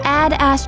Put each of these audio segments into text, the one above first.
Add Ash.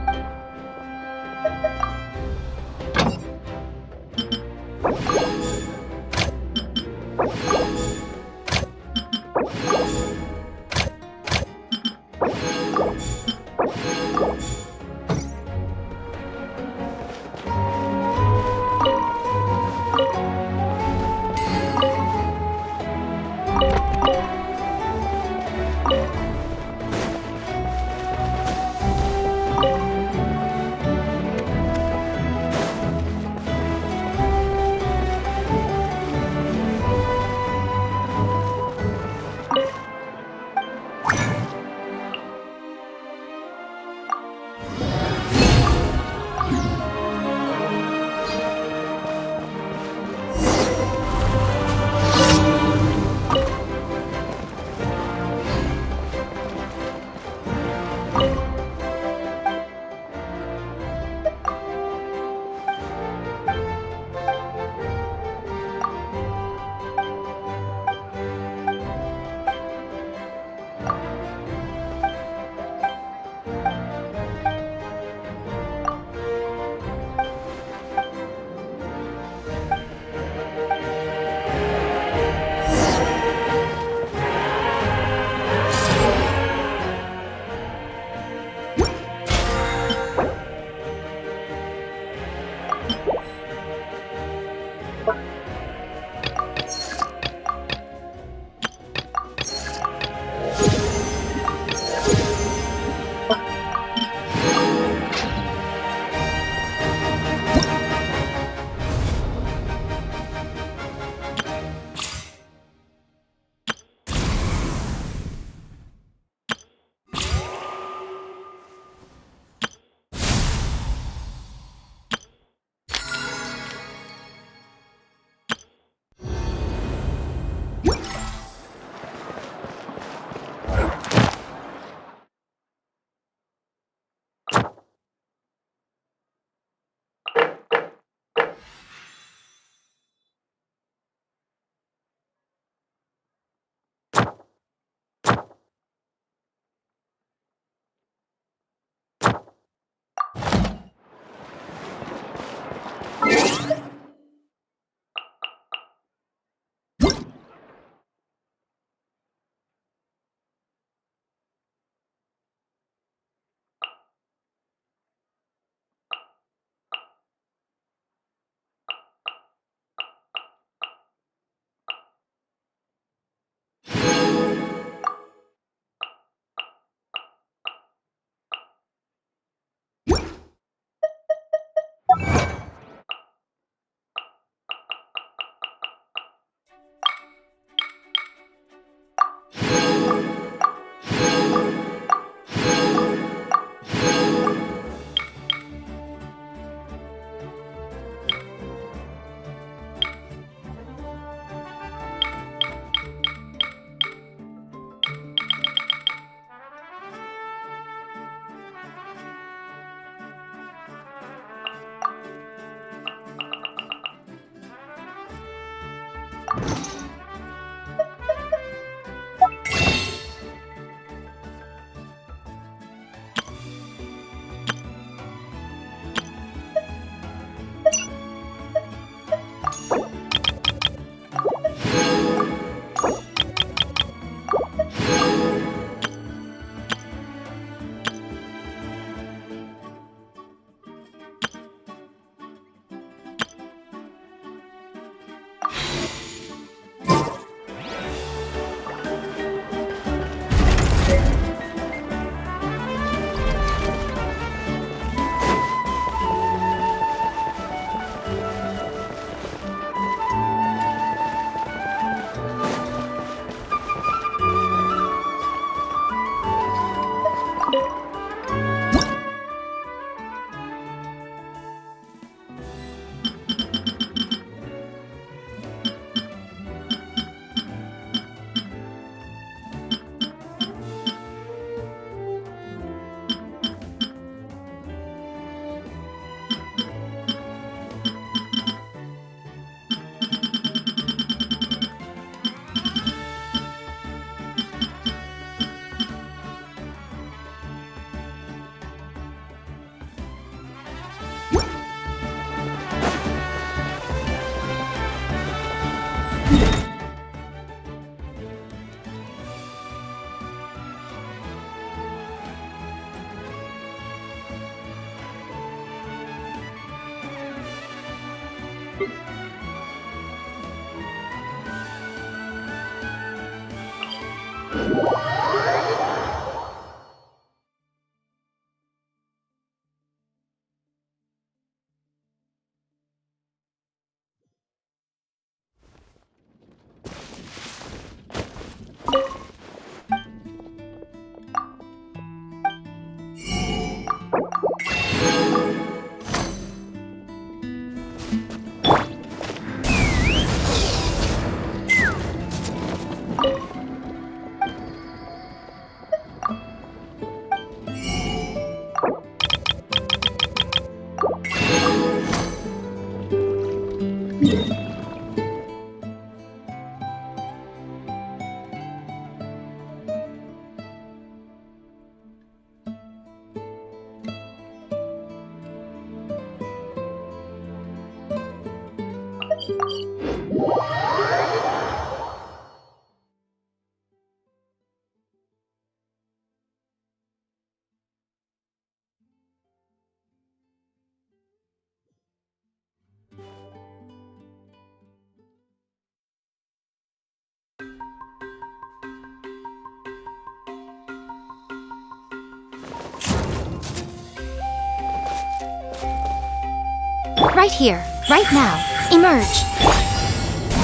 Right here, right now. Emerge.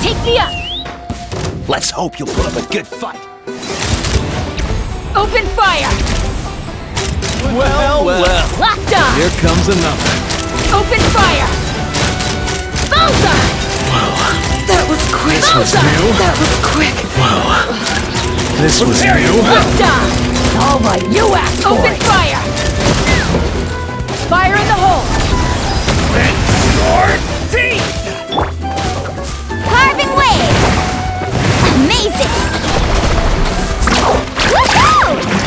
Take me up! Let's hope you'll put up a good fight. Open fire! Well. Locked on! Here comes another. Open fire! Bullseye! That was quick. This was new. That was quick. This was new. Locked on! All right, you asked for Open it. fire! Fire in the hole! Your teeth! Carving waves! Amazing! Woohoo!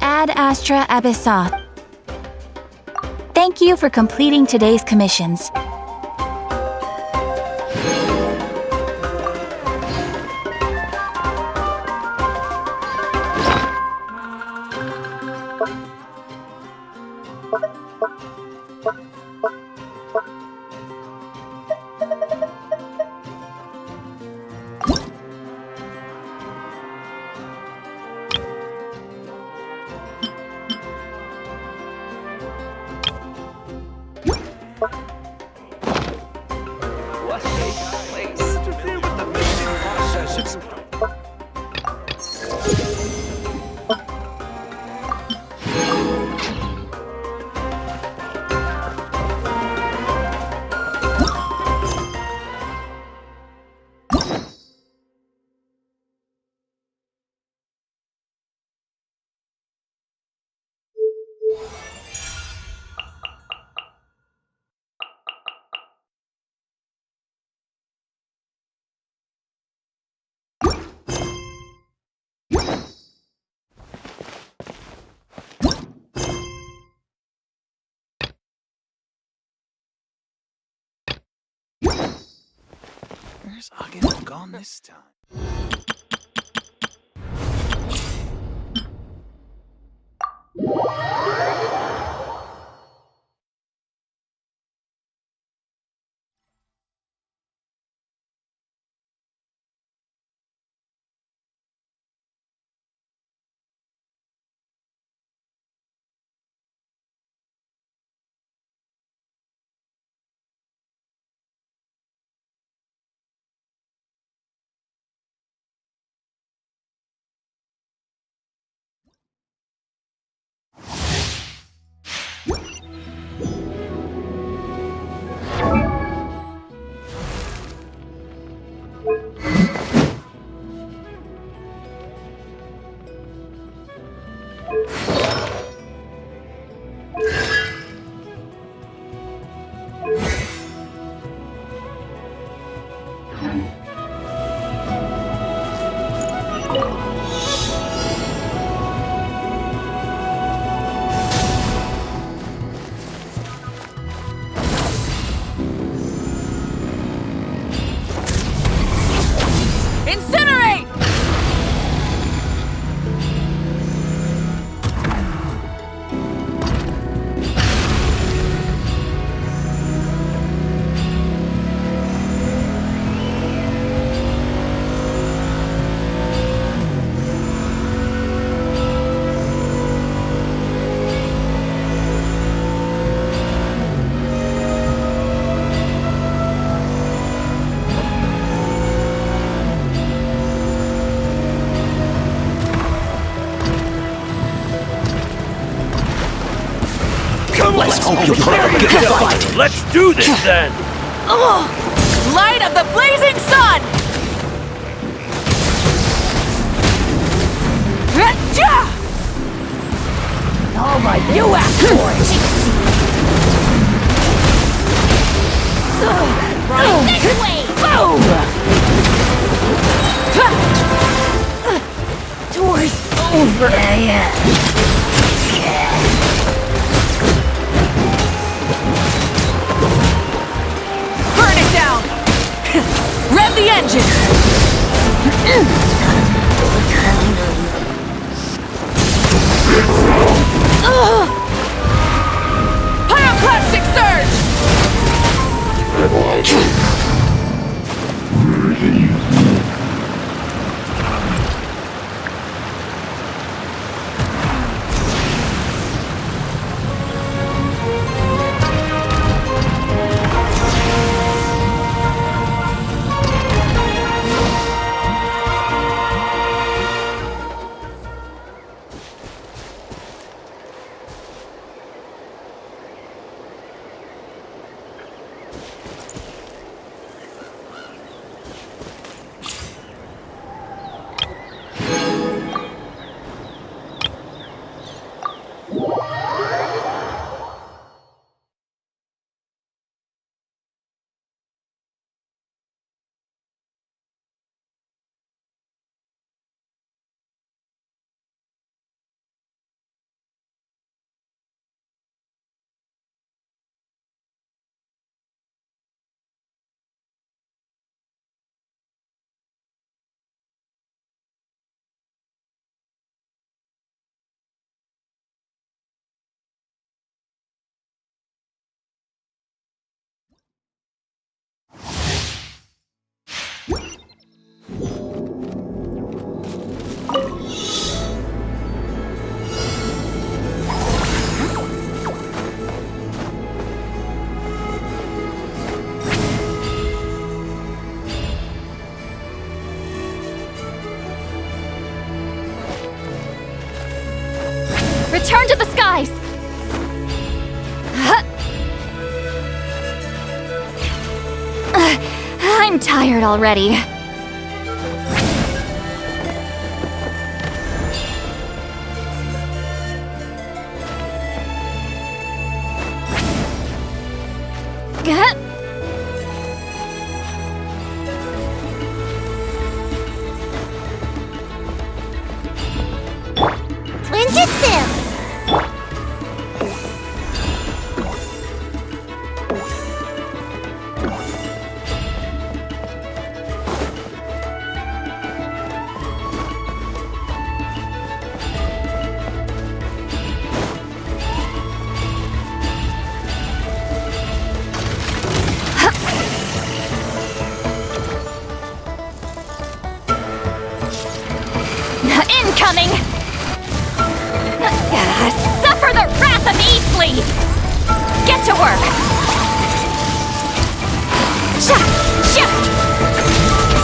Ad Astra Abyssoth. Thank you for completing today's commissions. Interfere with the mission process. Where's Agin gone this time? Incinerate! Let's hope you put up a good fight. Let's do this then. Light of the blazing sun! All right, you asked for it. Right this way! Boom! Door's over. Burn it down! Rev the engines! Pyroclastic surge! Return to the skies! I'm tired already. Twinjitsu! Incoming! Suffer the wrath of Eastleigh! Get to work! Sha! Sha!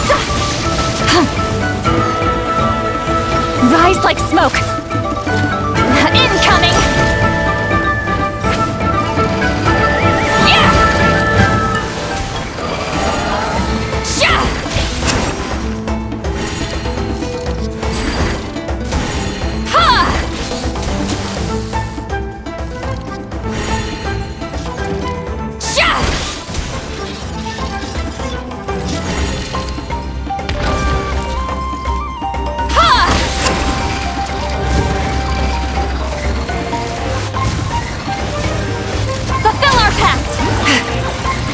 Sa! Rise like smoke! Incoming! Yeah! Sha!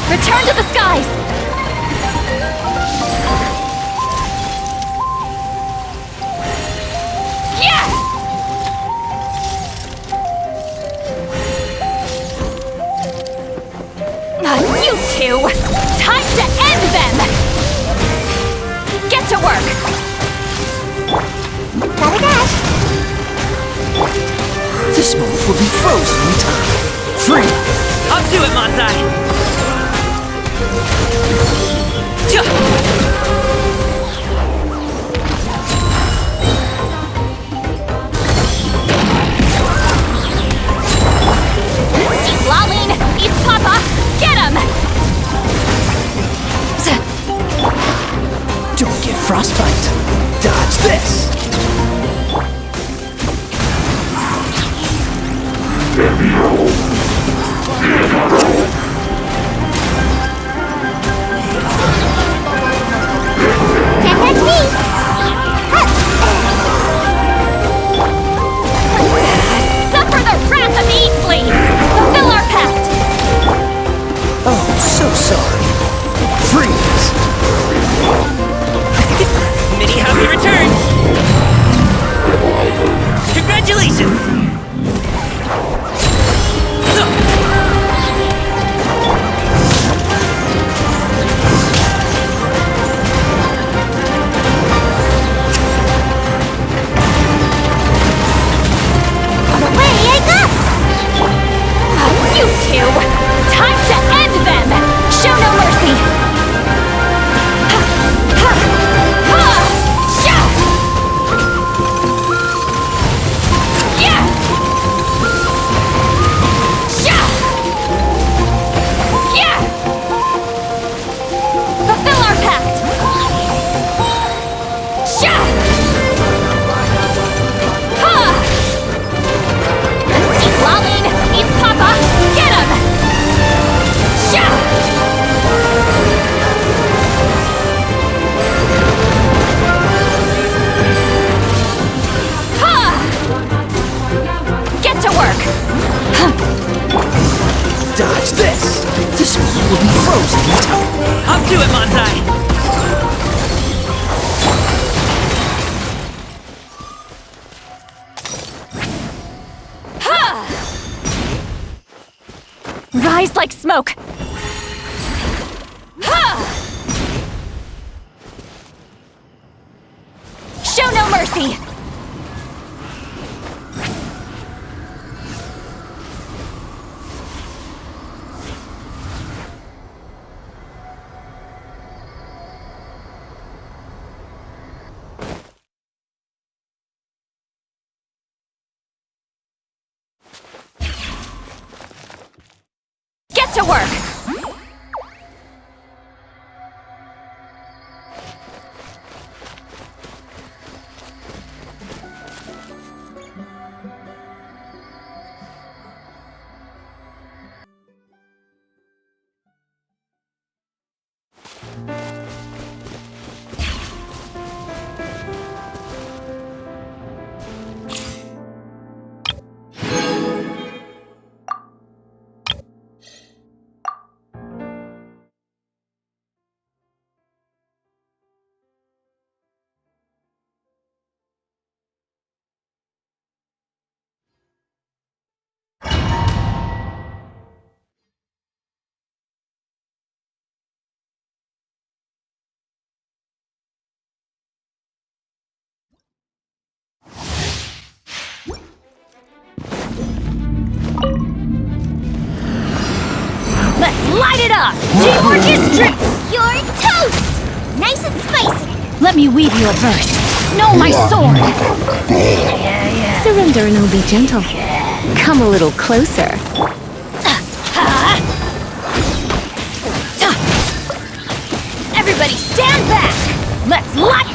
Return to the skies! Yeah! You two! Time to end them! Get to work! Gotta dash! This move will be frozen in time. Free! Up to it, Manzai! Laline! Eat Papa! Get him! Don't get frostbite. Dodge this. Can't catch me! Suffer the wrath of Eastleigh! Fulfill our pact! Oh, so sorry. Freeze. Many happy returns! Congratulations! You two! Time to end them! Show no mercy! Fulfill our pact! Laline! Eat Papa! Get him! Get to work! Dodge this. This move will be frozen in time. Up to it, Manzai! Rise like smoke! Show no mercy! work! Let's light it up! Teamwork is strength! You're toast! Nice and spicy. Let me weave you a verse. Know my sword! Surrender and I'll be gentle. Come a little closer. Everybody stand back! Let's light...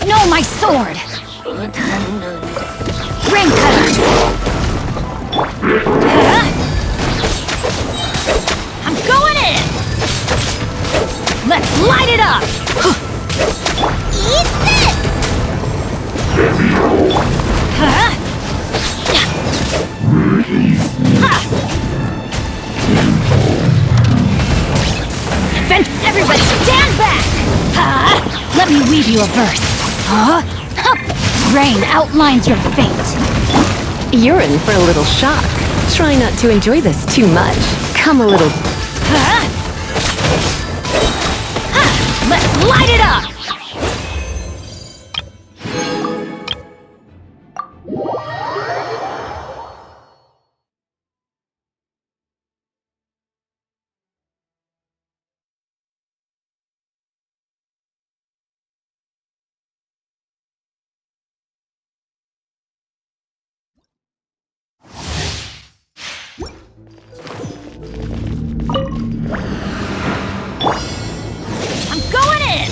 Know my sword! Ring cutter! I'm going in! Let's light it up! Eat this! Everybody stand back! Let me weave you a verse. Rain outlines your fate. You're in for a little shock. Try not to enjoy this too much. Come a little... Let's light it up! I'm going in!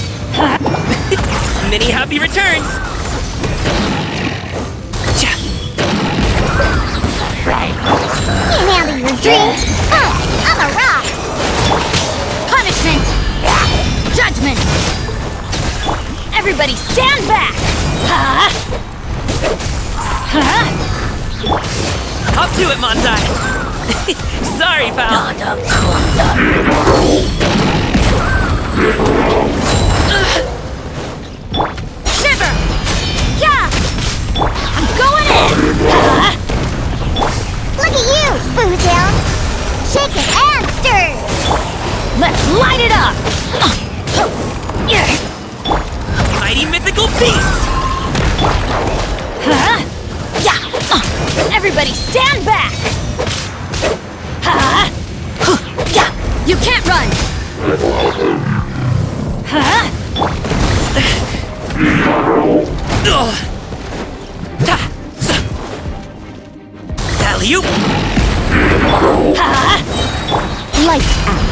Many happy returns! Can't handle your drink. I'm a rock. Punishment! Judgment! Everybody stand back! Up to it, Montai! Sorry, pal! Shiver! Yeah! I'm going in! Look at you, Boozehound. Shaking and stirred. Let's light it up! Mighty mythical beast! Everybody stand back! You can't run! Alley-oop! Lights out.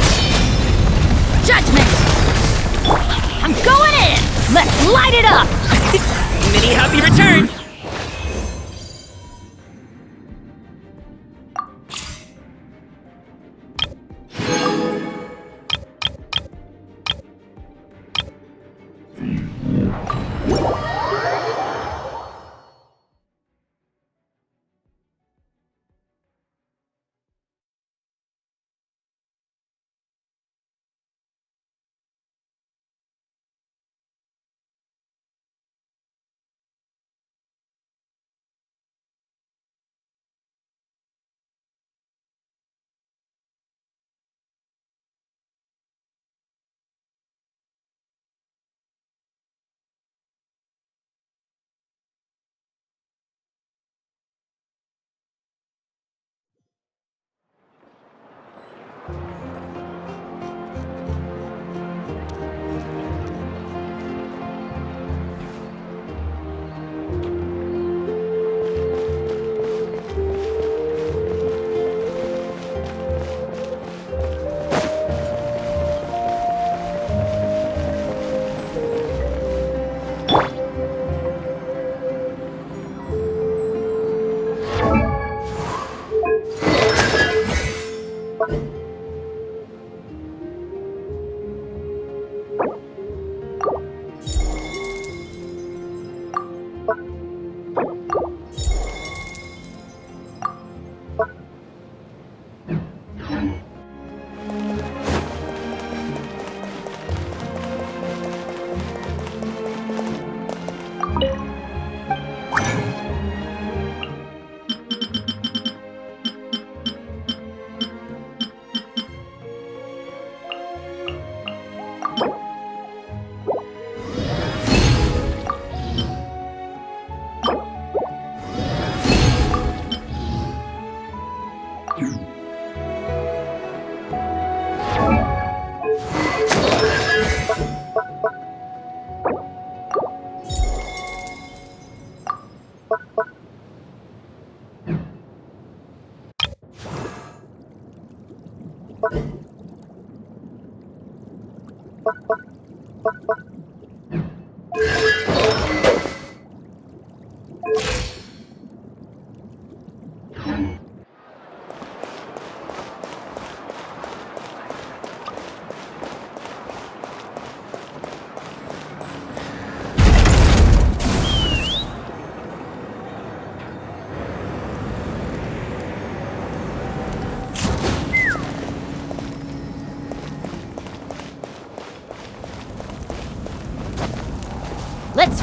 Judgment! I'm going in! Let's light it up! Many happy returns!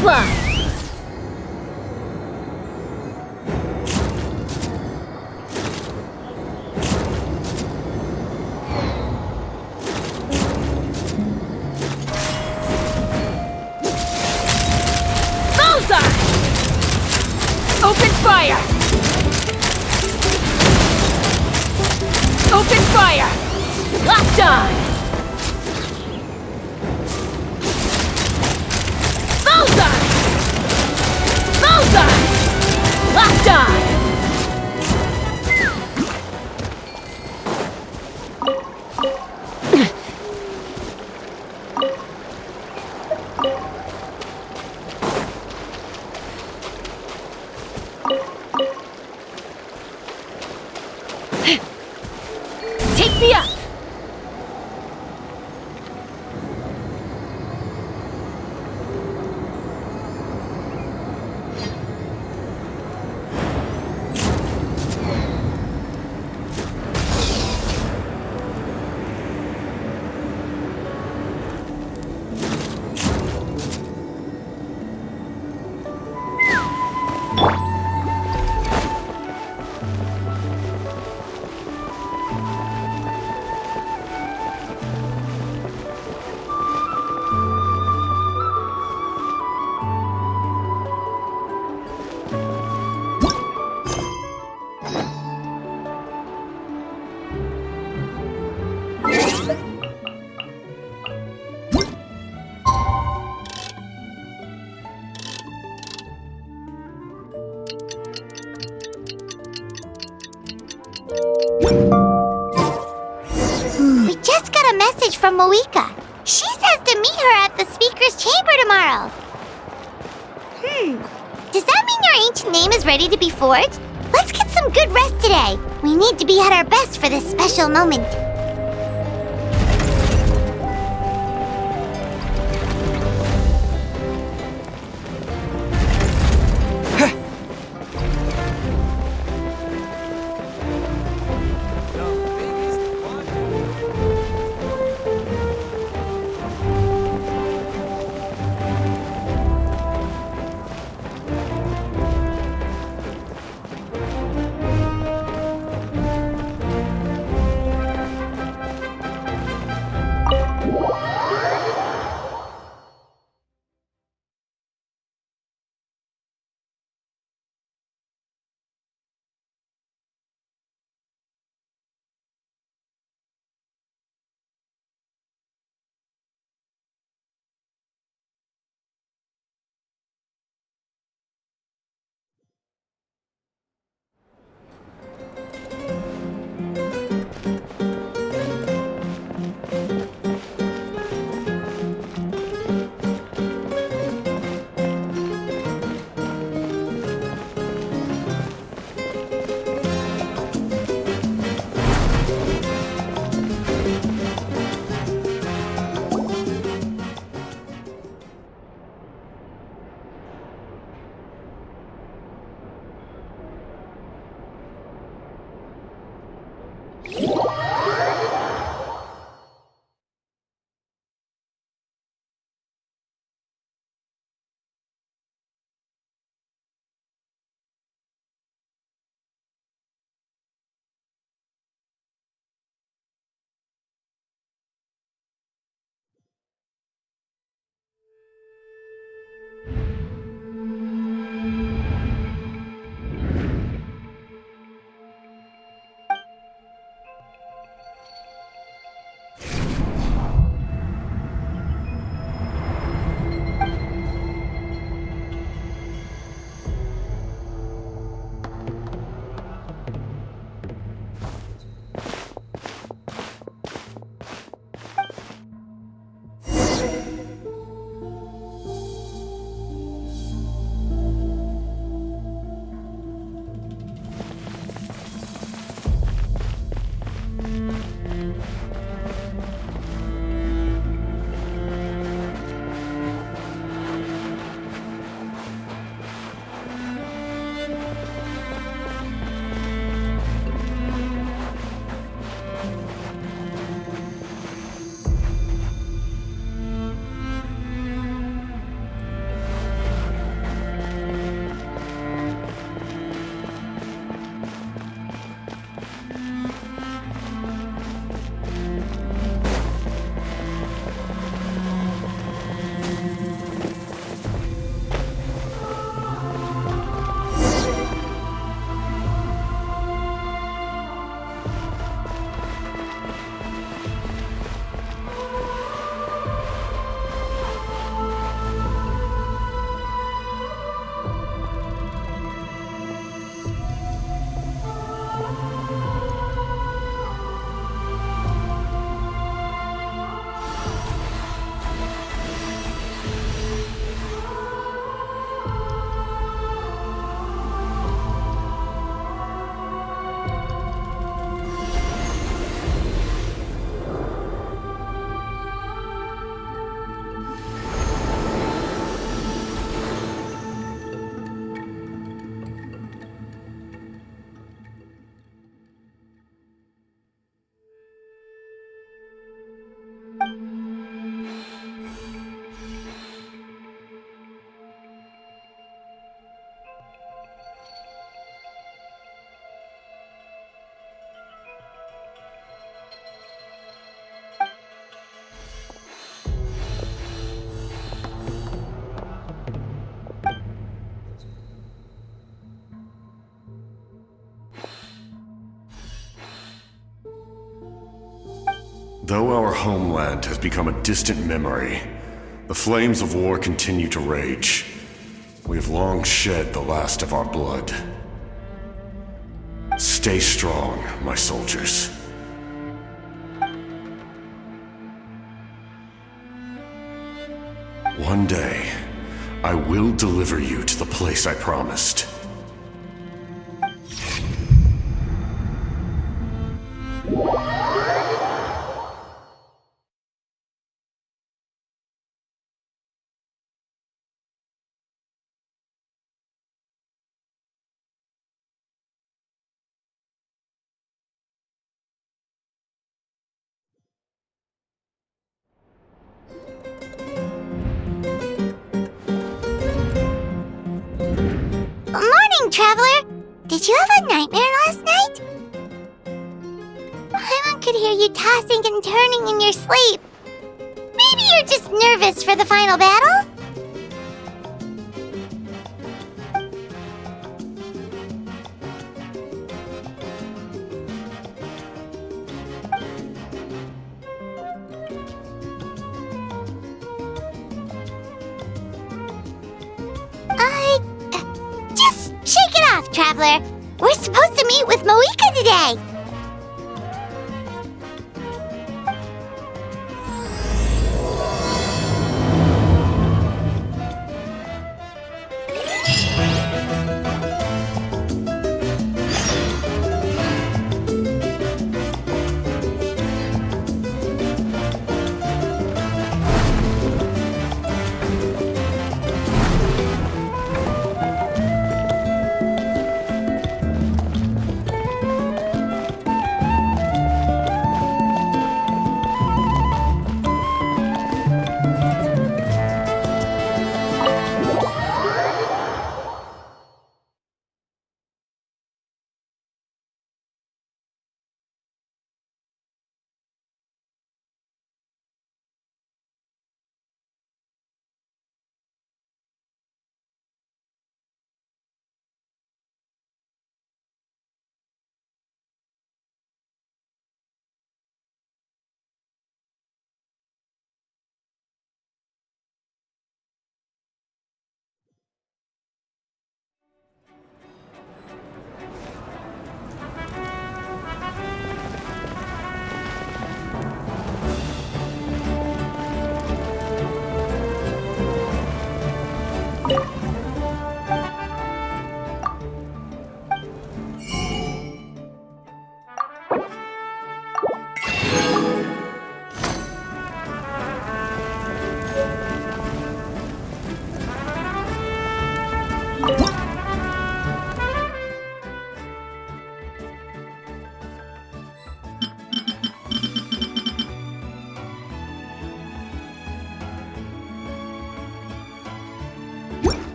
Slide! Bullseye! Open fire! Open fire! Locked on! Bullseye! Bullseye! Locked on! Take me up! We just got a message from Moika. She says to meet her at the speaker's chamber tomorrow. Does that mean your ancient name is ready to be forged? Let's get some good rest today. We need to be at our best for this special moment. Though our homeland has become a distant memory, the flames of war continue to rage. We have long shed the last of our blood. Stay strong, my soldiers. One day, I will deliver you to the place I promised. Morning, Traveler! Did you have a nightmare last night? Paimon could hear you tossing and turning in your sleep. Maybe you're just nervous for the final battle? Just shake it off, Traveler. We're supposed to meet with Moika today.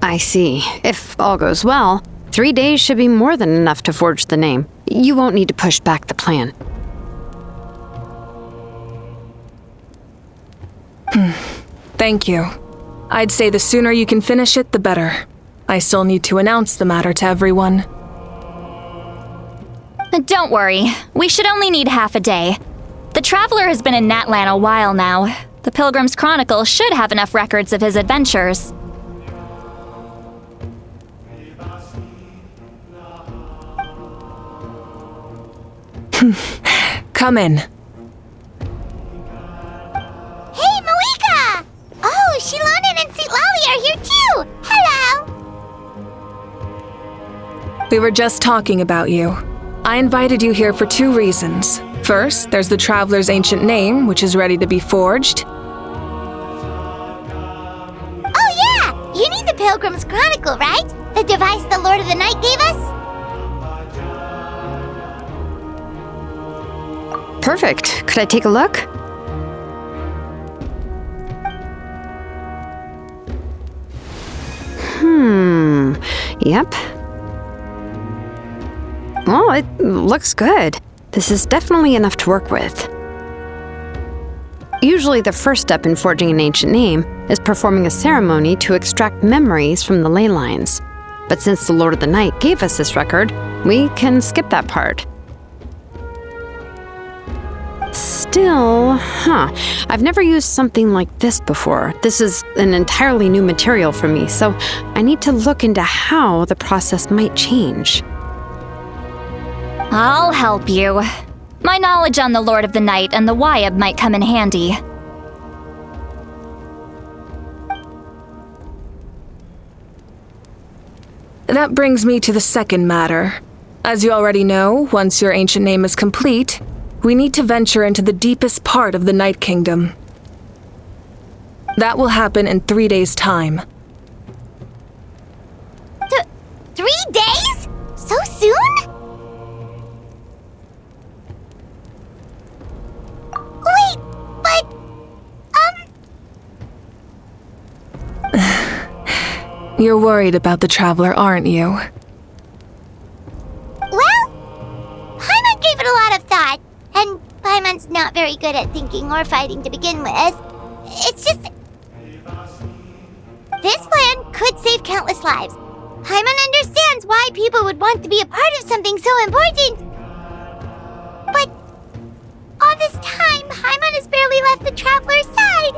I see. If all goes well, 3 days should be more than enough to forge the name. You won't need to push back the plan. Thank you. I'd say the sooner you can finish it, the better. I still need to announce the matter to everyone. Don't worry, we should only need half a day. The Traveler has been in Natlan a while now. The Pilgrim's Chronicle should have enough records of his adventures. Come in. Hey, Malika! Oh, Shilonen and St. Lolly are here too! Hello! We were just talking about you. I invited you here for 2 reasons. First, there's the Traveler's ancient name, which is ready to be forged. Oh yeah! You need the Pilgrim's Chronicle, right? The device the Lord of the Night gave us? Perfect. Could I take a look? Yep. Well, it looks good. This is definitely enough to work with. Usually the first step in forging an ancient name is performing a ceremony to extract memories from the ley lines. But since the Lord of the Night gave us this record, we can skip that part. Still, I've never used something like this before. This is an entirely new material for me, so I need to look into how the process might change. I'll help you. My knowledge on the Lord of the Night and the Wyab might come in handy. That brings me to the second matter. As you already know, once your ancient name is complete, we need to venture into the deepest part of the Night Kingdom. That will happen in 3 days' time. 3 days? So soon? Wait, but... You're worried about the Traveler, aren't you? Well, Paimon gave it a lot of thought, and Paimon's not very good at thinking or fighting to begin with. It's just... This plan could save countless lives. Paimon understands why people would want to be a part of something so important. But all this time, Paimon has barely left the Traveler's side.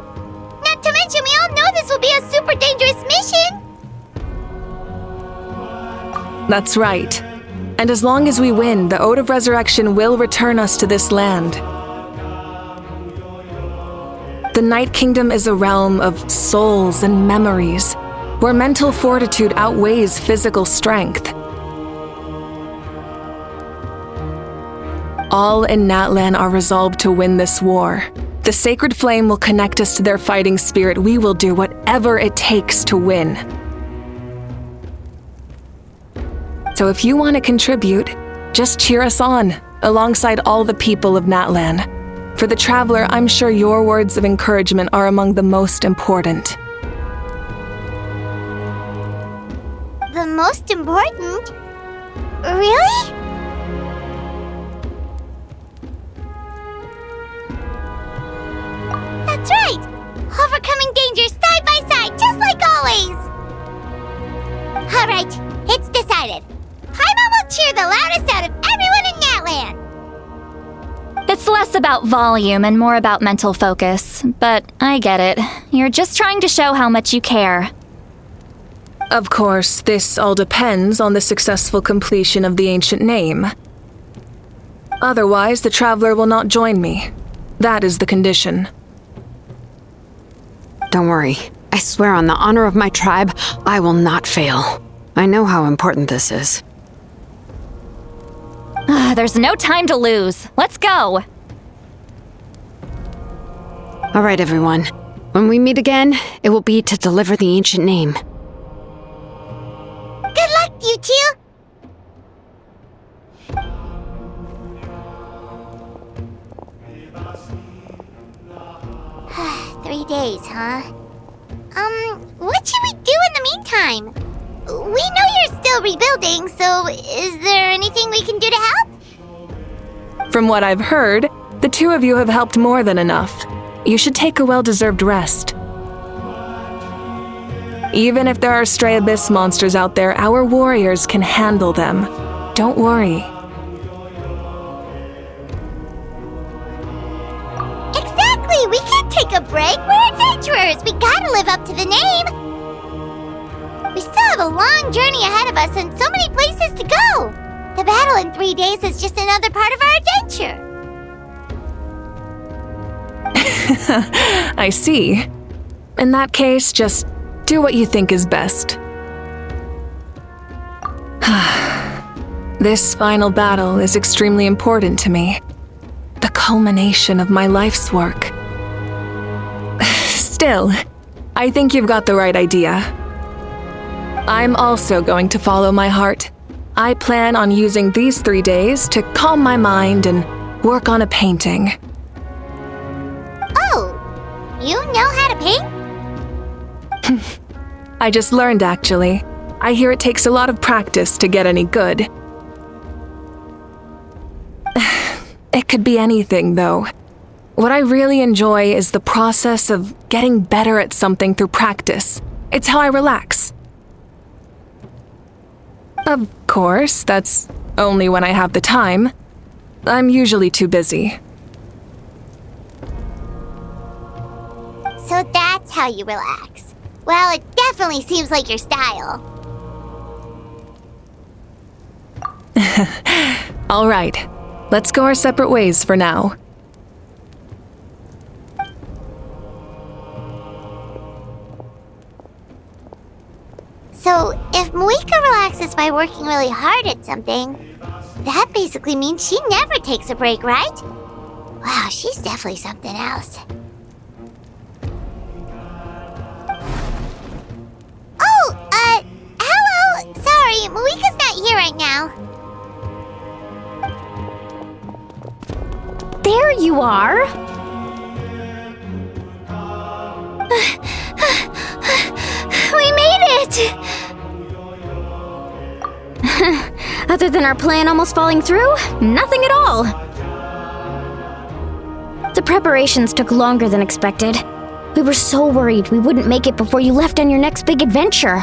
Not to mention, we all know this will be a super dangerous mission. That's right. And as long as we win, the Ode of Resurrection will return us to this land. The Night Kingdom is a realm of souls and memories, where mental fortitude outweighs physical strength. All in Natlan are resolved to win this war. The sacred flame will connect us to their fighting spirit. We will do whatever it takes to win. So if you want to contribute, just cheer us on, alongside all the people of Natlan. For the Traveler, I'm sure your words of encouragement are among the most important. The most important? Really? That's right! Overcoming danger side by side, just like always! Alright, it's decided. Paimon will cheer the loudest out of everyone in Natlan! It's less about volume and more about mental focus, but I get it. You're just trying to show how much you care. Of course, this all depends on the successful completion of the ancient name. Otherwise, the Traveler will not join me. That is the condition. Don't worry. I swear on the honor of my tribe, I will not fail. I know how important this is. There's no time to lose. Let's go! All right, everyone. When we meet again, it will be to deliver the ancient name. Good luck, you two! Three days, huh? What should we do in the meantime? We know you're still rebuilding, so is there anything we can do to help? From what I've heard, the two of you have helped more than enough. you should take a well-deserved rest. Even if there are stray abyss monsters out there, our warriors can handle them. Don't worry. Exactly! We can't take a break! We're adventurers! We gotta live up to the name! We still have a long journey ahead of us and so many places to go! The battle in 3 days is just another part of our adventure! I see. In that case, just do what you think is best. This final battle is extremely important to me. The culmination of my life's work. Still, I think you've got the right idea. I'm also going to follow my heart. I plan on using these 3 days to calm my mind and work on a painting. Oh, you know how to paint? I just learned, actually. I hear it takes a lot of practice to get any good. It could be anything, though. What I really enjoy is the process of getting better at something through practice. It's how I relax. Of course, that's only when I have the time. I'm usually too busy. So that's how you relax. Well, it definitely seems like your style. All right, let's go our separate ways for now. So, if Moika relaxes by working really hard at something, that basically means she never takes a break, right? Wow, she's definitely something else. Oh, hello! Sorry, Moika's not here right now. There you are! We made it! Other than our plan almost falling through, nothing at all. The preparations took longer than expected. We were so worried we wouldn't make it before you left on your next big adventure.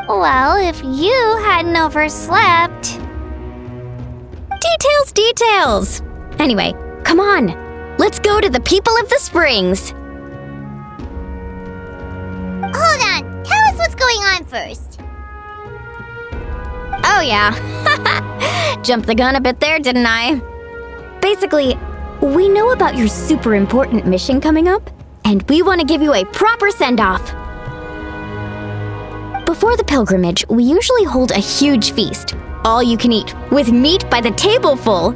Well, if you hadn't overslept... Details! Anyway, come on. Let's go to the people of the springs. Hold on, tell us what's going on first. Oh yeah. Jumped the gun a bit there, didn't I? Basically, we know about your super important mission coming up, and we want to give you a proper send-off. Before the pilgrimage, we usually hold a huge feast, all you can eat, with meat by the tableful.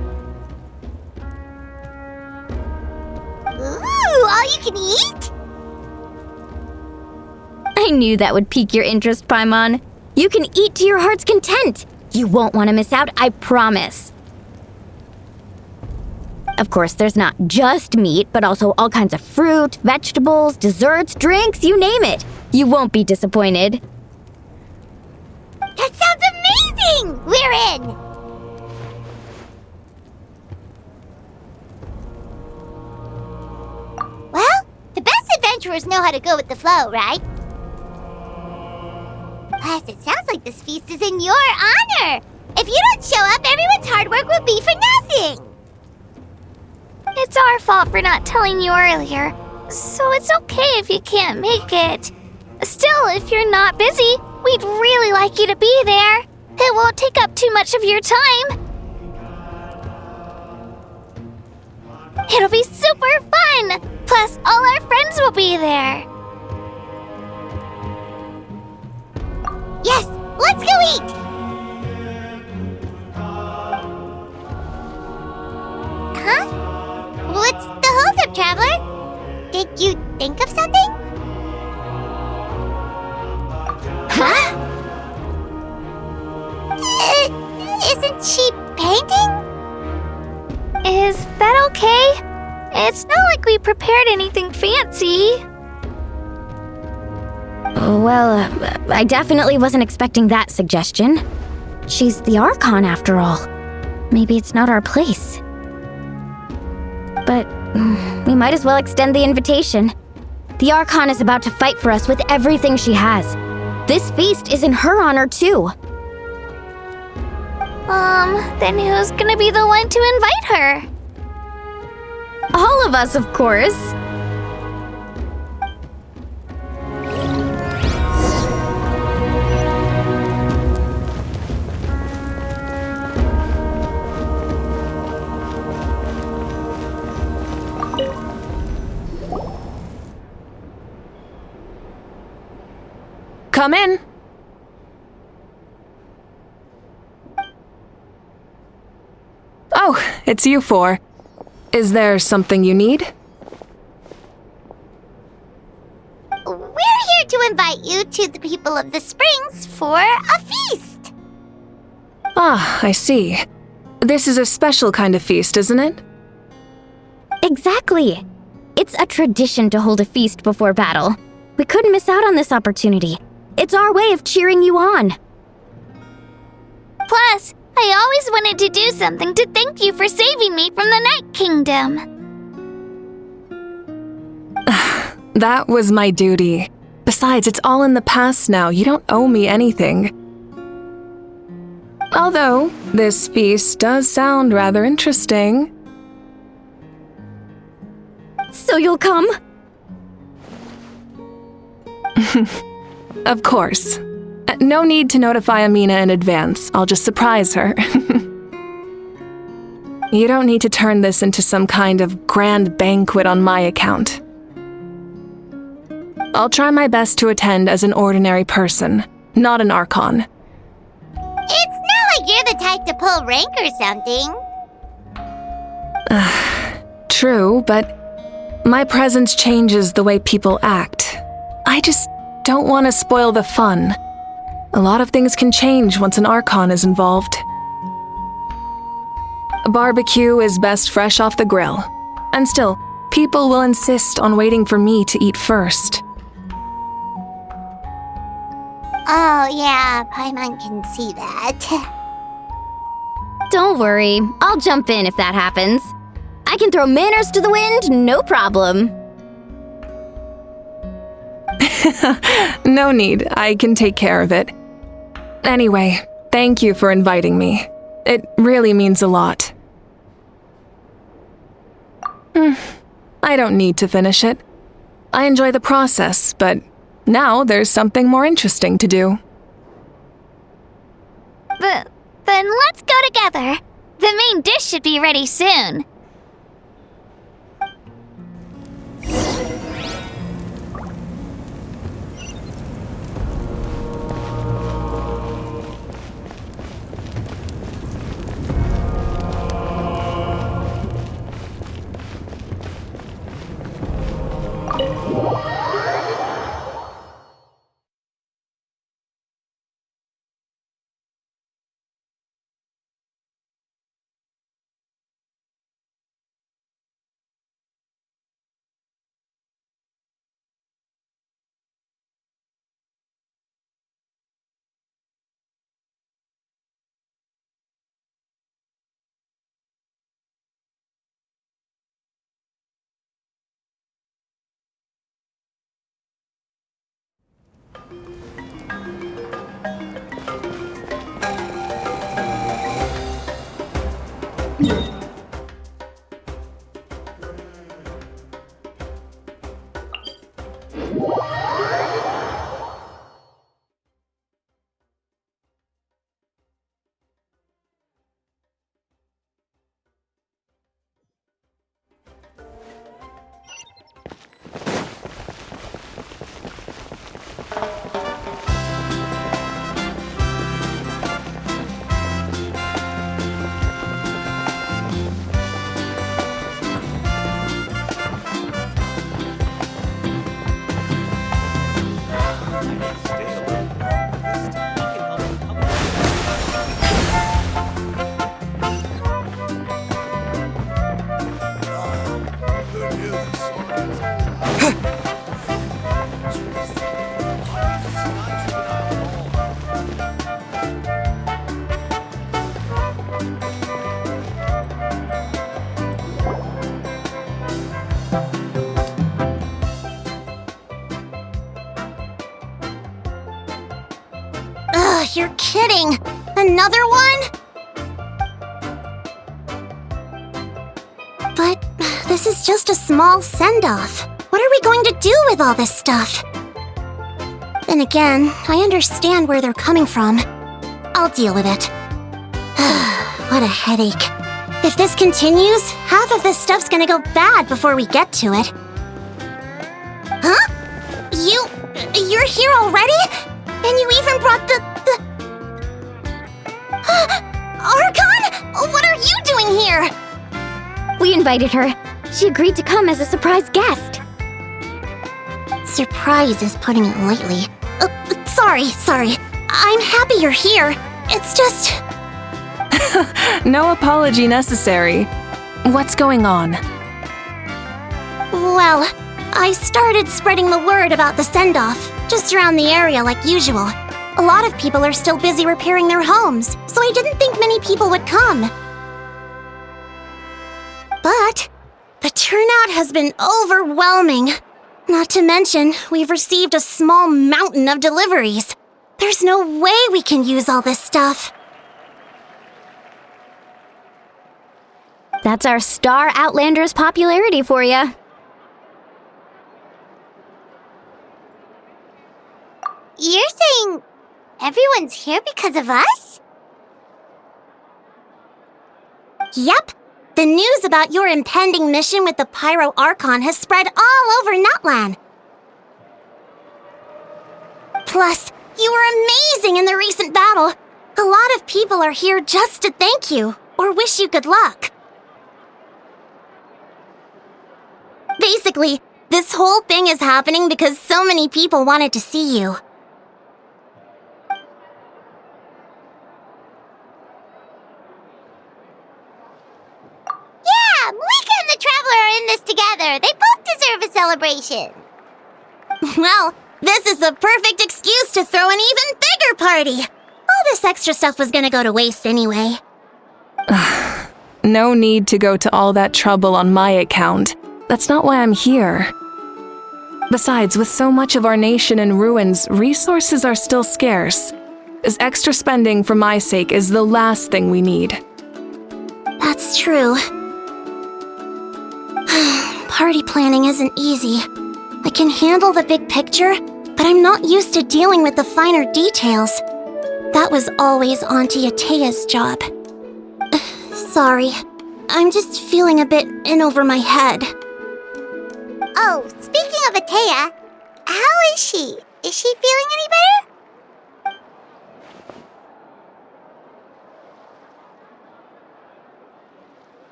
Ooh, all you can eat? I knew that would pique your interest, Paimon. You can eat to your heart's content. You won't want to miss out, I promise. Of course, there's not just meat, but also all kinds of fruit, vegetables, desserts, drinks, you name it. You won't be disappointed. That sounds amazing! We're in! Well, the best adventurers know how to go with the flow, right? Plus, it sounds like this feast is in your honor! If you don't show up, everyone's hard work will be for nothing! It's our fault for not telling you earlier, so it's okay if you can't make it. Still, if you're not busy, we'd really like you to be there. It won't take up too much of your time. It'll be super fun! Plus, all our friends will be there. Yes, let's go eat! Huh? What's the holdup, Traveler? Did you think of something? Huh? Isn't she painting? Is that okay? It's not like we prepared anything fancy. Well, I definitely wasn't expecting that suggestion. She's the Archon after all. Maybe it's not our place. but we might as well extend the invitation. The Archon is about to fight for us with everything she has. This feast is in her honor, too. Then who's gonna be the one to invite her? All of us, of course. Come in. Oh, it's you four. Is there something you need? We're here to invite you to the people of the Springs for a feast. Ah, I see. This is a special kind of feast, isn't it? Exactly. It's a tradition to hold a feast before battle. We couldn't miss out on this opportunity. It's our way of cheering you on. Plus, I always wanted to do something to thank you for saving me from the Night Kingdom. That was my duty. Besides, it's all in the past now. You don't owe me anything. Although, this feast does sound rather interesting. So you'll come? Of course. No need to notify Amina in advance. I'll just surprise her. You don't need to turn this into some kind of grand banquet on my account. I'll try my best to attend as an ordinary person, not an Archon. It's not like you're the type to pull rank or something. True, but my presence changes the way people act. I just don't want to spoil the fun. A lot of things can change once an Archon is involved. A barbecue is best fresh off the grill. And still, people will insist on waiting for me to eat first. Oh yeah, Paimon can see that. Don't worry, I'll jump in if that happens. I can throw manners to the wind, no problem. No need, I can take care of it. Anyway, thank you for inviting me. It really means a lot. I don't need to finish it. I enjoy the process, but now there's something more interesting to do. Then let's go together. The main dish should be ready soon. You're kidding. Another one? But this is just a small send-off. What are we going to do with all this stuff? Then again, I understand where they're coming from. I'll deal with it. What a headache. If this continues, half of this stuff's gonna go bad before we get to it. Huh? You're here already? And you even brought the... Archon? What are you doing here? We invited her. She agreed to come as a surprise guest. Surprise is putting it lightly. Sorry. I'm happy you're here. It's just... No apology necessary. What's going on? Well, I started spreading the word about the send-off, just around the area like usual. A lot of people are still busy repairing their homes, so I didn't think many people would come. But the turnout has been overwhelming. Not to mention, we've received a small mountain of deliveries. There's no way we can use all this stuff. That's our Star Outlander's popularity for ya. You're saying everyone's here because of us? Yep. The news about your impending mission with the Pyro Archon has spread all over Natlan. Plus, you were amazing in the recent battle. A lot of people are here just to thank you, or wish you good luck. Basically, this whole thing is happening because so many people wanted to see you. Yeah, Malika and the Traveler are in this together. They both deserve a celebration. Well, this is the perfect excuse to throw an even bigger party. All this extra stuff was gonna go to waste anyway. No need to go to all that trouble on my account. That's not why I'm here. Besides, with so much of our nation in ruins, resources are still scarce. This extra spending for my sake is the last thing we need. That's true. Party planning isn't easy. I can handle the big picture, but I'm not used to dealing with the finer details. That was always Auntie Atea's job. Sorry. I'm just feeling a bit in over my head. Oh, speaking of Atea, how is she? Is she feeling any better?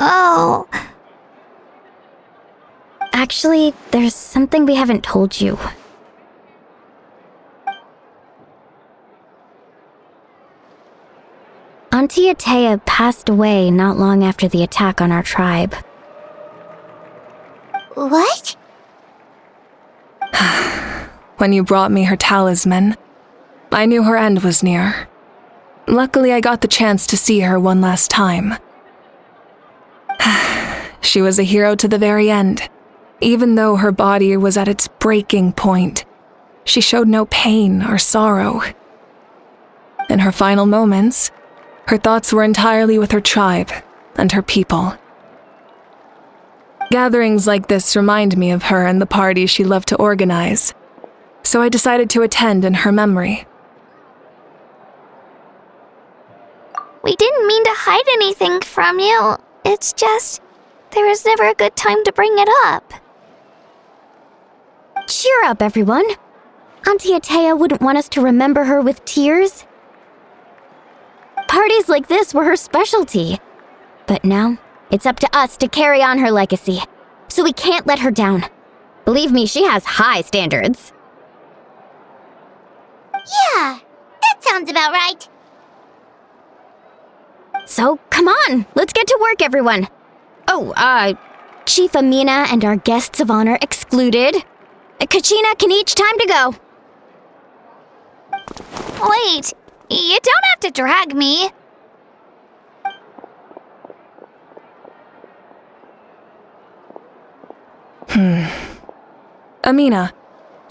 Oh. Actually, there's something we haven't told you. Auntie Atea passed away not long after the attack on our tribe. What? When you brought me her talisman, I knew her end was near. Luckily, I got the chance to see her one last time. She was a hero to the very end. Even though her body was at its breaking point, she showed no pain or sorrow. In her final moments, her thoughts were entirely with her tribe and her people. Gatherings like this remind me of her and the parties she loved to organize, so I decided to attend in her memory. We didn't mean to hide anything from you. It's just, there was never a good time to bring it up. Cheer up, everyone. Auntie Atea wouldn't want us to remember her with tears. Parties like this were her specialty. But now, it's up to us to carry on her legacy. So we can't let her down. Believe me, she has high standards. Yeah, that sounds about right. So, come on, let's get to work, everyone. Oh, Chief Amina and our guests of honor excluded. Kachina can each time to go. Wait, you don't have to drag me. Amina,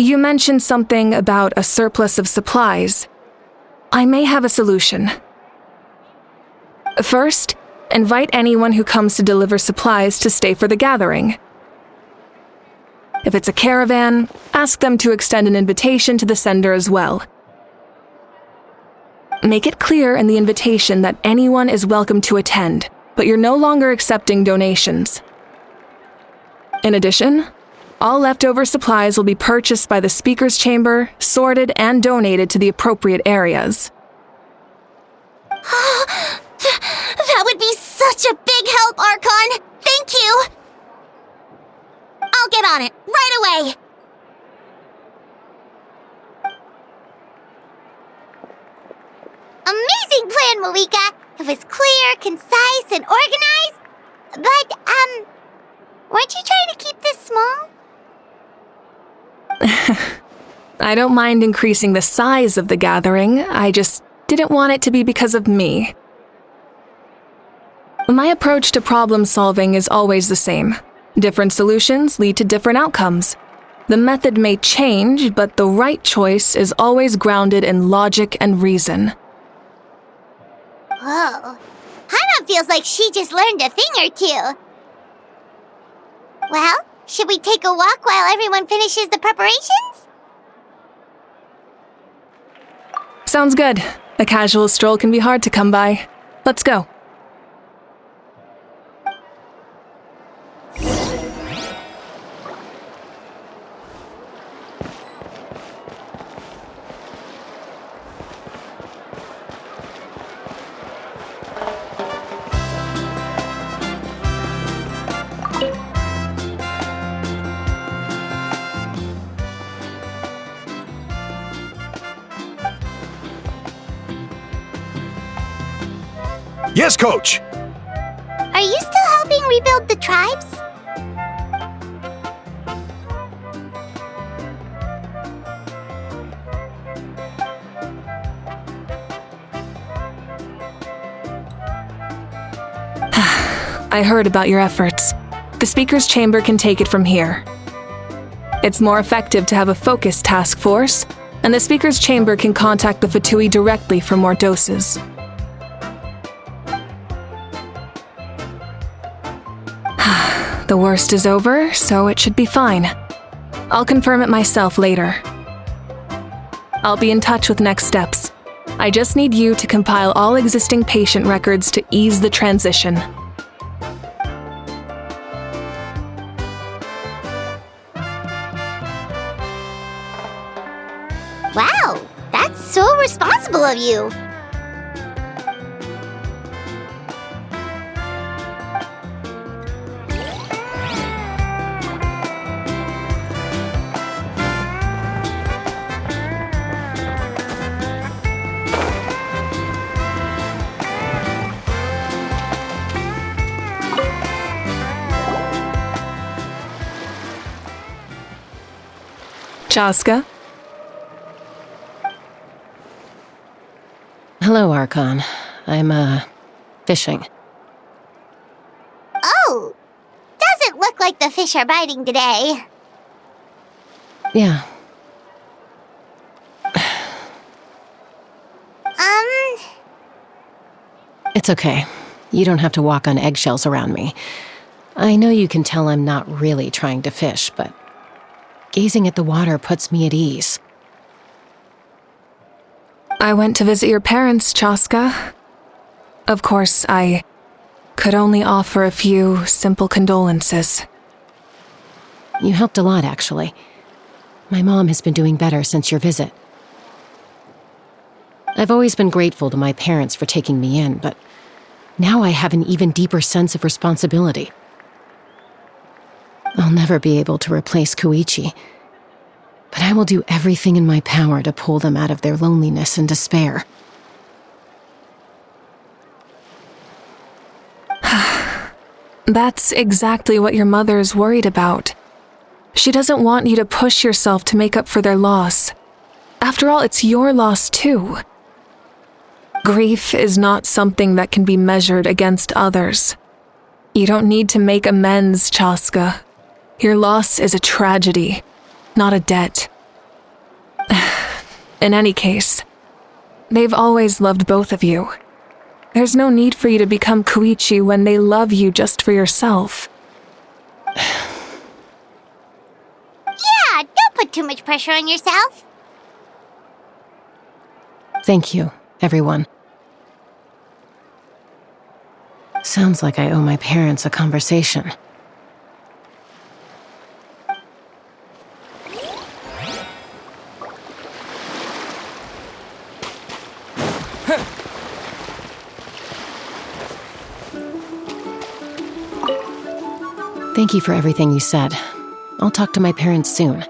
You mentioned something about a surplus of supplies. I may have a solution. First, invite anyone who comes to deliver supplies to stay for the gathering. If it's a caravan, ask them to extend an invitation to the sender as well. Make it clear in the invitation that anyone is welcome to attend, but you're no longer accepting donations. In addition, all leftover supplies will be purchased by the speaker's chamber, sorted, and donated to the appropriate areas. That would be such a big help, Archon! Thank you! I'll get on it, right away! Amazing plan, Malika! It was clear, concise, and organized. But, weren't you trying to keep this small? I don't mind increasing the size of the gathering, I just didn't want it to be because of me. My approach to problem solving is always the same. Different solutions lead to different outcomes. The method may change, but the right choice is always grounded in logic and reason. Whoa. Hana feels like she just learned a thing or two. Well, should we take a walk while everyone finishes the preparations? Sounds good. A casual stroll can be hard to come by. Let's go. Yes, Coach! Are you still helping rebuild the tribes? I heard about your efforts. The speaker's chamber can take it from here. It's more effective to have a focused task force, and the speaker's chamber can contact the Fatui directly for more doses. The worst is over, so it should be fine. I'll confirm it myself later. I'll be in touch with next steps. I just need you to compile all existing patient records to ease the transition. Wow, that's so responsible of you. Chaska? Hello, Archon. I'm, fishing. Oh, doesn't look like the fish are biting today. Yeah. It's okay. You don't have to walk on eggshells around me. I know you can tell I'm not really trying to fish, but gazing at the water puts me at ease. I went to visit your parents, Chaska. Of course, I could only offer a few simple condolences. You helped a lot, actually. My mom has been doing better since your visit. I've always been grateful to my parents for taking me in, but now I have an even deeper sense of responsibility. I'll never be able to replace Koichi, but I will do everything in my power to pull them out of their loneliness and despair. That's exactly what your mother is worried about. She doesn't want you to push yourself to make up for their loss. After all, it's your loss too. Grief is not something that can be measured against others. You don't need to make amends, Chaska. Your loss is a tragedy, not a debt. In any case, they've always loved both of you. There's no need for you to become Koichi when they love you just for yourself. Yeah, don't put too much pressure on yourself. Thank you, everyone. Sounds like I owe my parents a conversation. Thank you for everything you said. I'll talk to my parents soon.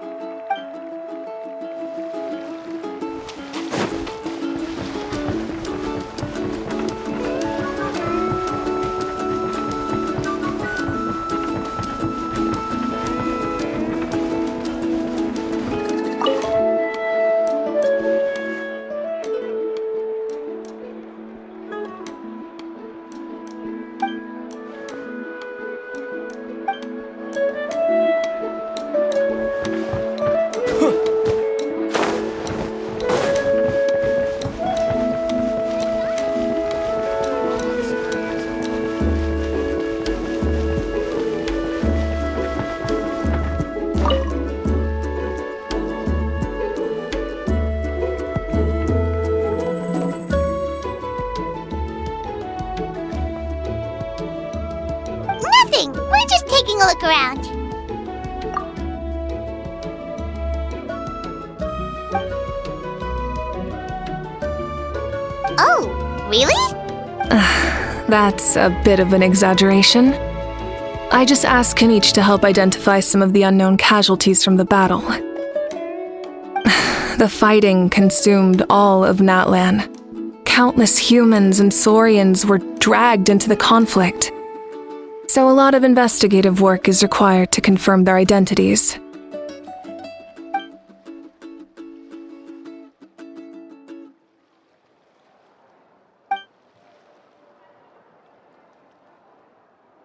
Nothing. We're just taking a look around. Oh, really? That's a bit of an exaggeration. I just asked Kanich to help identify some of the unknown casualties from the battle. The fighting consumed all of Natlan. Countless humans and Saurians were dragged into the conflict. So a lot of investigative work is required to confirm their identities.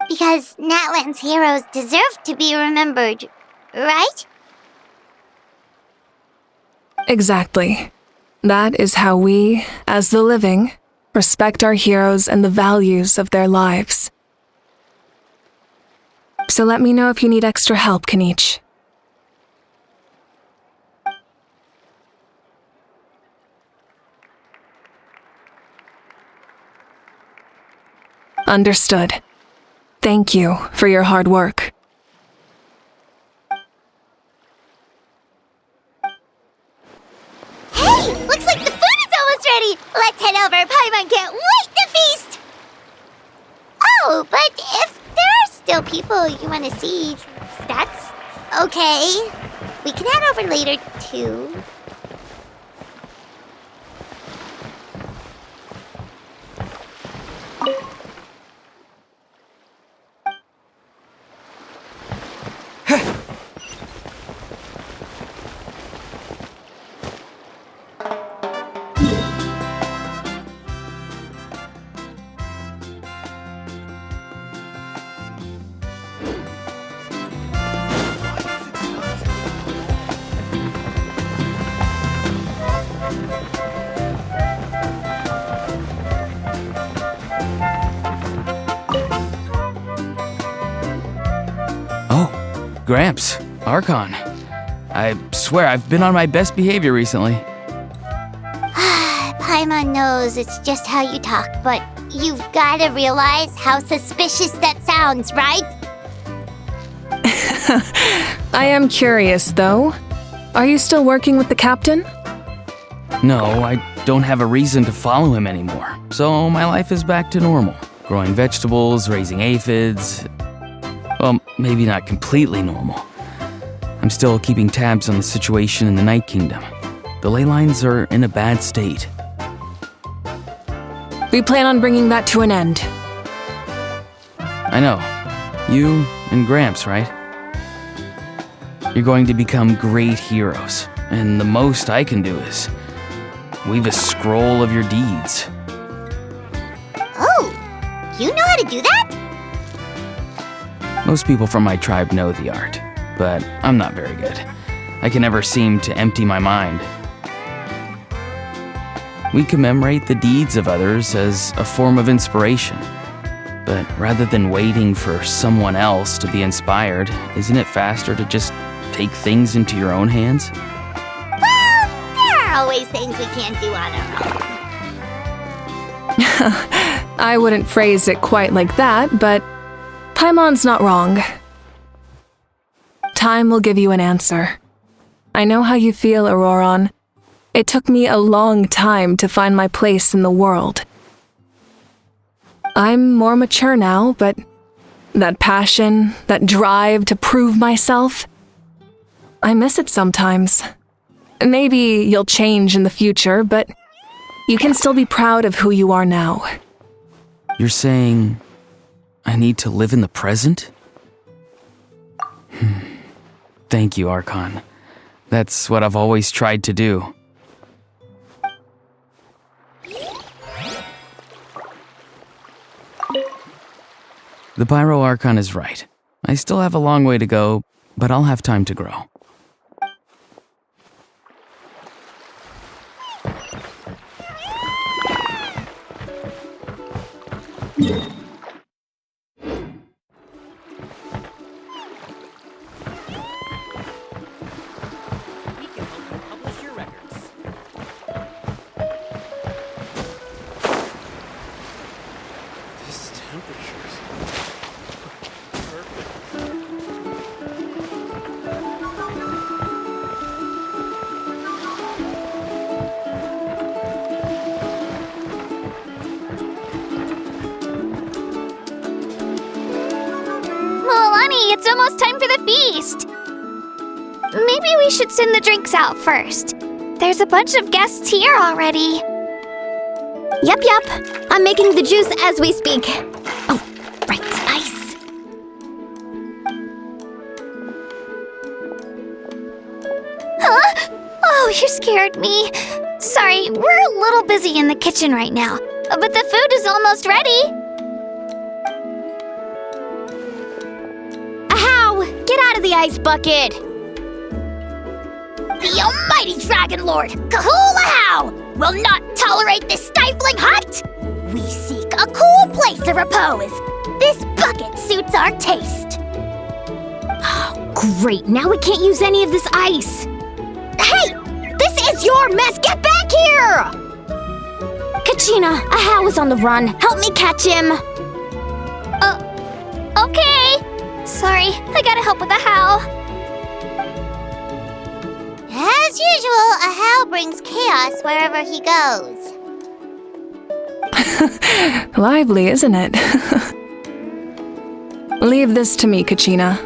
Because Natlan's heroes deserve to be remembered, right? Exactly. That is how we, as the living, respect our heroes and the values of their lives. So let me know if you need extra help, Kanich. Understood. Thank you for your hard work. Hey, looks like the food is almost ready. Let's head over. Paimon can't wait to feast. Oh, but if there are still people you want to see, that's okay. We can head over later, too. Gramps, Archon. I swear I've been on my best behavior recently. Paimon knows it's just how you talk, but you've gotta realize how suspicious that sounds, right? I am curious, though. Are you still working with the captain? No, I don't have a reason to follow him anymore, so my life is back to normal. Growing vegetables, raising aphids. Well, maybe not completely normal. I'm still keeping tabs on the situation in the Night Kingdom. The ley lines are in a bad state. We plan on bringing that to an end. I know. You and Gramps, right? You're going to become great heroes, and the most I can do is weave a scroll of your deeds. Oh, you know how to do that? Most people from my tribe know the art, but I'm not very good. I can never seem to empty my mind. We commemorate the deeds of others as a form of inspiration. But rather than waiting for someone else to be inspired, isn't it faster to just take things into your own hands? Well, there are always things we can't do on our own. I wouldn't phrase it quite like that, but Paimon's not wrong. Time will give you an answer. I know how you feel, Auroron. It took me a long time to find my place in the world. I'm more mature now, but that passion, that drive to prove myself, I miss it sometimes. Maybe you'll change in the future, but you can still be proud of who you are now. You're saying I need to live in the present? Thank you, Archon. That's what I've always tried to do. The Pyro Archon is right. I still have a long way to go, but I'll have time to grow. Milani, it's almost time for the feast. Maybe we should send the drinks out first. There's a bunch of guests here already. Yep. I'm making the juice as we speak. Oh, right, ice. Huh? Oh, you scared me. Sorry, we're a little busy in the kitchen right now, but the food is almost ready. Ahow! Get out of the ice bucket! The almighty Dragon Lord, Kahulahau, will not tolerate this stifling hut. We seek a cool place to repose. This bucket suits our taste. Oh, great. Now we can't use any of this ice. Hey! This is your mess! Get back here! Kachina, Ahow is on the run. Help me catch him. Okay. Sorry, I gotta help with the howl. As usual, a howl brings chaos wherever he goes. Lively, isn't it? Leave this to me, Kachina.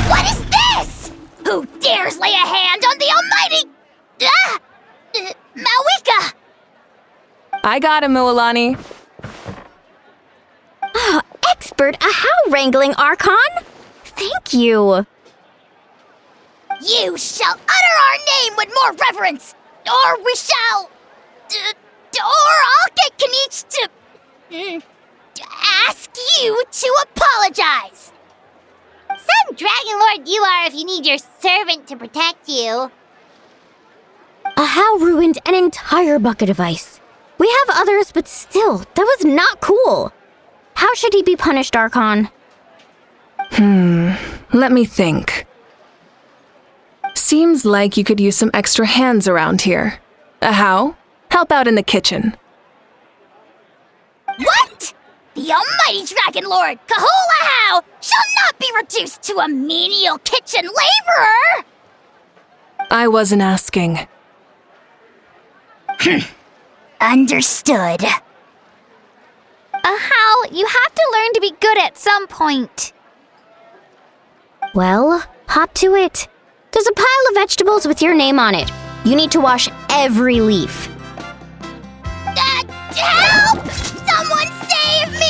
What is this? Who dares lay a hand on the almighty... Malwika? I got him, Mualani. Oh, expert Ahow wrangling, Archon. Thank you. You shall utter our name with more reverence, or we shall... or I'll get Kanich to ask you to apologize. Some Dragon Lord you are if you need your servant to protect you. Ahow ruined an entire bucket of ice. We have others, but still, that was not cool. How should he be punished, Archon? Let me think. Seems like you could use some extra hands around here. Ahow, help out in the kitchen. What? The almighty Dragon Lord, Kahulahau, shall not be reduced to a menial kitchen laborer! I wasn't asking. Understood. How? You have to learn to be good at some point. Well, hop to it. There's a pile of vegetables with your name on it. You need to wash every leaf. Help! Someone save me!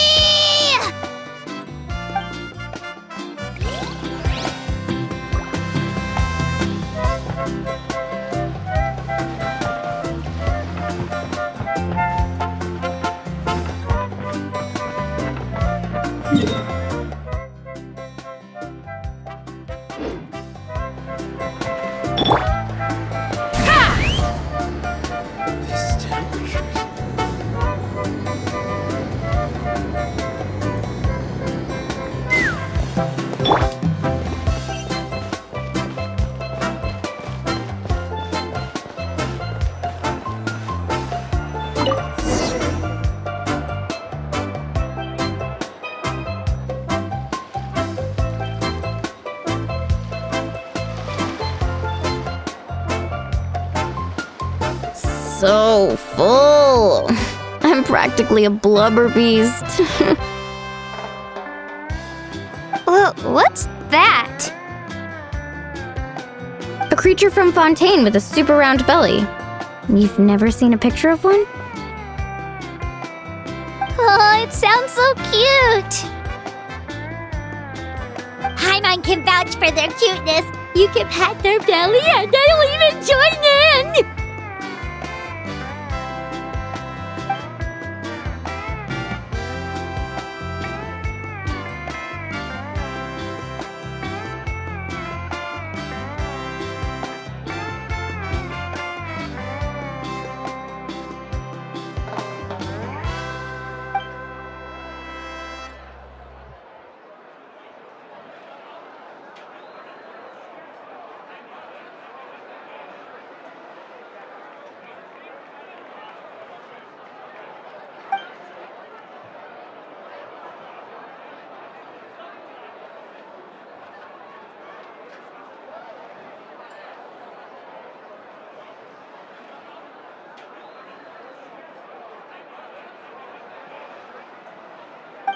so full. I'm practically a blubber beast. Well, what's that? A creature from Fontaine with a super round belly. You've never seen a picture of one? Oh, it sounds so cute. Paimon can vouch for their cuteness. You can pat their belly and they'll even join in.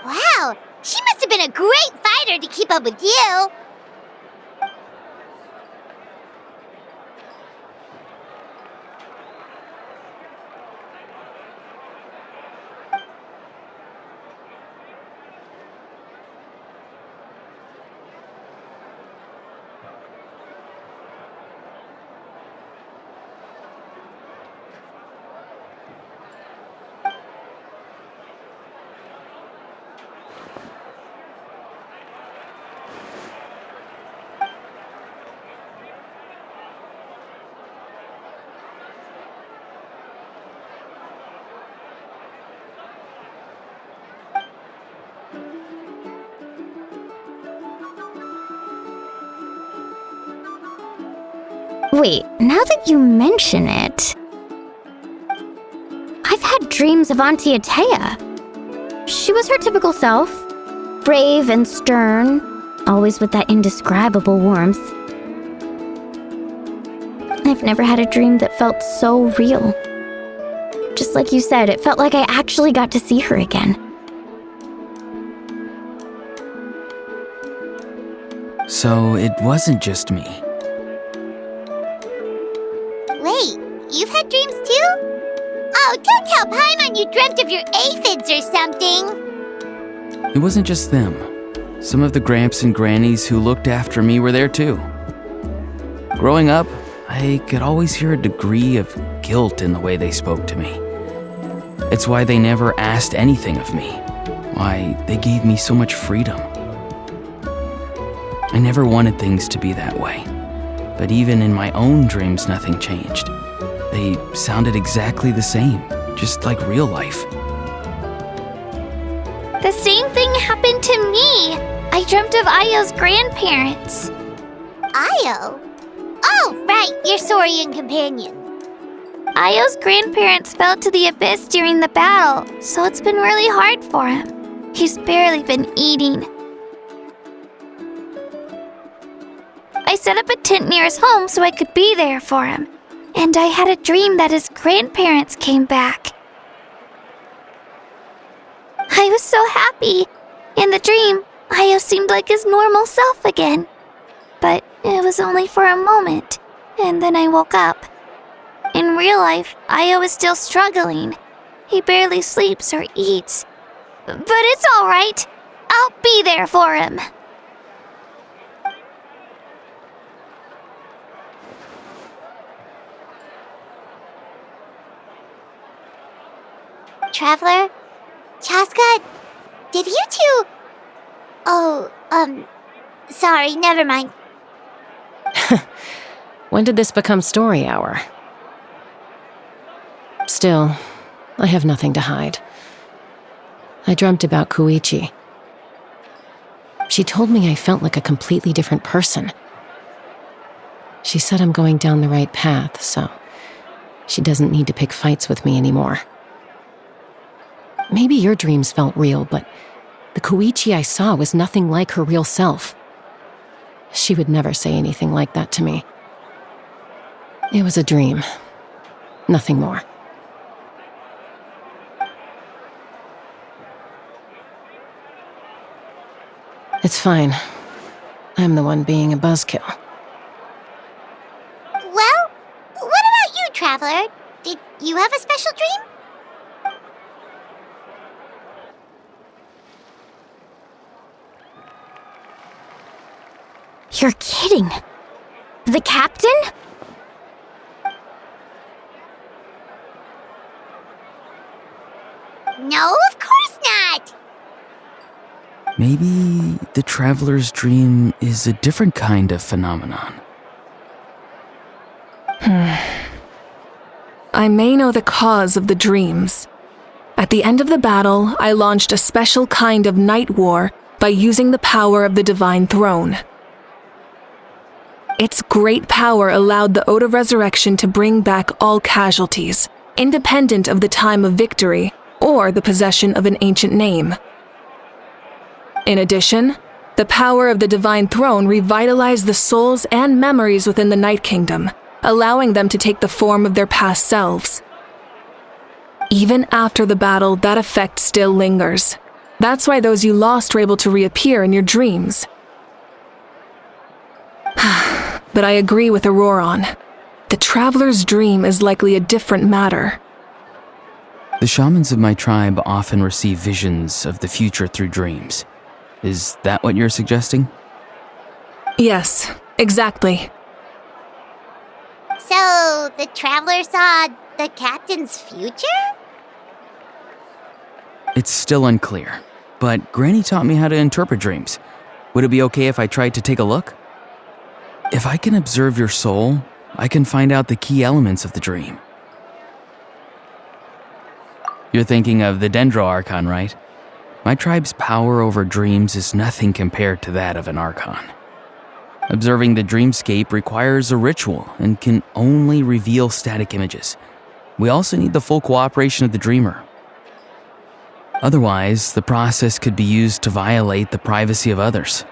Wow, she must have been a great fighter to keep up with you. Wait, now that you mention it, I've had dreams of Auntie Atea. She was her typical self, brave and stern, always with that indescribable warmth. I've never had a dream that felt so real. Just like you said, it felt like I actually got to see her again. So it wasn't just me. Wait, you've had dreams too? Oh, don't tell Paimon you dreamt of your aphids or something. It wasn't just them. Some of the Gramps and Grannies who looked after me were there too. Growing up, I could always hear a degree of guilt in the way they spoke to me. It's why they never asked anything of me. Why they gave me so much freedom. I never wanted things to be that way. But even in my own dreams, nothing changed. They sounded exactly the same, just like real life. The same thing happened to me. I dreamt of Ayo's grandparents. Ayo? Oh, right, your Saurian companion. Ayo's grandparents fell to the abyss during the battle, so it's been really hard for him. He's barely been eating. I set up a tent near his home so I could be there for him. And I had a dream that his grandparents came back. I was so happy. In the dream, Ayo seemed like his normal self again. But it was only for a moment, and then I woke up. In real life, Ayo is still struggling. He barely sleeps or eats. But it's all right. I'll be there for him. Traveler? Chaska? Did you two... Oh, sorry, never mind. When did this become story hour? Still, I have nothing to hide. I dreamt about Koichi. She told me I felt like a completely different person. She said I'm going down the right path, so she doesn't need to pick fights with me anymore. Maybe your dreams felt real, but the Koichi I saw was nothing like her real self. She would never say anything like that to me. It was a dream. Nothing more. It's fine. I'm the one being a buzzkill. Well, what about you, Traveler? Did you have a special dream? You're kidding. The captain? No, of course not! Maybe the traveler's dream is a different kind of phenomenon. I may know the cause of the dreams. At the end of the battle, I launched a special kind of night war by using the power of the Divine Throne. Its great power allowed the Ode of Resurrection to bring back all casualties, independent of the time of victory or the possession of an ancient name. In addition, the power of the Divine Throne revitalized the souls and memories within the Night Kingdom, allowing them to take the form of their past selves. Even after the battle, that effect still lingers. That's why those you lost were able to reappear in your dreams. But I agree with Auroron. The Traveler's dream is likely a different matter. The shamans of my tribe often receive visions of the future through dreams. Is that what you're suggesting? Yes, exactly. So, the Traveler saw the captain's future? It's still unclear, but Granny taught me how to interpret dreams. Would it be okay if I tried to take a look? If I can observe your soul, I can find out the key elements of the dream. You're thinking of the Dendro Archon, right? My tribe's power over dreams is nothing compared to that of an Archon. Observing the dreamscape requires a ritual and can only reveal static images. We also need the full cooperation of the dreamer. Otherwise, the process could be used to violate the privacy of others.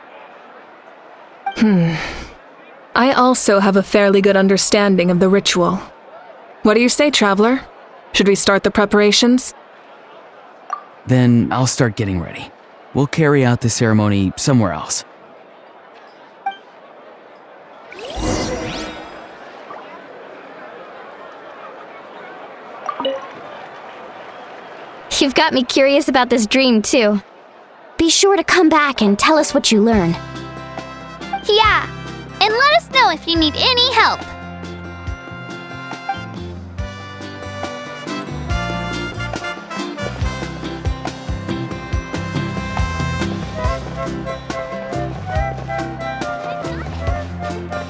I also have a fairly good understanding of the ritual. What do you say, Traveler? Should we start the preparations? Then I'll start getting ready. We'll carry out the ceremony somewhere else. You've got me curious about this dream, too. Be sure to come back and tell us what you learn. Yeah, and let us know if you need any help.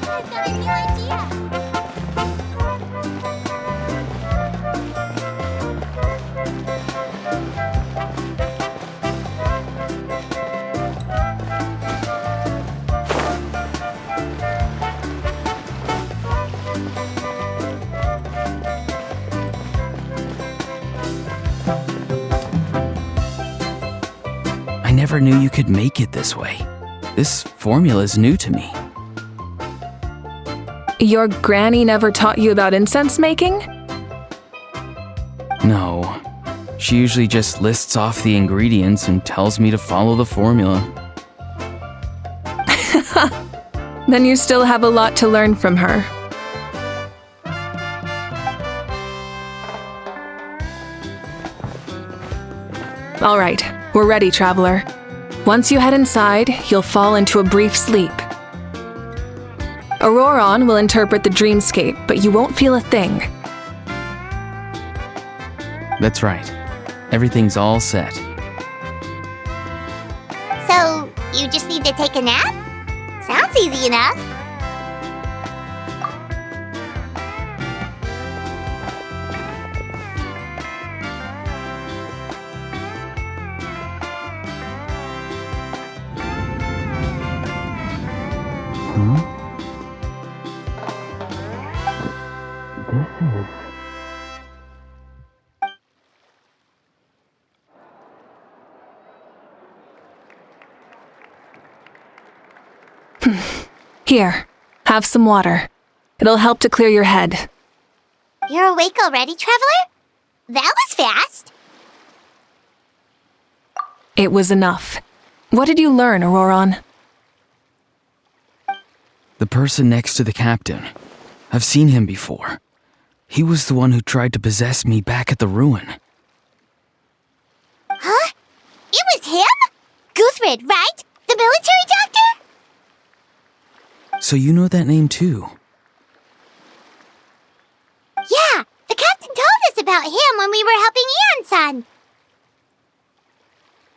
I've got a new idea. I never knew you could make it this way. This formula is new to me. Your granny never taught you about incense making? No. She usually just lists off the ingredients and tells me to follow the formula. Then you still have a lot to learn from her. All right, we're ready, Traveler. Once you head inside, you'll fall into a brief sleep. Auroron will interpret the dreamscape, but you won't feel a thing. That's right. Everything's all set. So, you just need to take a nap? Sounds easy enough. Here, have some water. It'll help to clear your head. You're awake already, Traveler? That was fast. It was enough. What did you learn, Auroron? The person next to the captain. I've seen him before. He was the one who tried to possess me back at the ruin. Huh? It was him? Guthred, right? The military doctor? So you know that name too? Yeah, the captain told us about him when we were helping Eon-san.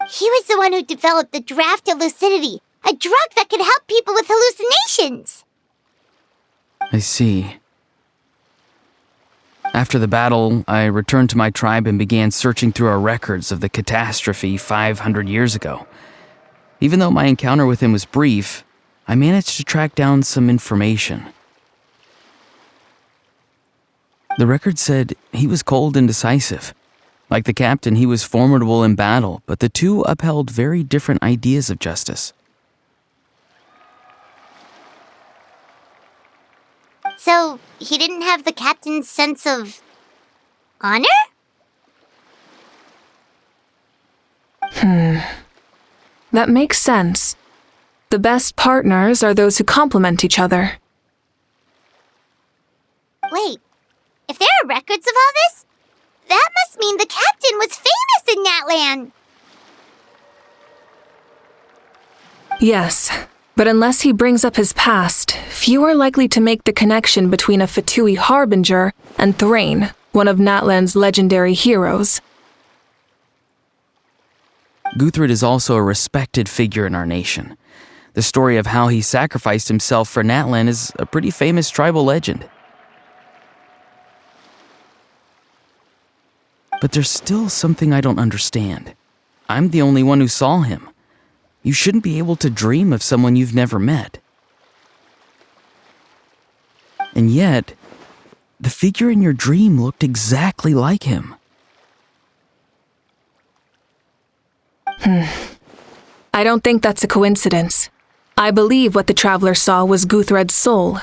He was the one who developed the draft of lucidity, a drug that could help people with hallucinations. I see. After the battle, I returned to my tribe and began searching through our records of the catastrophe 500 years ago. Even though my encounter with him was brief, I managed to track down some information. The record said he was cold and decisive. Like the captain, he was formidable in battle, but the two upheld very different ideas of justice. So, he didn't have the captain's sense of honor? That makes sense. The best partners are those who complement each other. Wait, if there are records of all this, that must mean the captain was famous in Natlan. Yes, but unless he brings up his past, few are likely to make the connection between a Fatui harbinger and Thrain, one of Natlan's legendary heroes. Guthred is also a respected figure in our nation. The story of how he sacrificed himself for Natlan is a pretty famous tribal legend. But there's still something I don't understand. I'm the only one who saw him. You shouldn't be able to dream of someone you've never met. And yet, the figure in your dream looked exactly like him. I don't think that's a coincidence. I believe what the traveler saw was Guthred's soul.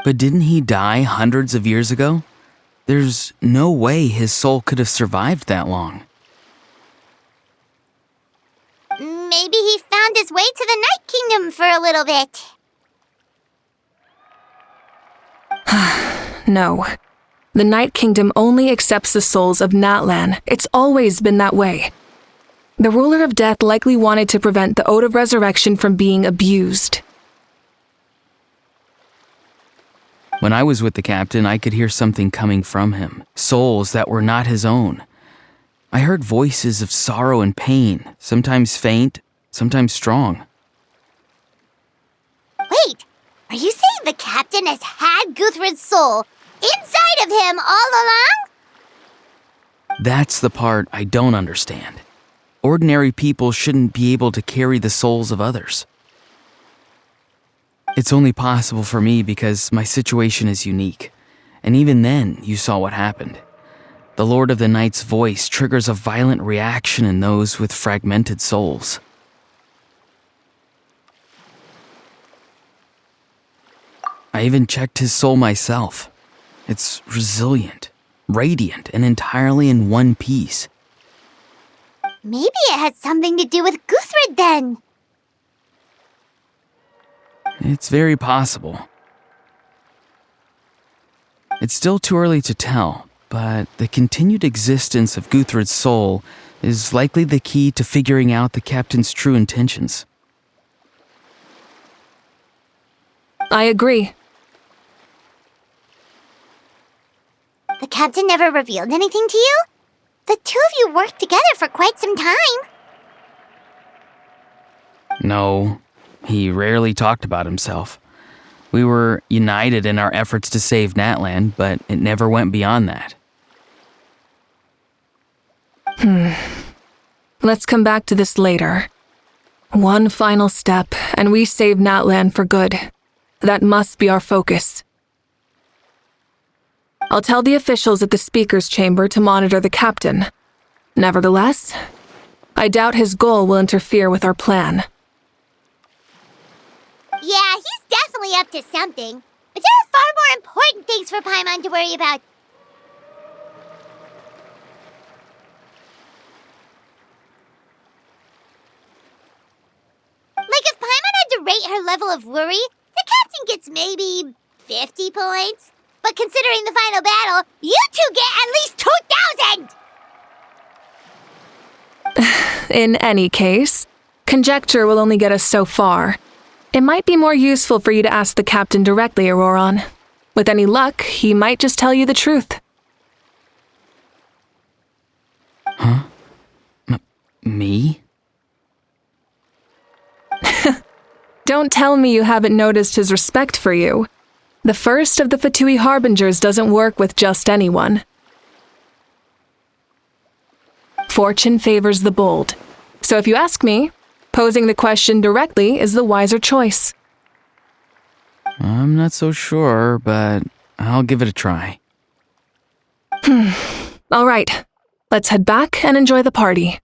But didn't he die hundreds of years ago? There's no way his soul could have survived that long. Maybe he found his way to the Night Kingdom for a little bit. No. The Night Kingdom only accepts the souls of Natlan. It's always been that way. The ruler of death likely wanted to prevent the Ode of Resurrection from being abused. When I was with the captain, I could hear something coming from him, souls that were not his own. I heard voices of sorrow and pain, sometimes faint, sometimes strong. Wait, are you saying the captain has had Guthred's soul inside of him all along? That's the part I don't understand. Ordinary people shouldn't be able to carry the souls of others. It's only possible for me because my situation is unique. And even then, you saw what happened. The Lord of the Night's voice triggers a violent reaction in those with fragmented souls. I even checked his soul myself. It's resilient, radiant, and entirely in one piece. Maybe it had something to do with Guthred then. It's very possible. It's still too early to tell, but the continued existence of Guthred's soul is likely the key to figuring out the captain's true intentions. I agree. The captain never revealed anything to you? The two of you worked together for quite some time. No, he rarely talked about himself. We were united in our efforts to save Natlan, but it never went beyond that. Let's come back to this later. One final step, and we save Natlan for good. That must be our focus. I'll tell the officials at the speaker's chamber to monitor the captain. Nevertheless, I doubt his goal will interfere with our plan. Yeah, he's definitely up to something. But there are far more important things for Paimon to worry about. Like if Paimon had to rate her level of worry, the captain gets maybe 50 points. But considering the final battle, you two get at least 2,000! In any case, conjecture will only get us so far. It might be more useful for you to ask the captain directly, Auroron. With any luck, he might just tell you the truth. Huh? Me? Don't tell me you haven't noticed his respect for you. The first of the Fatui Harbingers doesn't work with just anyone. Fortune favors the bold. So if you ask me, posing the question directly is the wiser choice. I'm not so sure, but I'll give it a try. All right, let's head back and enjoy the party.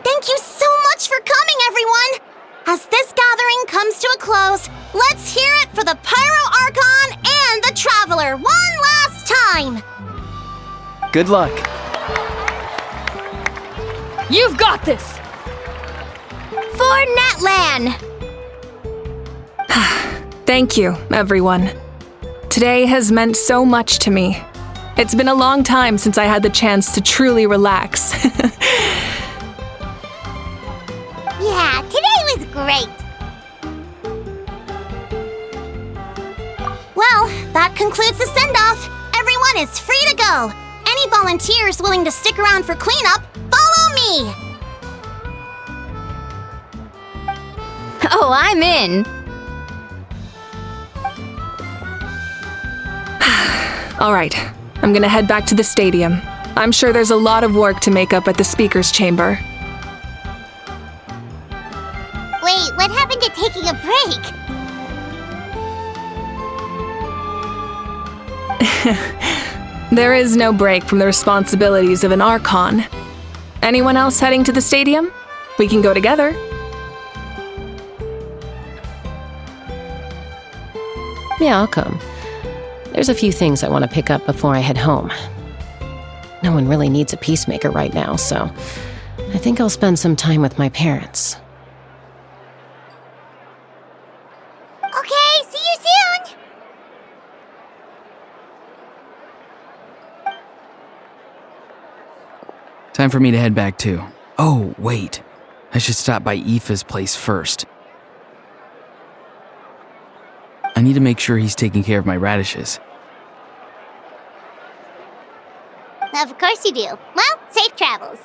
Thank you so much for coming, everyone! As this gathering comes to a close, let's hear it for the Pyro Archon and the Traveler one last time! Good luck. You've got this! For Natlan! Thank you, everyone. Today has meant so much to me. It's been a long time since I had the chance to truly relax. Yeah, today was great. Well, that concludes the send-off. Everyone is free to go. Any volunteers willing to stick around for cleanup, follow me! Oh, I'm in! All right, I'm gonna head back to the stadium. I'm sure there's a lot of work to make up at the speaker's chamber. Wait, what happened to taking a break? There is no break from the responsibilities of an Archon. Anyone else heading to the stadium? We can go together. Yeah, I'll come. There's a few things I want to pick up before I head home. No one really needs a peacemaker right now, so I think I'll spend some time with my parents. Okay, see you soon! Time for me to head back too. Oh, wait. I should stop by Aoife's place first. I need to make sure he's taking care of my radishes. Of course you do. Well, safe travels.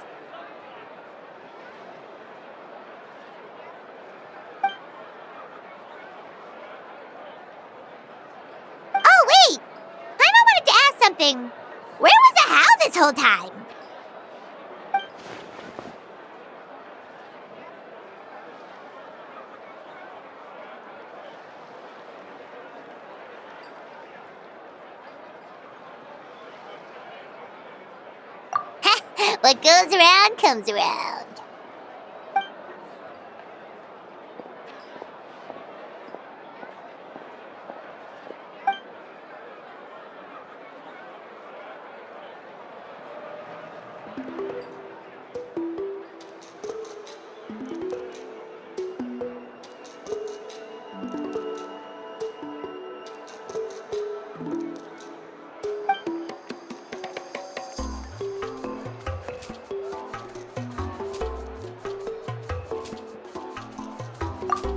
Oh, wait! I wanted to ask something. Where was the How this whole time? What goes around comes around.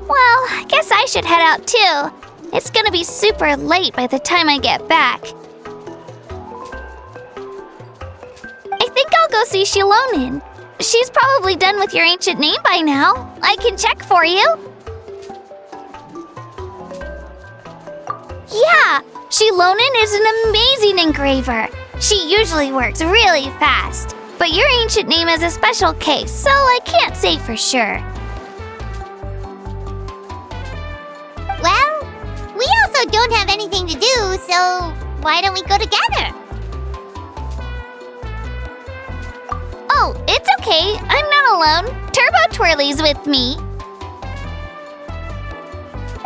Well, I guess I should head out too. It's gonna be super late by the time I get back. I think I'll go see Shilonin. She's probably done with your ancient name by now. I can check for you. Yeah, Shilonen is an amazing engraver. She usually works really fast. But your ancient name is a special case, so I can't say for sure. Well, we also don't have anything to do, so why don't we go together? Oh, it's okay. I'm not alone. Turbo Twirly's with me.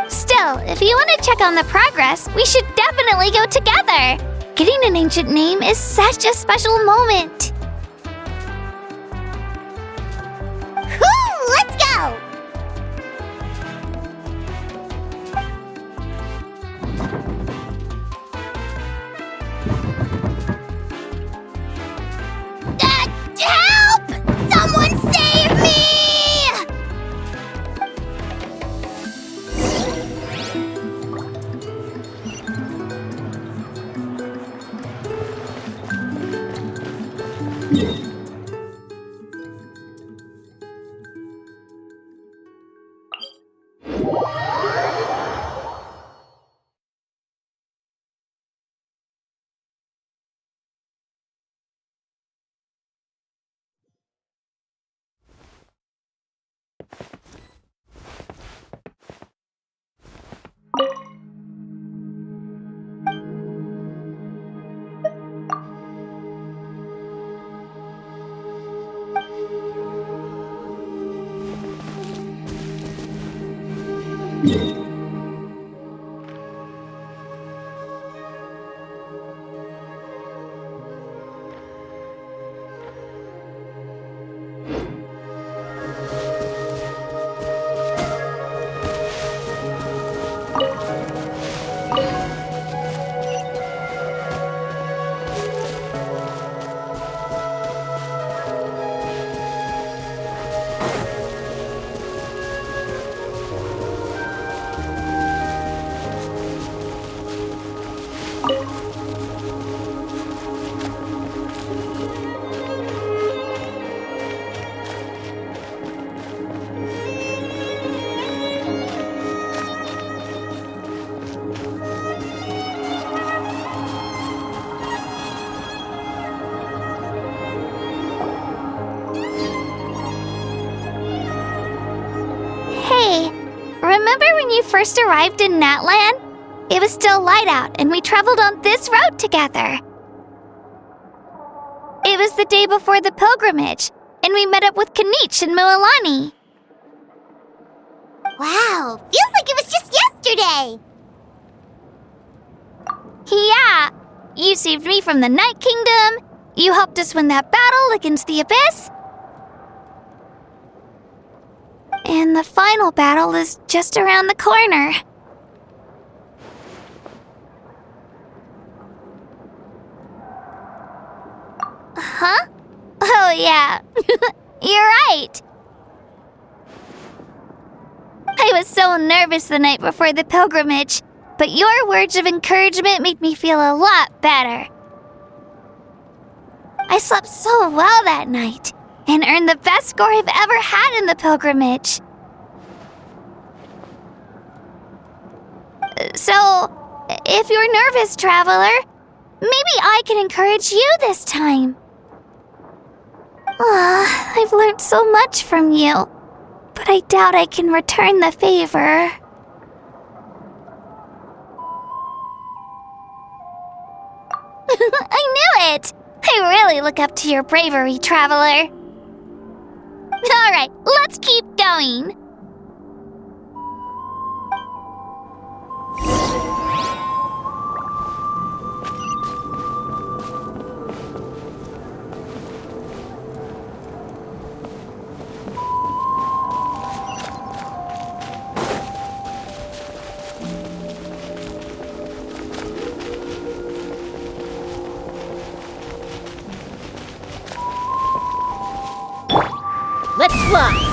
Still, if you want to check on the progress, we should definitely go together. Getting an ancient name is such a special moment. Whoo! Let's go! Help! Someone save me! Remember when you first arrived in Natlan? It was still light out, and we traveled on this road together. It was the day before the pilgrimage, and we met up with Kanich and Mualani. Wow, feels like it was just yesterday! Yeah, you saved me from the Night Kingdom, you helped us win that battle against the Abyss, and the final battle is just around the corner. Huh? Oh yeah, you're right. I was so nervous the night before the pilgrimage, but your words of encouragement made me feel a lot better. I slept so well that night, and earned the best score I've ever had in the pilgrimage. So, if you're nervous, traveler, maybe I can encourage you this time. I've learned so much from you, but I doubt I can return the favor. I knew it! I really look up to your bravery, traveler. Alright, let's keep going. Let's fly!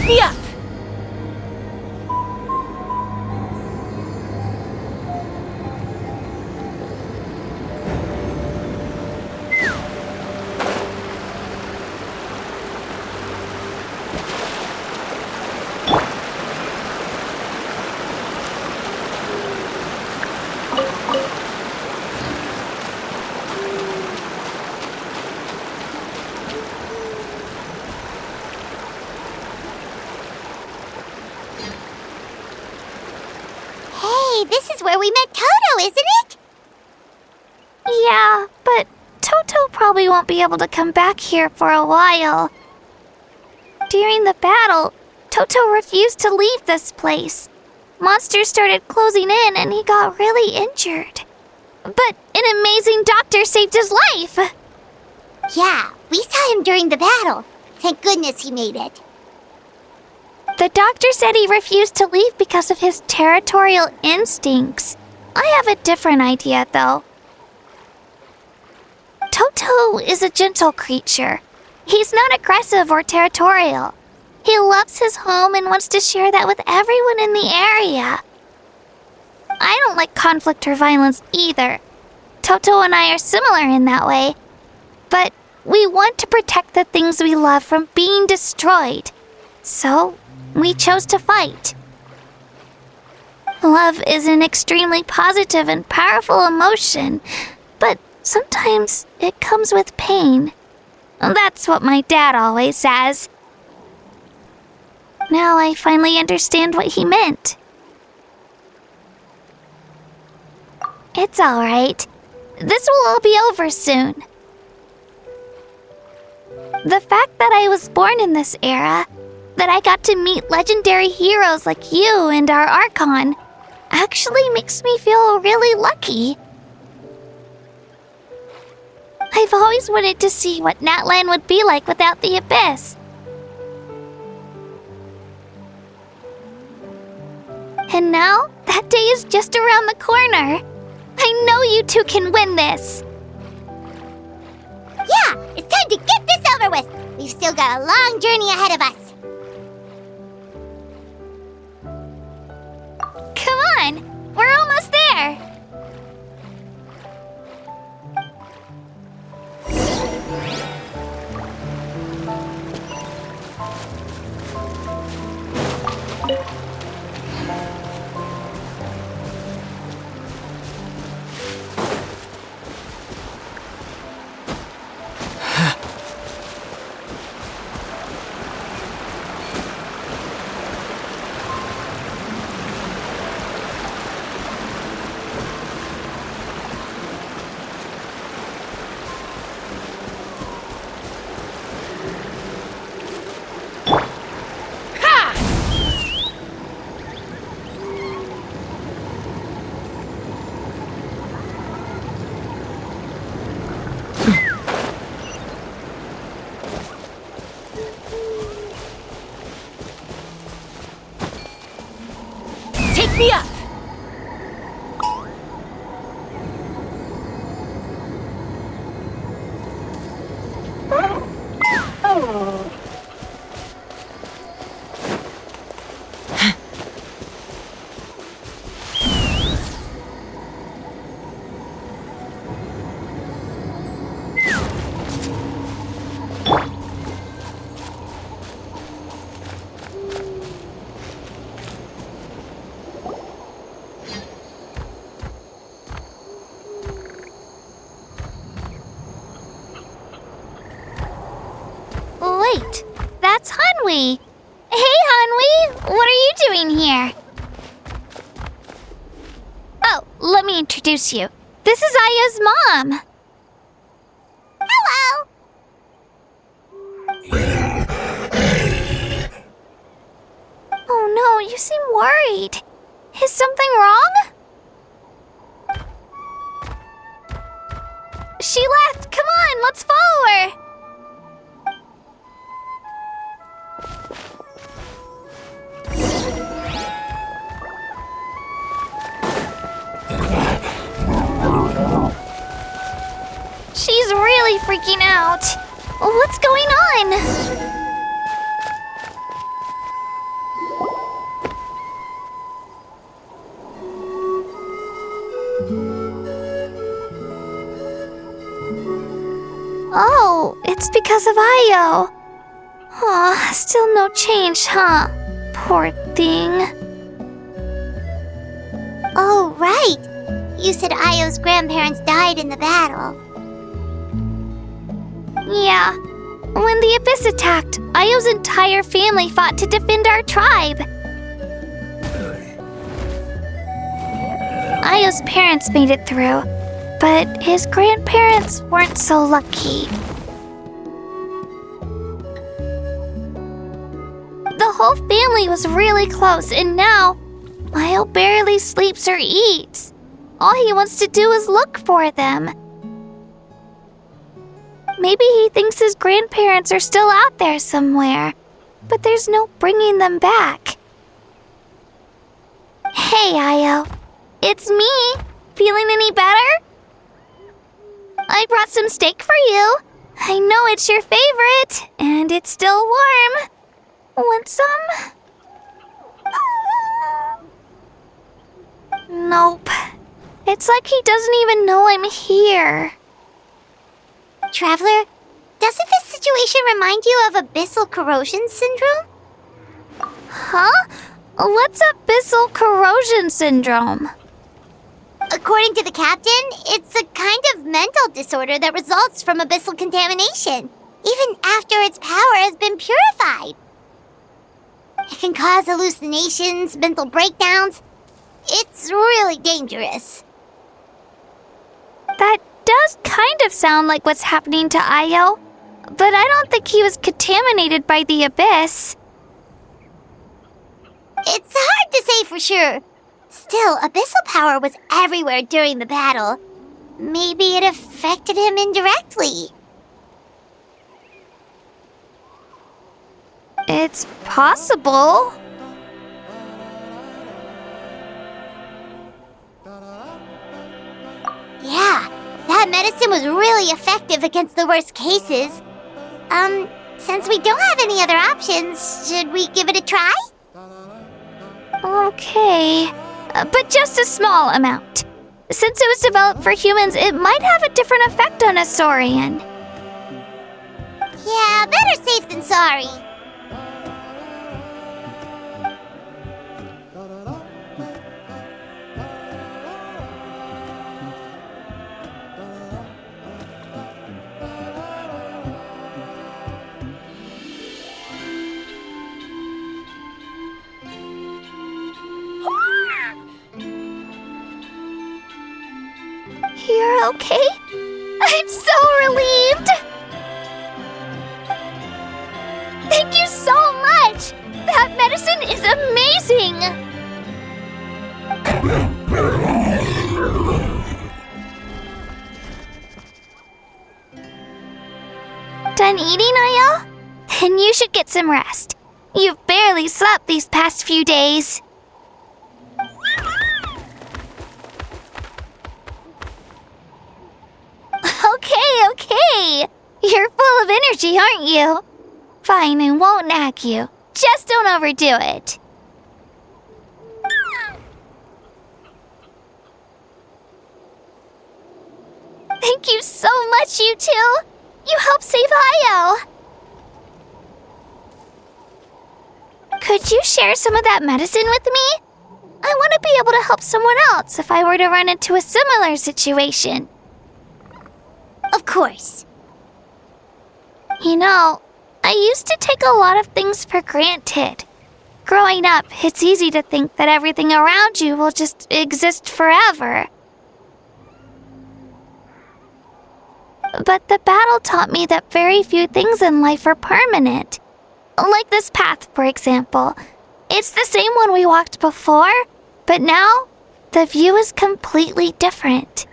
me up! Hey, this is where we met Toto, isn't it? Yeah, but Toto probably won't be able to come back here for a while. During the battle, Toto refused to leave this place. Monsters started closing in and he got really injured. But an amazing doctor saved his life! Yeah, we saw him during the battle. Thank goodness he made it. The doctor said he refused to leave because of his territorial instincts. I have a different idea, though. Toto is a gentle creature. He's not aggressive or territorial. He loves his home and wants to share that with everyone in the area. I don't like conflict or violence either. Toto and I are similar in that way. But we want to protect the things we love from being destroyed. So, we chose to fight. Love is an extremely positive and powerful emotion, but sometimes it comes with pain. That's what my dad always says. Now I finally understand what he meant. It's all right. This will all be over soon. The fact that I was born in this era, that I got to meet legendary heroes like you and our Archon, actually makes me feel really lucky. I've always wanted to see what Natlan would be like without the Abyss. And now, that day is just around the corner. I know you two can win this. Yeah, it's time to get this over with. We've still got a long journey ahead of us. Come on, we're almost there. Take me up! Wait, that's Hanwi. Hey, Hanwi, what are you doing here? Oh, let me introduce you. This is Aya's mom. Hello! Oh no, you seem worried. Is something wrong? She left. Come on, let's follow her. She's really freaking out. What's going on? It's because of Io. Aw, still no change, huh? Poor thing. Oh, right. You said Io's grandparents died in the battle. Yeah. When the Abyss attacked, Io's entire family fought to defend our tribe. Io's parents made it through, but his grandparents weren't so lucky. The whole family was really close, and now Io barely sleeps or eats. All he wants to do is look for them. Maybe he thinks his grandparents are still out there somewhere, but there's no bringing them back. Hey, Io. It's me. Feeling any better? I brought some steak for you. I know it's your favorite, and it's still warm. Want some? Nope. It's like he doesn't even know I'm here. Traveler, doesn't this situation remind you of abyssal corrosion syndrome? Huh? What's abyssal corrosion syndrome? According to the captain, it's a kind of mental disorder that results from abyssal contamination, even after its power has been purified. It can cause hallucinations, mental breakdowns. It's really dangerous. That does kind of sound like what's happening to Io, but I don't think he was contaminated by the Abyss. It's hard to say for sure. Still, abyssal power was everywhere during the battle. Maybe it affected him indirectly. It's possible. Yeah, that medicine was really effective against the worst cases. Since we don't have any other options, should we give it a try? Okay, but just a small amount. Since it was developed for humans, it might have a different effect on a Saurian. Yeah, better safe than sorry. You're okay? I'm so relieved! Thank you so much! That medicine is amazing! Done eating, Io? Then you should get some rest. You've barely slept these past few days. Okay. You're full of energy, aren't you? Fine, I won't nag you. Just don't overdo it. Thank you so much, you two. You helped save Io. Could you share some of that medicine with me? I want to be able to help someone else if I were to run into a similar situation. Of course. You know, I used to take a lot of things for granted. Growing up, it's easy to think that everything around you will just exist forever. But the battle taught me that very few things in life are permanent. Like this path, for example. It's the same one we walked before, but now the view is completely different.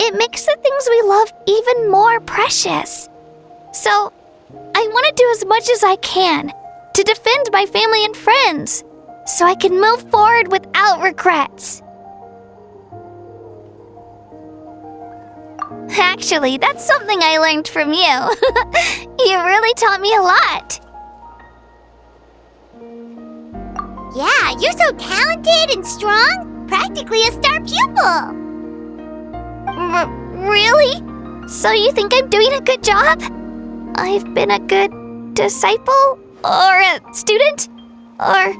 It makes the things we love even more precious. So, I want to do as much as I can to defend my family and friends, so I can move forward without regrets. Actually, that's something I learned from you. You really taught me a lot. Yeah, you're so talented and strong. Practically a star pupil. Really? So you think I'm doing a good job? I've been a good disciple? Or a student? Or,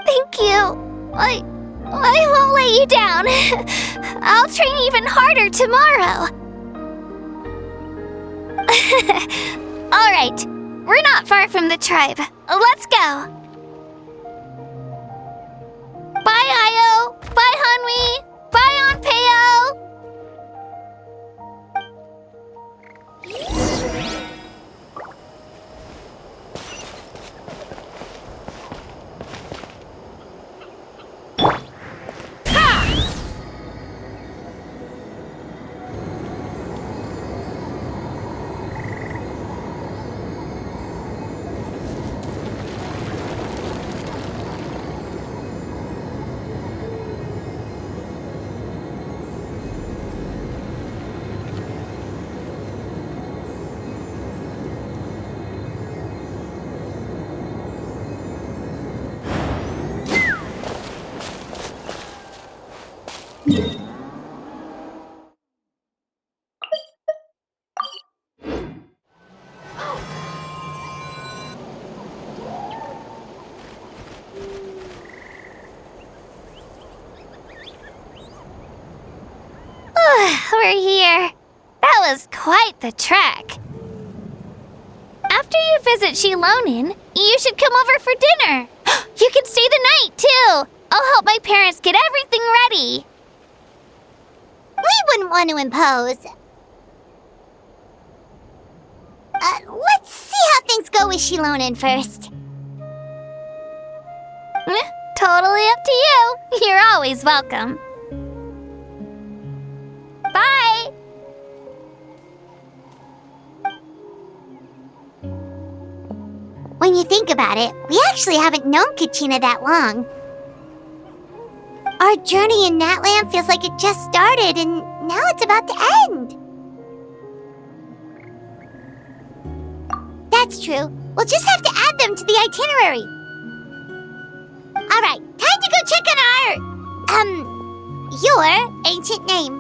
Thank you. I won't let you down. I'll train even harder tomorrow. Alright, we're not far from the tribe. Let's go. Bye, Io. Bye, Hanwi. Bye, Anpeo. We're here. That was quite the trek. After you visit Shilonin, you should come over for dinner. You can stay the night, too. I'll help my parents get everything ready. We wouldn't want to impose. Let's see how things go with Shilonin first. Totally up to you. You're always welcome. Bye! When you think about it, we actually haven't known Kachina that long. Our journey in Natlan feels like it just started, and now it's about to end. That's true. We'll just have to add them to the itinerary. Alright, time to go check on your ancient name.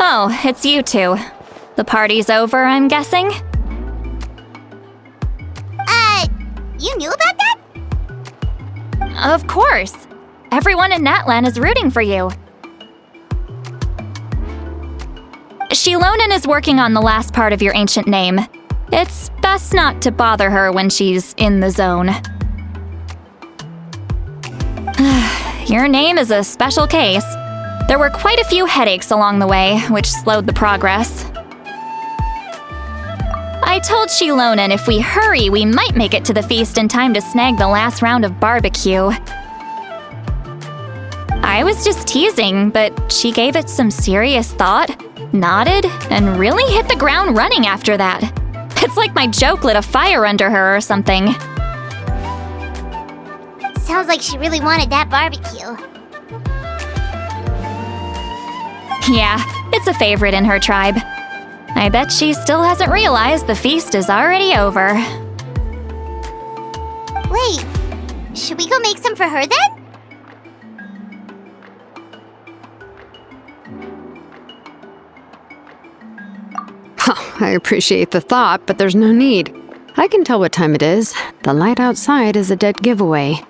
Oh, it's you two. The party's over, I'm guessing? You knew about that? Of course. Everyone in Natlan is rooting for you. Shilonin is working on the last part of your ancient name. It's best not to bother her when she's in the zone. Your name is a special case. There were quite a few headaches along the way, which slowed the progress. I told Shilonin if we hurry, we might make it to the feast in time to snag the last round of barbecue. I was just teasing, but she gave it some serious thought, nodded, and really hit the ground running after that. It's like my joke lit a fire under her or something. Sounds like she really wanted that barbecue. Yeah, it's a favorite in her tribe. I bet she still hasn't realized the feast is already over. Wait, should we go make some for her then? I appreciate the thought, but there's no need. I can tell what time it is. The light outside is a dead giveaway.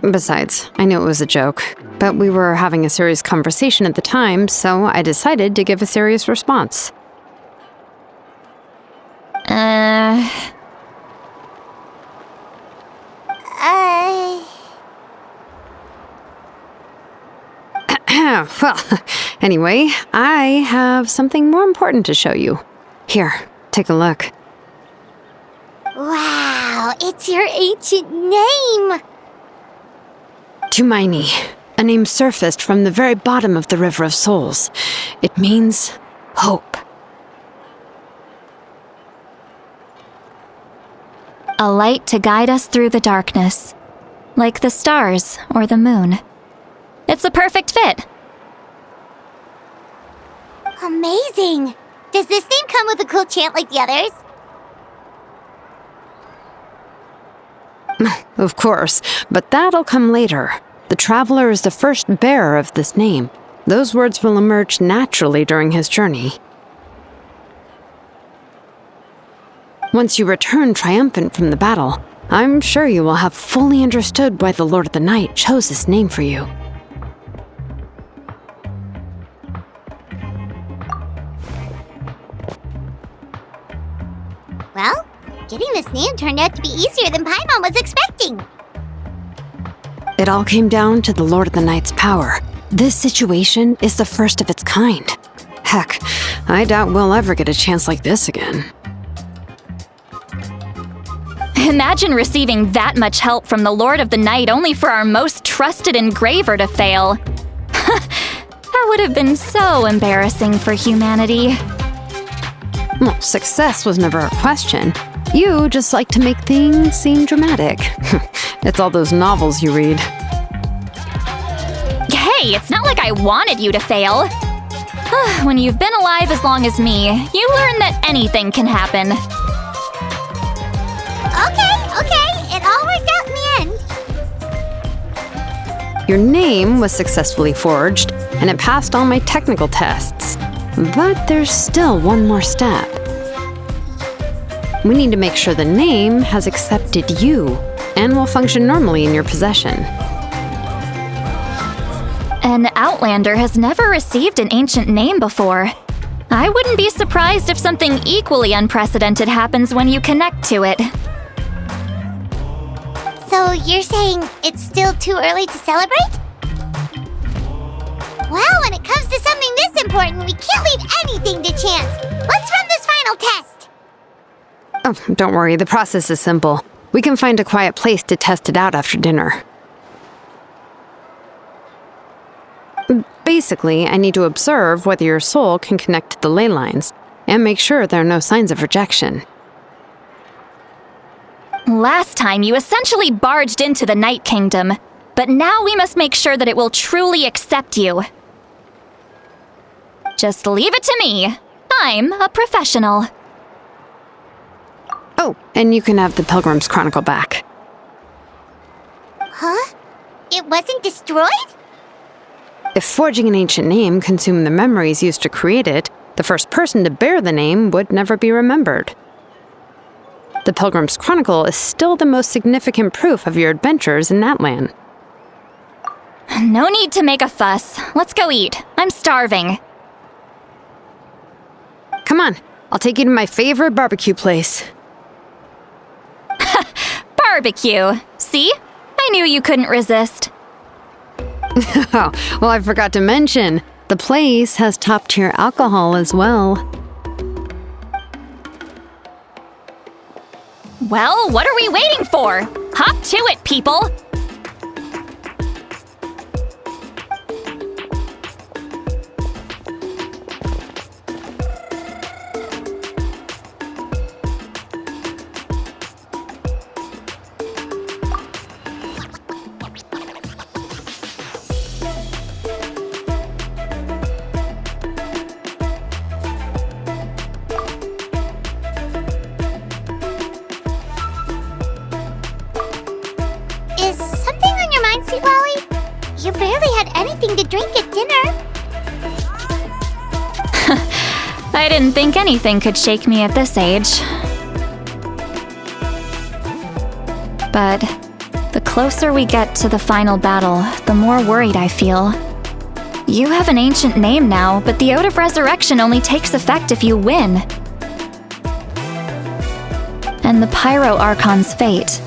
Besides, I knew it was a joke, but we were having a serious conversation at the time, so I decided to give a serious response. Well, anyway, I have something more important to show you. Here, take a look. Wow, it's your ancient name! Tumaini, a name surfaced from the very bottom of the River of Souls. It means hope. A light to guide us through the darkness, like the stars or the moon. It's a perfect fit. Amazing! Does this name come with a cool chant like the others? Of course, but that'll come later. The Traveler is the first bearer of this name. Those words will emerge naturally during his journey. Once you return triumphant from the battle, I'm sure you will have fully understood why the Lord of the Night chose this name for you. Well, getting this name turned out to be easier than Paimon was expecting. It all came down to the Lord of the Night's power. This situation is the first of its kind. Heck, I doubt we'll ever get a chance like this again. Imagine receiving that much help from the Lord of the Night only for our most trusted engraver to fail. That would have been so embarrassing for humanity. Well, success was never a question. You just like to make things seem dramatic. It's all those novels you read. Hey, it's not like I wanted you to fail. When you've been alive as long as me, you learn that anything can happen. Okay, it all worked out in the end. Your name was successfully forged, and it passed all my technical tests. But there's still one more step. We need to make sure the name has accepted you and will function normally in your possession. An Outlander has never received an ancient name before. I wouldn't be surprised if something equally unprecedented happens when you connect to it. So you're saying it's still too early to celebrate? Well, when it comes to something this important, we can't leave anything to chance. Let's run this final test. Oh, don't worry, the process is simple. We can find a quiet place to test it out after dinner. Basically, I need to observe whether your soul can connect to the ley lines, and make sure there are no signs of rejection. Last time, you essentially barged into the Night Kingdom, but now we must make sure that it will truly accept you. Just leave it to me. I'm a professional. Oh, and you can have the Pilgrim's Chronicle back. Huh? It wasn't destroyed? If forging an ancient name consumed the memories used to create it, the first person to bear the name would never be remembered. The Pilgrim's Chronicle is still the most significant proof of your adventures in Natlan. No need to make a fuss. Let's go eat. I'm starving. Come on, I'll take you to my favorite barbecue place. Barbecue. See? I knew you couldn't resist. Oh, well, I forgot to mention, the place has top-tier alcohol as well. Well, what are we waiting for? Hop to it, people! Is something on your mind, Sweet Lolly? You barely had anything to drink at dinner. I didn't think anything could shake me at this age. But the closer we get to the final battle, the more worried I feel. You have an ancient name now, but the Oath of Resurrection only takes effect if you win. And the Pyro Archon's fate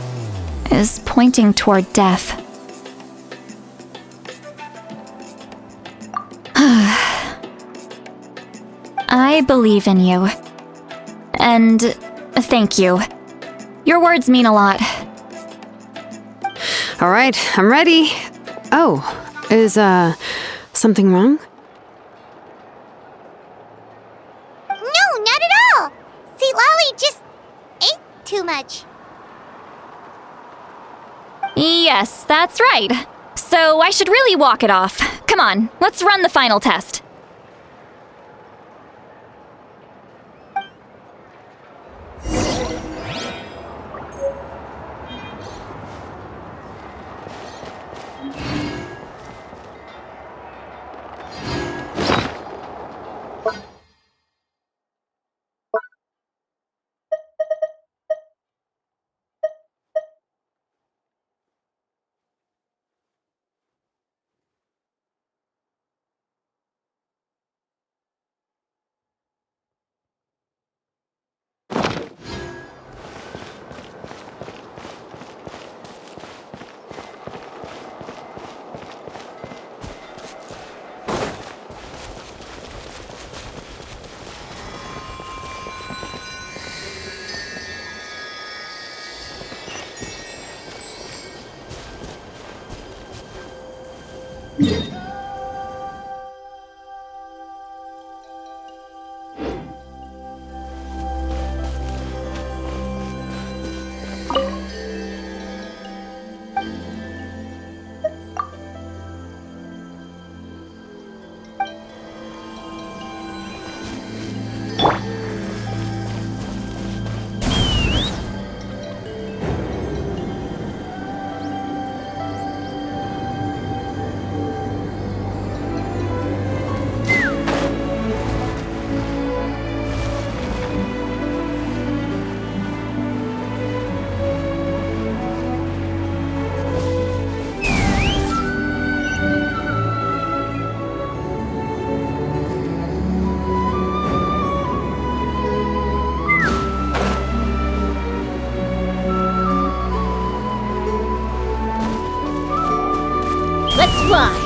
is pointing toward death. I believe in you. And thank you. Your words mean a lot. All right, I'm ready. Oh, is, something wrong? No, not at all! See, Lolly just ate too much. Yes, that's right. So I should really walk it off. Come on, let's run the final test. Let's fly!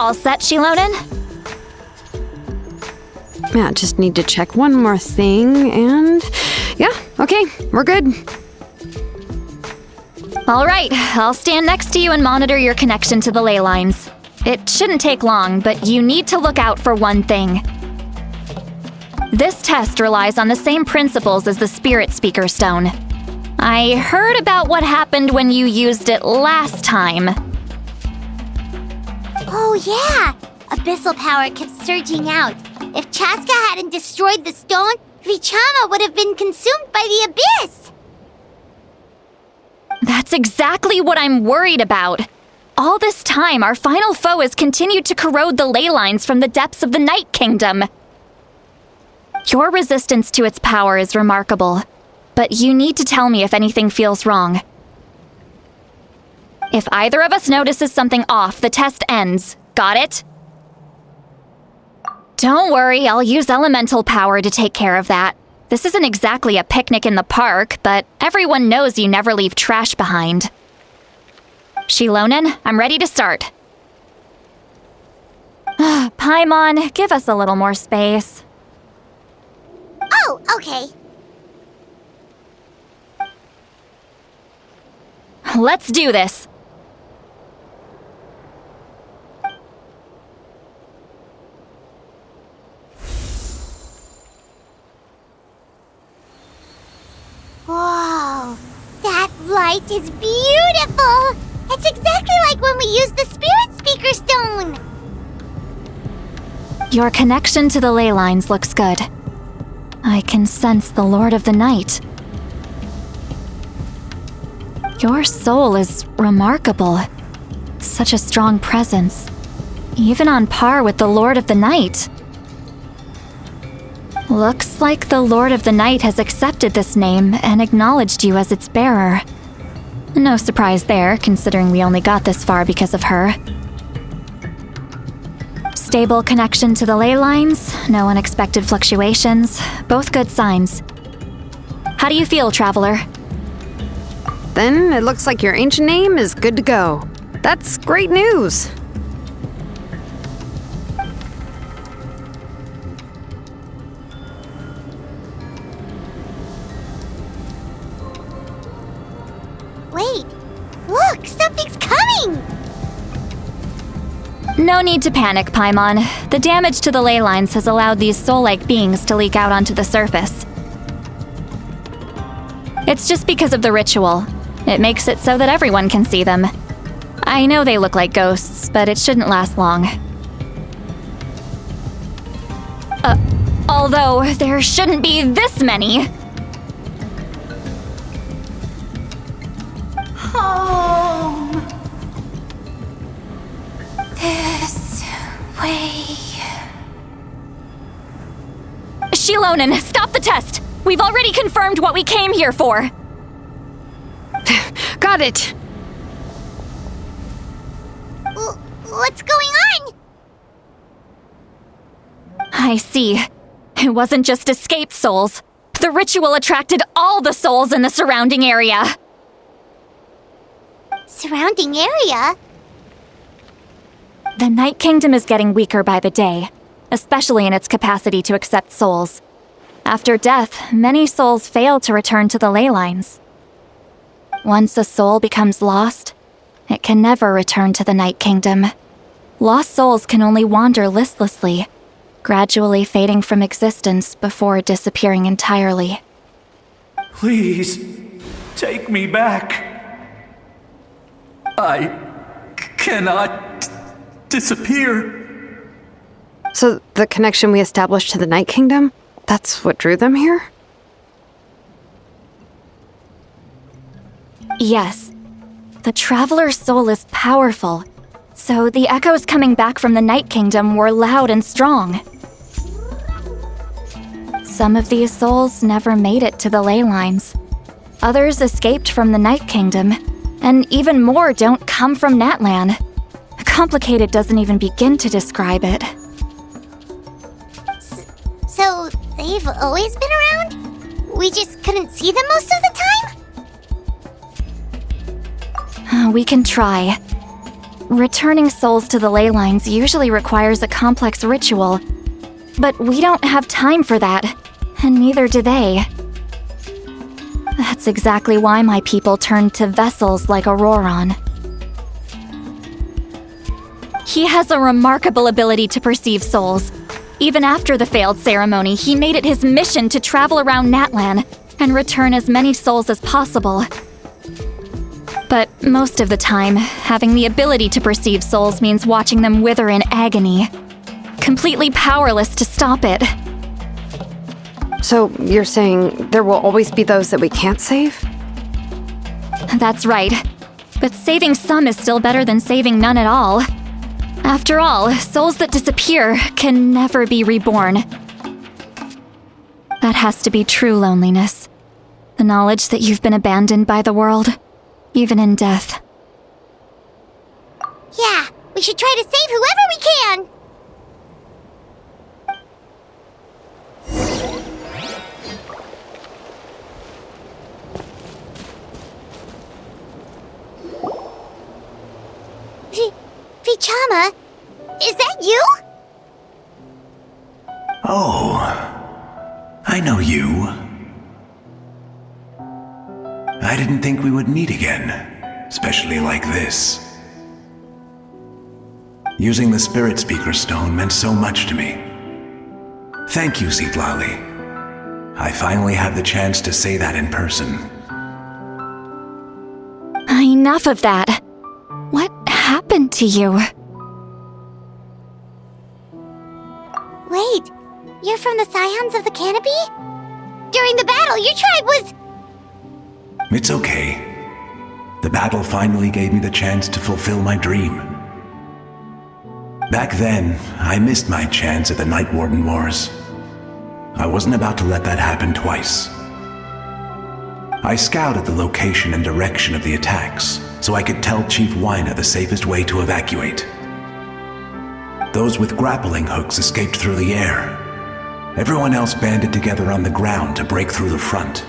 All set, Shilonen? Yeah, just need to check one more thing, and yeah, okay, we're good. All right, I'll stand next to you and monitor your connection to the ley lines. It shouldn't take long, but you need to look out for one thing. This test relies on the same principles as the Spirit Speaker Stone. I heard about what happened when you used it last time. Oh yeah! Abyssal power kept surging out. If Chaska hadn't destroyed the stone, Vichama would have been consumed by the abyss! That's exactly what I'm worried about. All this time, our final foe has continued to corrode the ley lines from the depths of the Night Kingdom. Your resistance to its power is remarkable, but you need to tell me if anything feels wrong. If either of us notices something off, the test ends. Got it? Don't worry, I'll use elemental power to take care of that. This isn't exactly a picnic in the park, but everyone knows you never leave trash behind. Shilonen, I'm ready to start. Paimon, give us a little more space. Oh, okay. Let's do this. Whoa, that light is beautiful! It's exactly like when we used the Spirit Speaker Stone! Your connection to the ley lines looks good. I can sense the Lord of the Night. Your soul is remarkable. Such a strong presence. Even on par with the Lord of the Night. Looks like the Lord of the Night has accepted this name and acknowledged you as its bearer. No surprise there, considering we only got this far because of her. Stable connection to the ley lines, no unexpected fluctuations, both good signs. How do you feel, Traveler? Then it looks like your ancient name is good to go. That's great news. Wait, look, something's coming! No need to panic, Paimon. The damage to the ley lines has allowed these soul-like beings to leak out onto the surface. It's just because of the ritual. It makes it so that everyone can see them. I know they look like ghosts, but it shouldn't last long. Although there shouldn't be this many. Home. This way. Shilonen, stop the test! We've already confirmed what we came here for! Got it. What's going on? I see. It wasn't just escaped souls. The ritual attracted all the souls in the surrounding area. Surrounding area? The Night Kingdom is getting weaker by the day, especially in its capacity to accept souls. After death, many souls fail to return to the ley lines. Once a soul becomes lost, it can never return to the Night Kingdom. Lost souls can only wander listlessly, gradually fading from existence before disappearing entirely. Please, take me back. I cannot disappear. So the connection we established to the Night Kingdom, that's what drew them here? Yes. The Traveler's soul is powerful, so the echoes coming back from the Night Kingdom were loud and strong. Some of these souls never made it to the ley lines. Others escaped from the Night Kingdom, and even more don't come from Natlan. Complicated doesn't even begin to describe it. So, they've always been around? We just couldn't see them most of the time? We can try. Returning souls to the ley lines usually requires a complex ritual, but we don't have time for that, and neither do they. That's exactly why my people turned to vessels like Auroron. He has a remarkable ability to perceive souls. Even after the failed ceremony, he made it his mission to travel around Natlan and return as many souls as possible. But most of the time, having the ability to perceive souls means watching them wither in agony, completely powerless to stop it. So you're saying there will always be those that we can't save? That's right. But saving some is still better than saving none at all. After all, souls that disappear can never be reborn. That has to be true loneliness. The knowledge that you've been abandoned by the world, even in death. Yeah, we should try to save whoever we can! Vichama, is that you? Oh, I know you. I didn't think we would meet again, especially like this. Using the Spirit Speaker Stone meant so much to me. Thank you, Citlali. I finally have the chance to say that in person. Enough of that. What happened to you? Wait, you're from the Scions of the Canopy? During the battle, your tribe was... It's okay. The battle finally gave me the chance to fulfill my dream. Back then, I missed my chance at the Night Warden Wars. I wasn't about to let that happen twice. I scouted the location and direction of the attacks, so I could tell Chief Wyna the safest way to evacuate. Those with grappling hooks escaped through the air. Everyone else banded together on the ground to break through the front.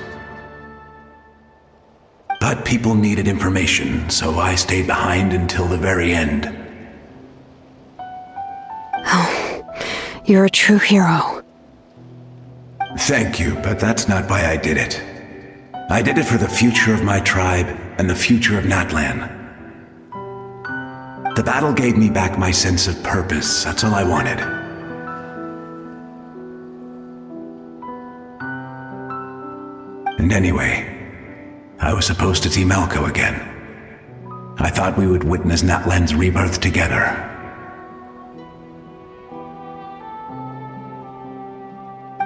But people needed information, so I stayed behind until the very end. Oh, you're a true hero. Thank you, but that's not why I did it. I did it for the future of my tribe and the future of Natlan. The battle gave me back my sense of purpose, that's all I wanted. And anyway, I was supposed to see Malco again. I thought we would witness Natlan's rebirth together.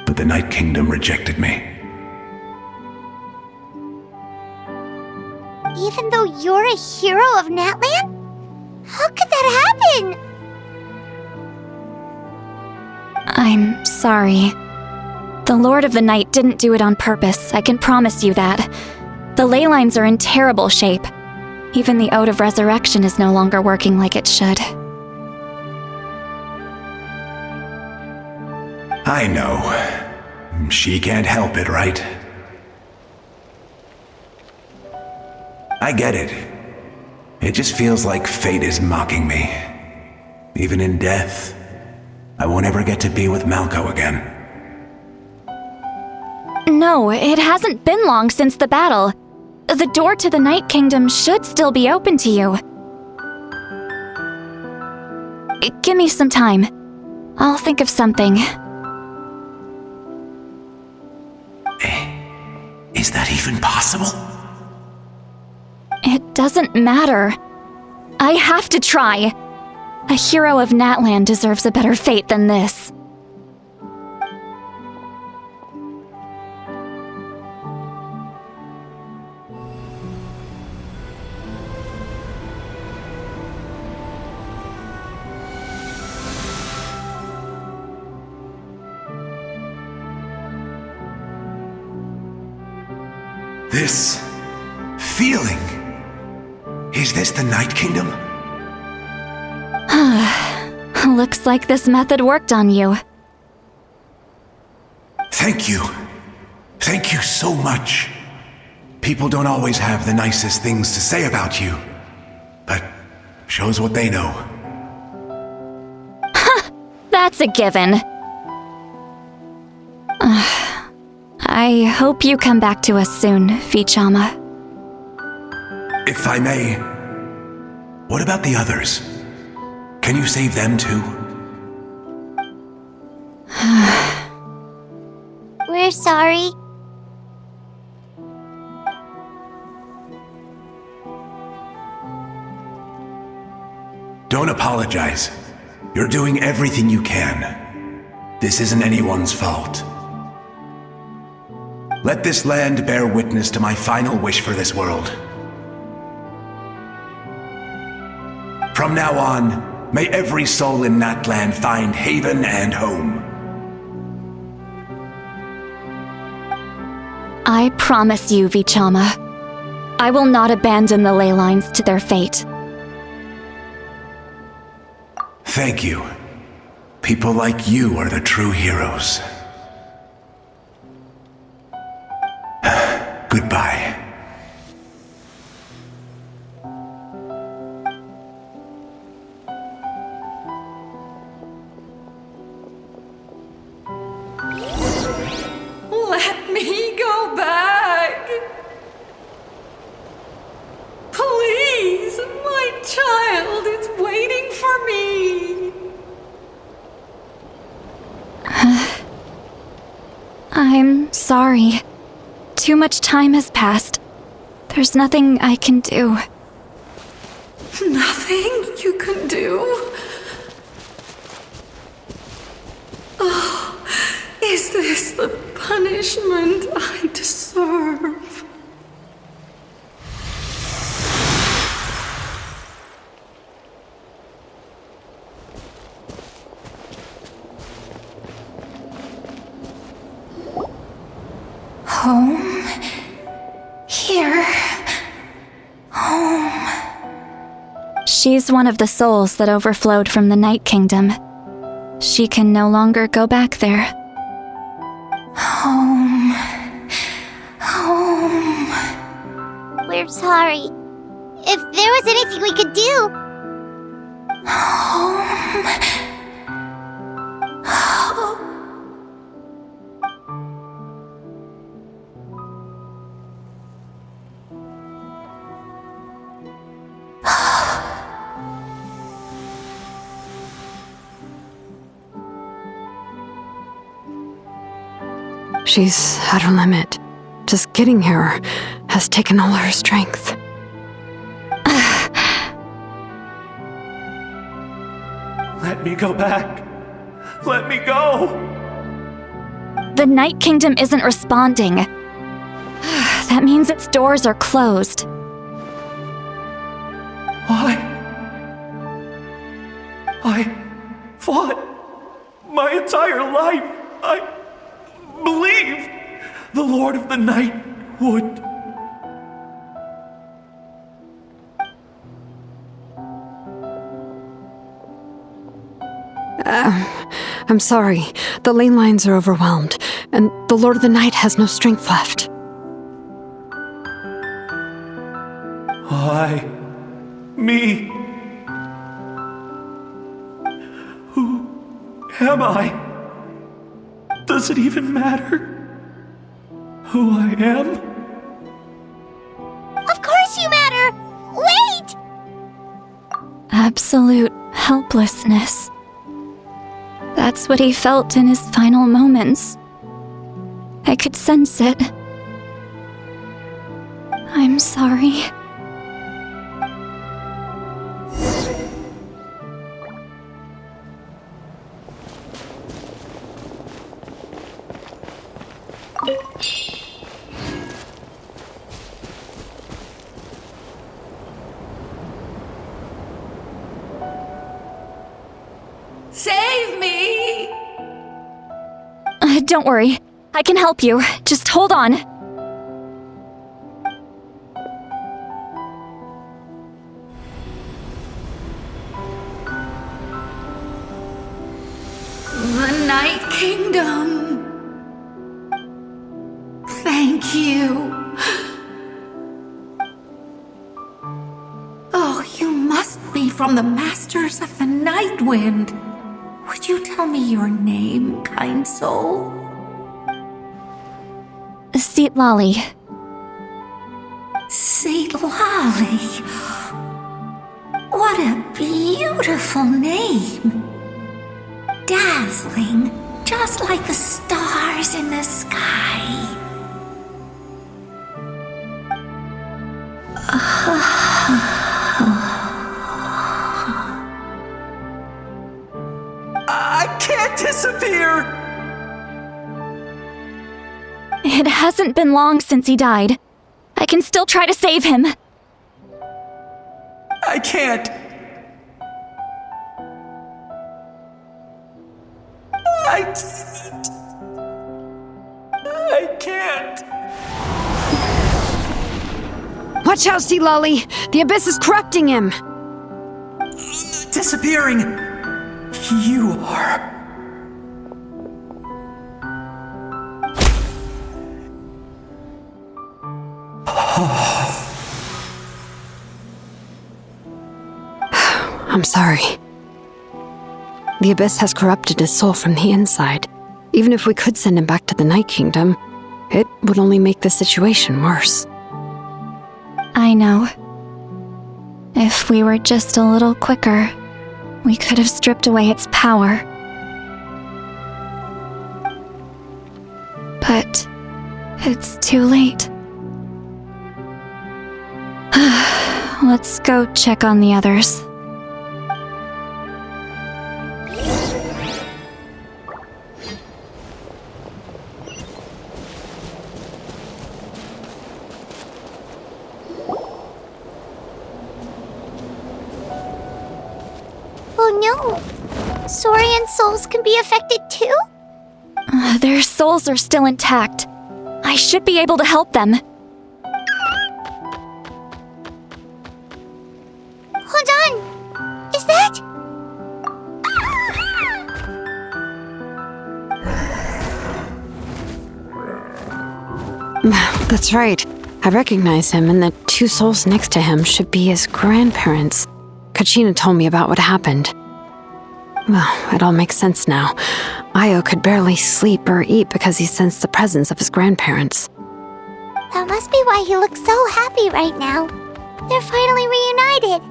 But the Night Kingdom rejected me. Even though you're a hero of Natlan? How could that happen? I'm sorry. The Lord of the Night didn't do it on purpose, I can promise you that. The ley lines are in terrible shape. Even the Ode of Resurrection is no longer working like it should. I know. She can't help it, right? I get it. It just feels like fate is mocking me. Even in death, I won't ever get to be with Malco again. No, it hasn't been long since the battle. The door to the Night Kingdom should still be open to you. Give me some time. I'll think of something. Is that even possible? It doesn't matter. I have to try. A hero of Natlan deserves a better fate than this. This feeling. Is this the Night Kingdom? Looks like this method worked on you. Thank you. Thank you so much. People don't always have the nicest things to say about you, but shows what they know. That's a given. I hope you come back to us soon, Vichama. If I may, what about the others? Can you save them too? We're sorry. Don't apologize. You're doing everything you can. This isn't anyone's fault. Let this land bear witness to my final wish for this world. From now on, may every soul in Natlan find haven and home. I promise you, Vichama. I will not abandon the ley lines to their fate. Thank you. People like you are the true heroes. Goodbye. I'm sorry. Too much time has passed. There's nothing I can do. Nothing you can do? Oh, is this the punishment I deserve? Home? Here? Home? She's one of the souls that overflowed from the Night Kingdom. She can no longer go back there. Home. Home. We're sorry. If there was anything we could do. Home. She's at her limit. Just getting here has taken all her strength. Let me go back. Let me go. The Night Kingdom isn't responding. That means its doors are closed. Why? I fought my entire life. I believed the Lord of the Night would. I'm sorry. The lane lines are overwhelmed, and the Lord of the Night has no strength left. Why? Me? Who am I? Does it even matter who I am? Of course you matter! Wait! Absolute helplessness. That's what he felt in his final moments. I could sense it. I'm sorry. Save me! Don't worry. I can help you. Just hold on. The Night Kingdom. Thank you. Oh, you must be from the Masters of the Night Wind. Would you tell me your name, kind soul? Seatlali. Seatlali. What a beautiful name. Dazzling, just like the stars in the sky. I can't disappear! It hasn't been long since he died. I can still try to save him. I can't. I can't. Watch out, Seatlali! The Abyss is corrupting him! Disappearing. You are. I'm sorry. The Abyss has corrupted his soul from the inside. Even if we could send him back to the Night Kingdom, it would only make the situation worse. I know. If we were just a little quicker, we could have stripped away its power. But it's too late. Let's go check on the others. Oh no! Saurian souls can be affected too? Their souls are still intact. I should be able to help them. Hold on! Is that? That's right. I recognize him, and the two souls next to him should be his grandparents. Kachina told me about what happened. Well, it all makes sense now. Io could barely sleep or eat because he sensed the presence of his grandparents. That must be why he looks so happy right now. They're finally reunited.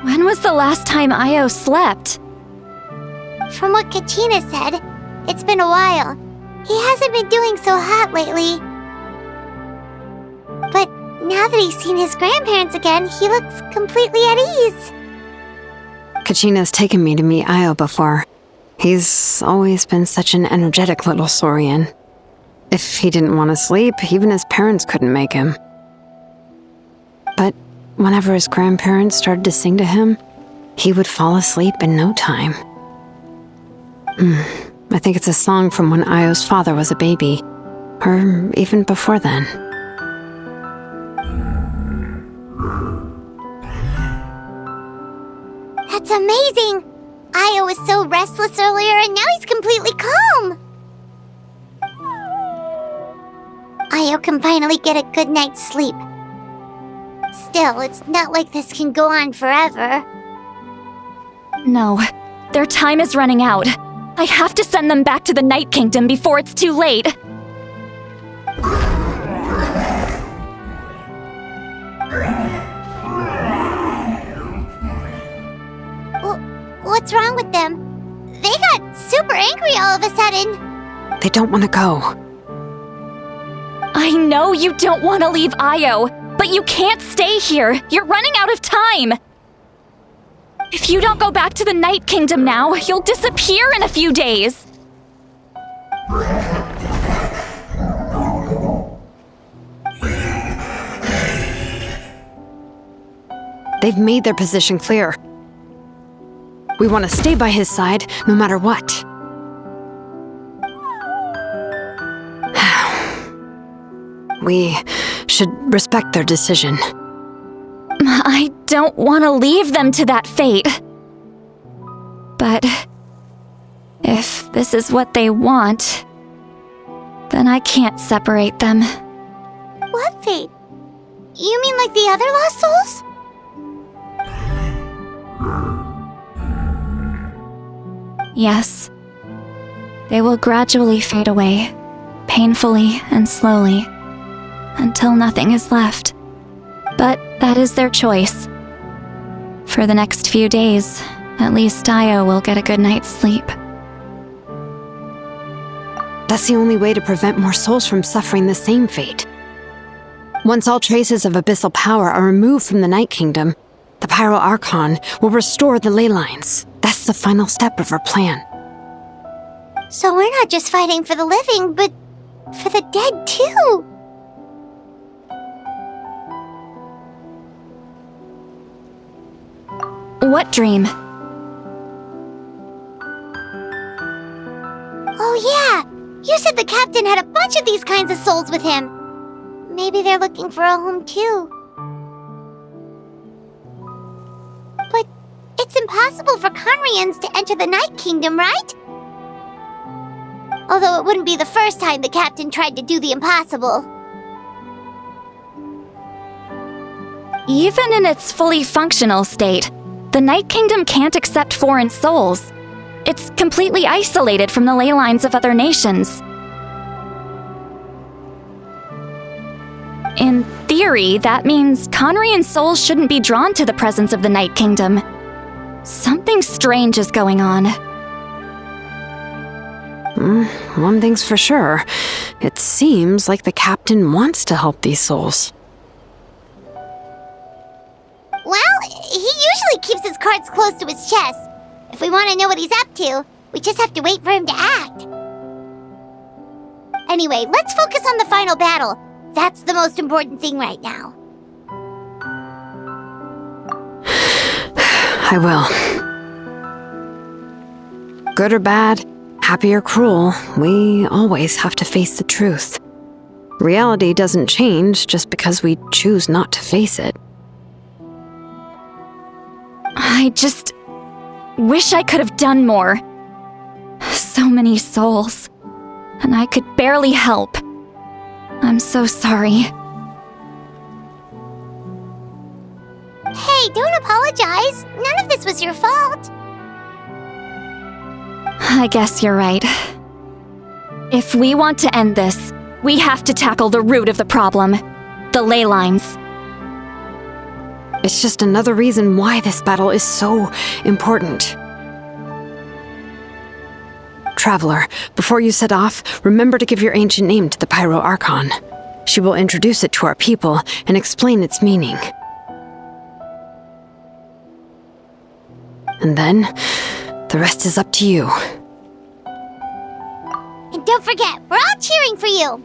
When was the last time Io slept? From what Kachina said, it's been a while. He hasn't been doing so hot lately. But now that he's seen his grandparents again, he looks completely at ease. Kachina's taken me to meet Io before. He's always been such an energetic little Saurian. If he didn't want to sleep, even his parents couldn't make him. But whenever his grandparents started to sing to him, he would fall asleep in no time. I think it's a song from when Io's father was a baby, or even before then. That's amazing! Io was so restless earlier and now he's completely calm! Io can finally get a good night's sleep. Still, it's not like this can go on forever. No, their time is running out. I have to send them back to the Night Kingdom before it's too late. What's wrong with them? They got super angry all of a sudden. They don't want to go. I know you don't want to leave Io, but you can't stay here. You're running out of time. If you don't go back to the Night Kingdom now, you'll disappear in a few days. They've made their position clear. We want to stay by his side, no matter what. We should respect their decision. I don't want to leave them to that fate. But if this is what they want, then I can't separate them. What fate? You mean like the other lost souls? Yes. They will gradually fade away, painfully and slowly, until nothing is left. But that is their choice. For the next few days, at least Io will get a good night's sleep. That's the only way to prevent more souls from suffering the same fate. Once all traces of abyssal power are removed from the Night Kingdom, the Natlan Archon will restore the ley lines. That's the final step of our plan. So we're not just fighting for the living, but for the dead too. What dream? Oh yeah! You said the captain had a bunch of these kinds of souls with him. Maybe they're looking for a home too. But it's impossible for Conrians to enter the Night Kingdom, right? Although it wouldn't be the first time the captain tried to do the impossible. Even in its fully functional state, the Night Kingdom can't accept foreign souls. It's completely isolated from the ley lines of other nations. In theory, that means Conrian souls shouldn't be drawn to the presence of the Night Kingdom. Something strange is going on. One thing's for sure. It seems like the captain wants to help these souls. Well, he usually keeps his cards close to his chest. If we want to know what he's up to, we just have to wait for him to act. Anyway, let's focus on the final battle. That's the most important thing right now. I will. Good or bad, happy or cruel, we always have to face the truth. Reality doesn't change just because we choose not to face it. I just wish I could have done more. So many souls, and I could barely help. I'm so sorry. Hey, don't apologize. None of this was your fault. I guess you're right. If we want to end this, we have to tackle the root of the problem, the ley lines. It's just another reason why this battle is so important. Traveler, before you set off, remember to give your ancient name to the Pyro Archon. She will introduce it to our people and explain its meaning. And then, the rest is up to you. And don't forget, we're all cheering for you.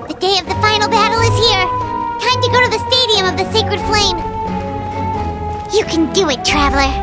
The day of the final battle is here. Time to go to the Stadium of the Sacred Flame. You can do it, Traveler.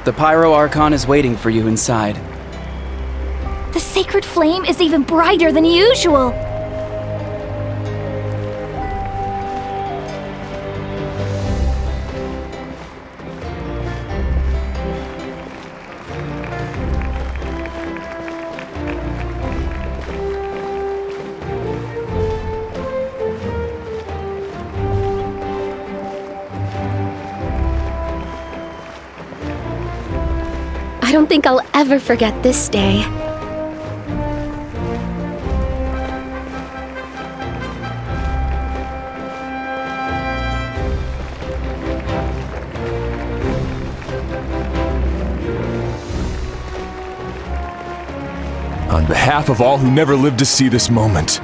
The Pyro Archon is waiting for you inside. The sacred flame is even brighter than usual. I don't think I'll ever forget this day. On behalf of all who never lived to see this moment,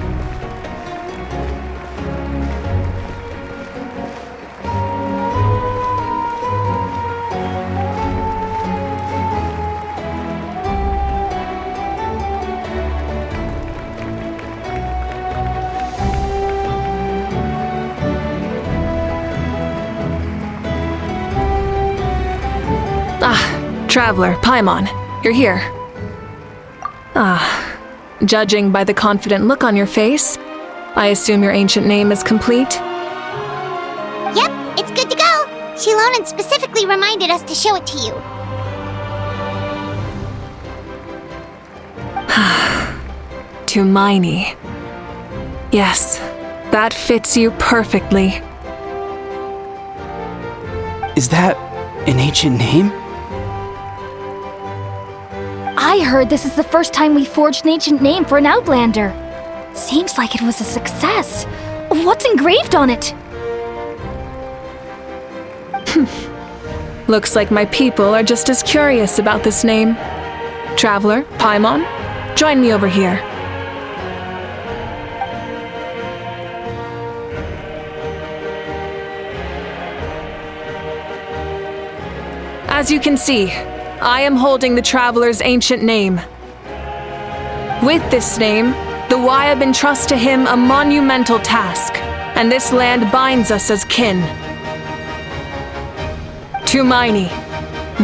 Traveler, Paimon, you're here. Judging by the confident look on your face, I assume your ancient name is complete? Yep, it's good to go. Shilonan specifically reminded us to show it to you. Tumaini. Yes, that fits you perfectly. is that an ancient name? I heard this is the first time we forged an ancient name for an Outlander. Seems like it was a success. What's engraved on it? Looks like my people are just as curious about this name. Traveler, Paimon, join me over here. As you can see, I am holding the Traveler's ancient name. With this name, the Wyab entrust to him a monumental task, and this land binds us as kin. Tumaini,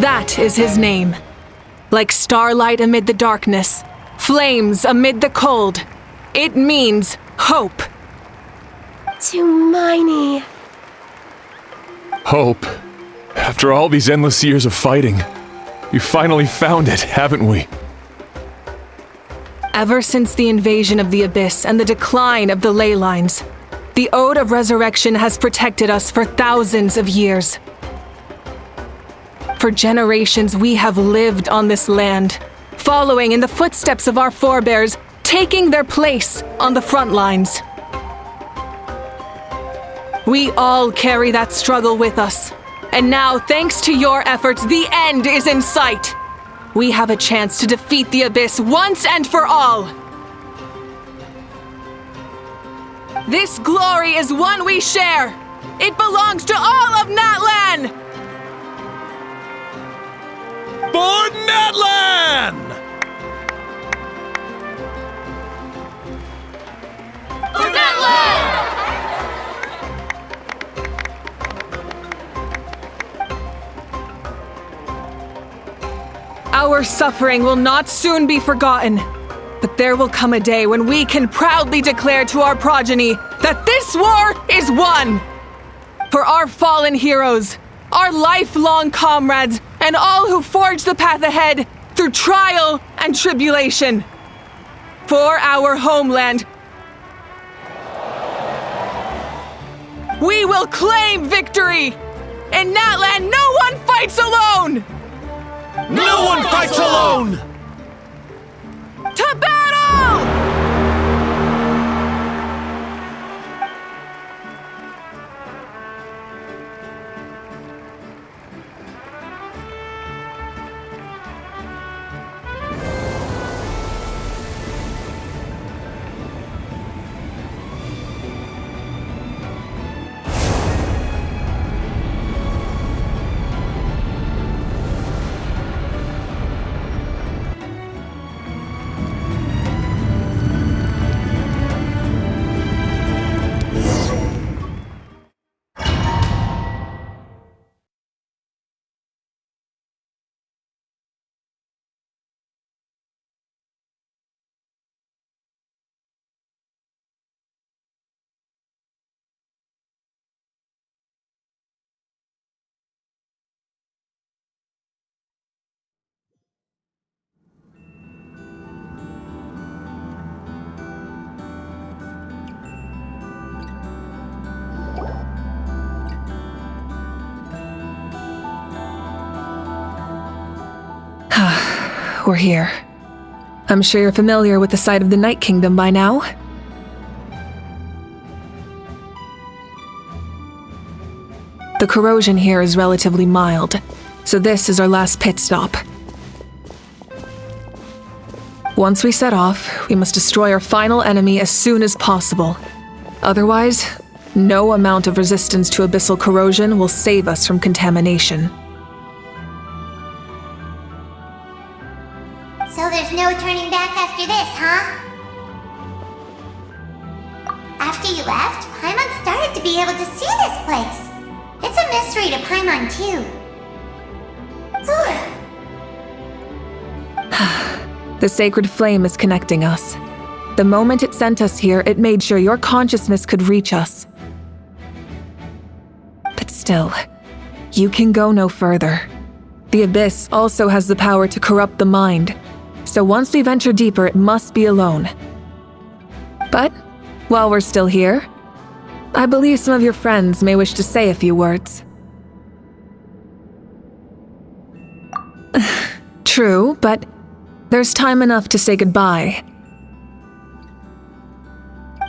that is his name. Like starlight amid the darkness, flames amid the cold, it means hope. Tumaini. Hope. After all these endless years of fighting, we finally found it, haven't we? Ever since the invasion of the Abyss and the decline of the ley lines, the Ode of Resurrection has protected us for thousands of years. For generations, we have lived on this land, following in the footsteps of our forebears, taking their place on the front lines. We all carry that struggle with us. And now, thanks to your efforts, the end is in sight. We have a chance to defeat the Abyss once and for all. This glory is one we share. It belongs to all of Natlan! For Natlan! For Natlan! Our suffering will not soon be forgotten, but there will come a day when we can proudly declare to our progeny that this war is won! For our fallen heroes, our lifelong comrades, and all who forge the path ahead through trial and tribulation. For our homeland, we will claim victory! In Natlan, no one fights alone! No one fights alone! To battle! we're here. I'm sure you're familiar with the site of the Night Kingdom by now. The corrosion here is relatively mild, so this is our last pit stop. Once we set off, we must destroy our final enemy as soon as possible. Otherwise, no amount of resistance to abyssal corrosion will save us from contamination. So there's no turning back after this, huh? After you left, Paimon started to be able to see this place. It's a mystery to Paimon, too. The sacred flame is connecting us. The moment it sent us here, it made sure your consciousness could reach us. But still, you can go no further. The Abyss also has the power to corrupt the mind, so once we venture deeper, it must be alone. But, while we're still here, I believe some of your friends may wish to say a few words. True, but there's time enough to say goodbye.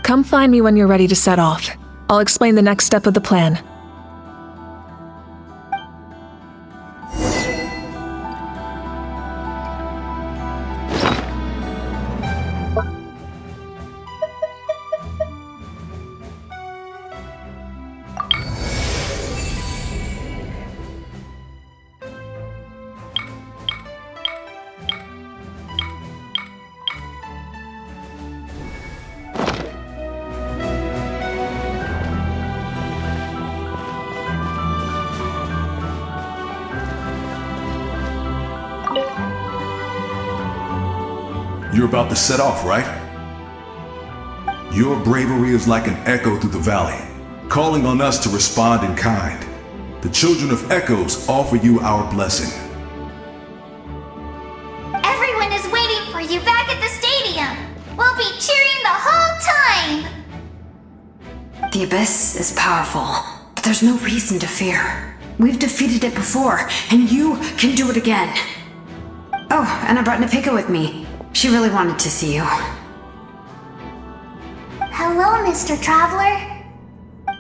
Come find me when you're ready to set off. I'll explain the next step of the plan. You're about to set off, right? Your bravery is like an echo through the valley, calling on us to respond in kind. The children of Echoes offer you our blessing. Everyone is waiting for you back at the stadium. We'll be cheering the whole time. The Abyss is powerful, but there's no reason to fear. We've defeated it before, and you can do it again. Oh, and I brought Napika with me. She really wanted to see you. Hello, Mr. Traveler.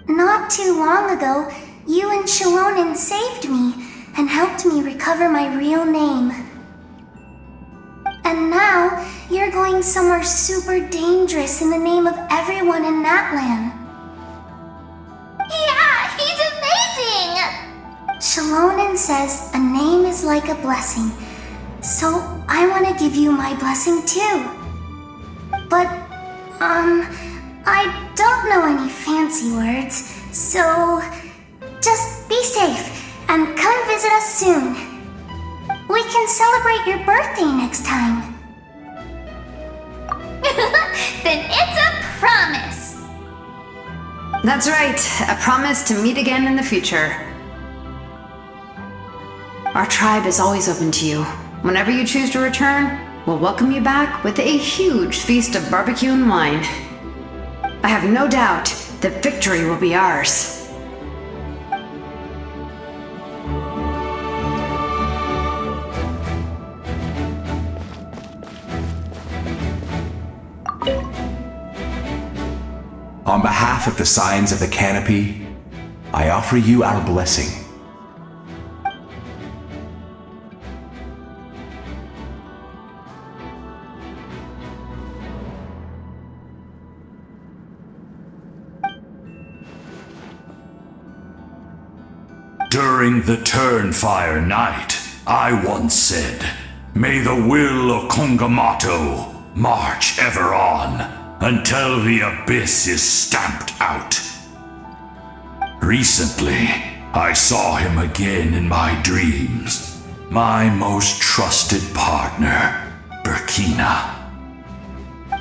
Not too long ago, you and Shalonen saved me and helped me recover my real name. And now, you're going somewhere super dangerous in the name of everyone in Natlan. Yeah, he's amazing! Shalonen says a name is like a blessing, so I want to give you my blessing too. But, I don't know any fancy words, so just be safe and come visit us soon. We can celebrate your birthday next time. Then it's a promise. That's right, a promise to meet again in the future. Our tribe is always open to you. Whenever you choose to return, we'll welcome you back with a huge feast of barbecue and wine. I have no doubt that victory will be ours. On behalf of the Scions of the Canopy, I offer you our blessing. During the Turnfire Night, I once said, "May the will of Kongamato march ever on until the Abyss is stamped out." Recently, I saw him again in my dreams, my most trusted partner, Burkina.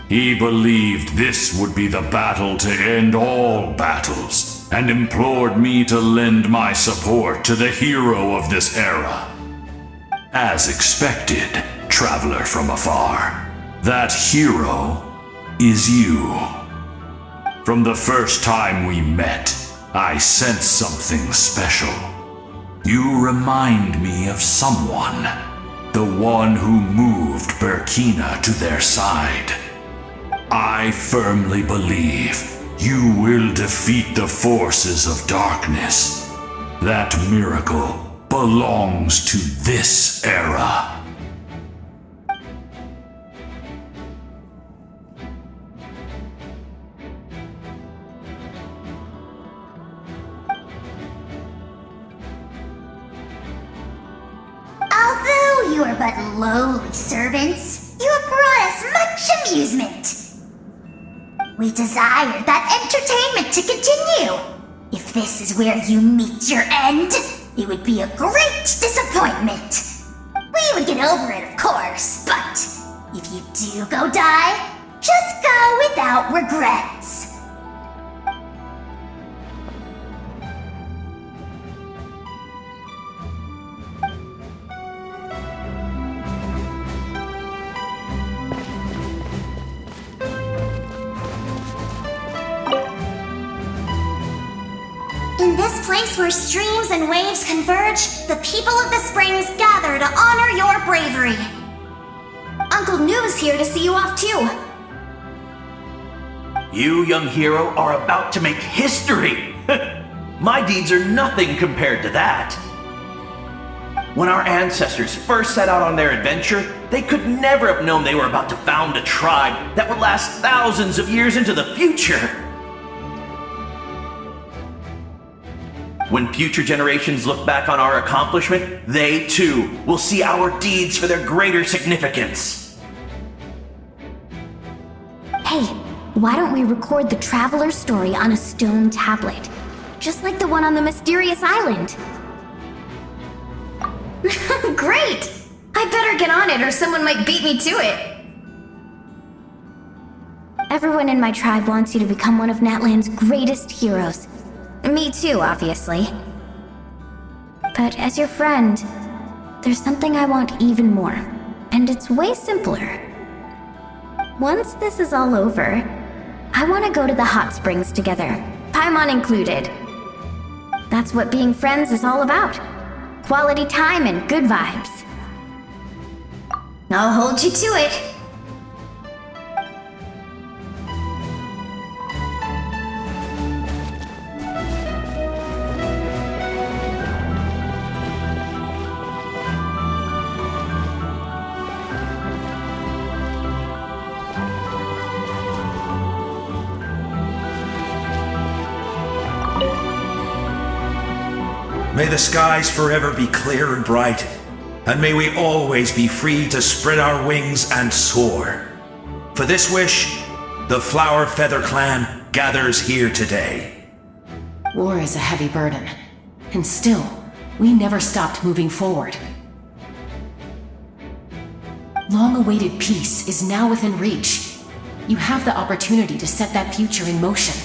He believed this would be the battle to end all battles, and implored me to lend my support to the hero of this era. As expected, traveler from afar, that hero is you. From the first time we met, I sensed something special. You remind me of someone. the one who moved Burkina to their side. I firmly believe you will defeat the forces of darkness. That miracle belongs to this era. Although you are but lowly servants, you have brought us much amusement. We desire that entertainment to continue. If this is where you meet your end, it would be a great disappointment. We would get over it, of course, but if you do go die, just go without regrets. In this place where streams and waves converge, the people of the springs gather to honor your bravery. Uncle New is here to see you off too. You, young hero, are about to make history! My deeds are nothing compared to that. When our ancestors first set out on their adventure, they could never have known they were about to found a tribe that would last thousands of years into the future. When future generations look back on our accomplishment, they too will see our deeds for their greater significance. Hey, why don't we record the traveler's story on a stone tablet? Just like the one on the mysterious island. Great! I better get on it or someone might beat me to it. Everyone in my tribe wants you to become one of Natlan's greatest heroes. Me too, obviously. But as your friend, there's something I want even more, and it's way simpler. Once this is all over, I want to go to the hot springs together, Paimon included. That's what being friends is all about. Quality time and good vibes. I'll hold you to it. May the skies forever be clear and bright, and may we always be free to spread our wings and soar. For this wish, the Flower Feather Clan gathers here today. War is a heavy burden, and still, we never stopped moving forward. Long-awaited peace is now within reach. You have the opportunity to set that future in motion.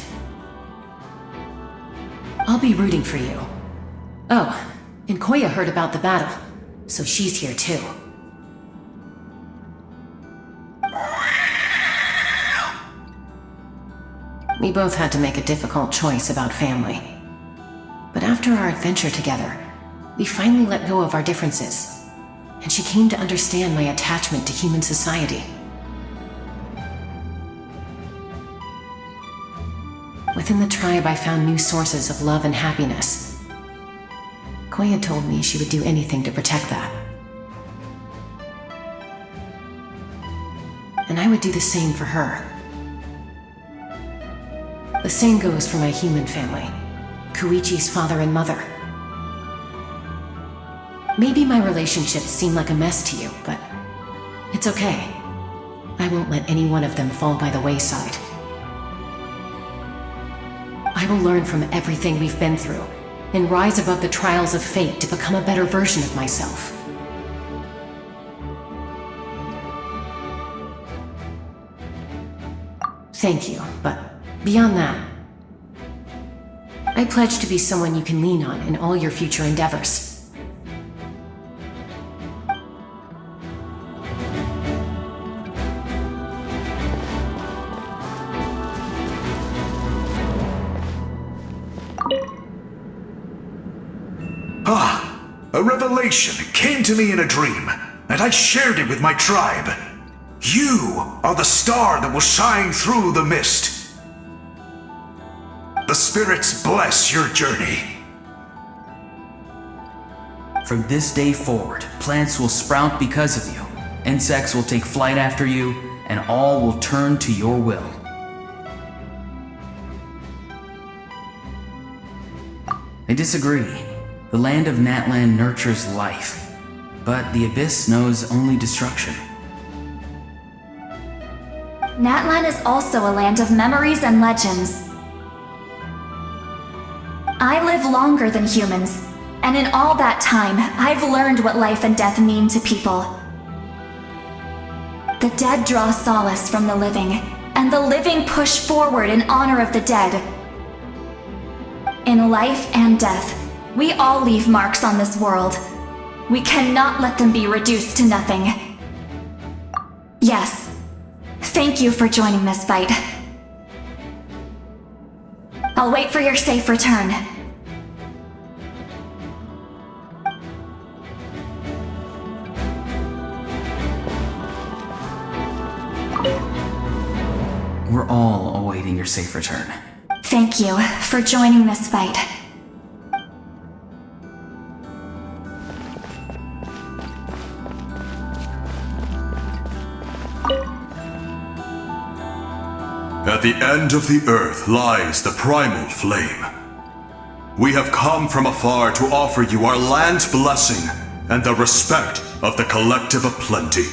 I'll be rooting for you. Oh, and Koya heard about the battle, so she's here too. We both had to make a difficult choice about family. But after our adventure together, we finally let go of our differences, and she came to understand my attachment to human society. Within the tribe, I found new sources of love and happiness. Koya told me she would do anything to protect that. And I would do the same for her. The same goes for my human family, Koichi's father and mother. Maybe my relationships seem like a mess to you, but it's okay. I won't let any one of them fall by the wayside. I will learn from everything we've been through and rise above the trials of fate to become a better version of myself. Thank you, but beyond that, I pledge to be someone you can lean on in all your future endeavors. A revelation came to me in a dream, and I shared it with my tribe. You are the star that will shine through the mist. The spirits bless your journey. From this day forward, plants will sprout because of you, insects will take flight after you, and all will turn to your will. I disagree. The land of Natlan nurtures life, but the Abyss knows only destruction. Natlan is also a land of memories and legends. I live longer than humans, and in all that time, I've learned what life and death mean to people. The dead draw solace from the living, and the living push forward in honor of the dead. In life and death, we all leave marks on this world. We cannot let them be reduced to nothing. Yes, thank you for joining this fight. I'll wait for your safe return. We're all awaiting your safe return. Thank you for joining this fight. At the end of the earth lies the primal flame. We have come from afar to offer you our land's blessing and the respect of the Collective of Plenty.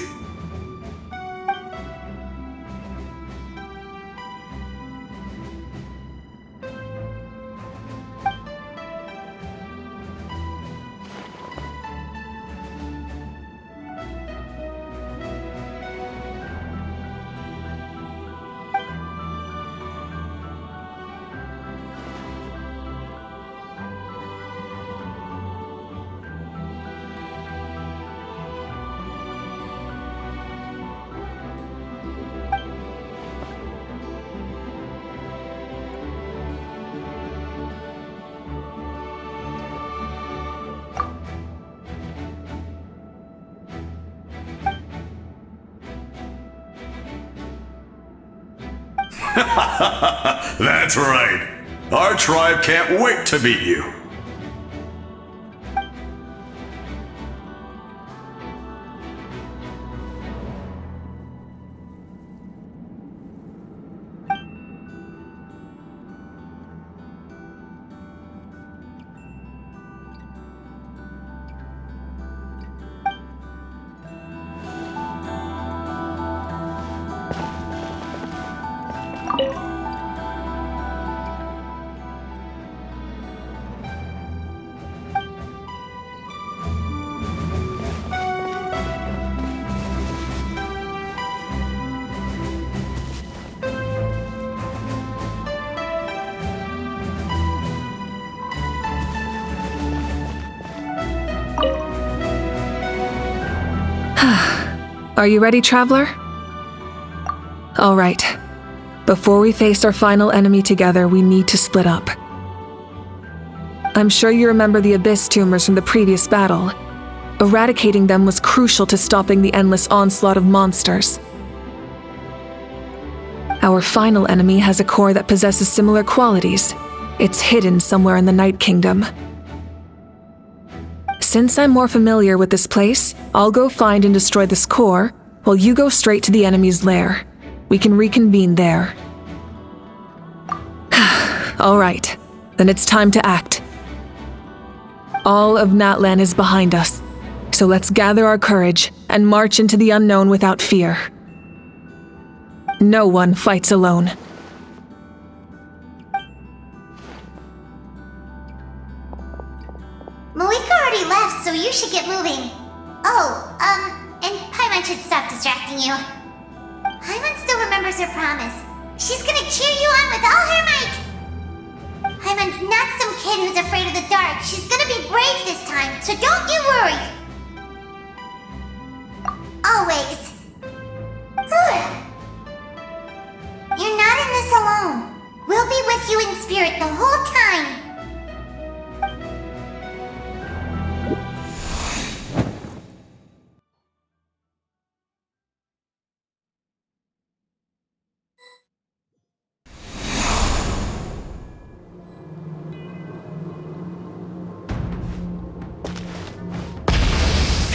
That's right. Our tribe can't wait to meet you. Are you ready, traveler? All right. Before we face our final enemy together, we need to split up. I'm sure you remember the Abyss tumors from the previous battle. Eradicating them was crucial to stopping the endless onslaught of monsters. Our final enemy has a core that possesses similar qualities. It's hidden somewhere in the Night Kingdom. Since I'm more familiar with this place, I'll go find and destroy this core, while you go straight to the enemy's lair. We can reconvene there. All right, then it's time to act. All of Natlan is behind us, so let's gather our courage and march into the unknown without fear. No one fights alone. Malika already left, so you should get moving. Oh, and Paimon should stop distracting you. Paimon still remembers her promise. She's gonna cheer you on with all her might. Paimon's not some kid who's afraid of the dark. She's gonna be brave this time, so don't you worry. Always. You're not in this alone. We'll be with you in spirit the whole time.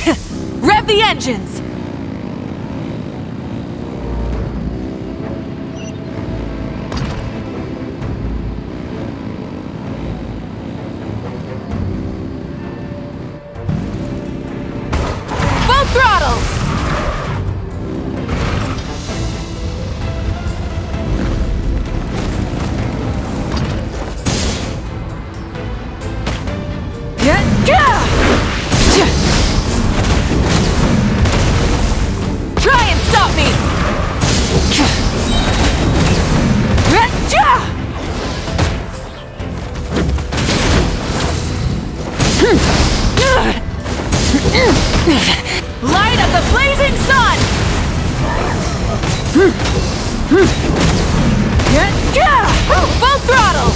Rev the engines! Full throttle! Try and stop me! Light of the blazing sun! Full throttle!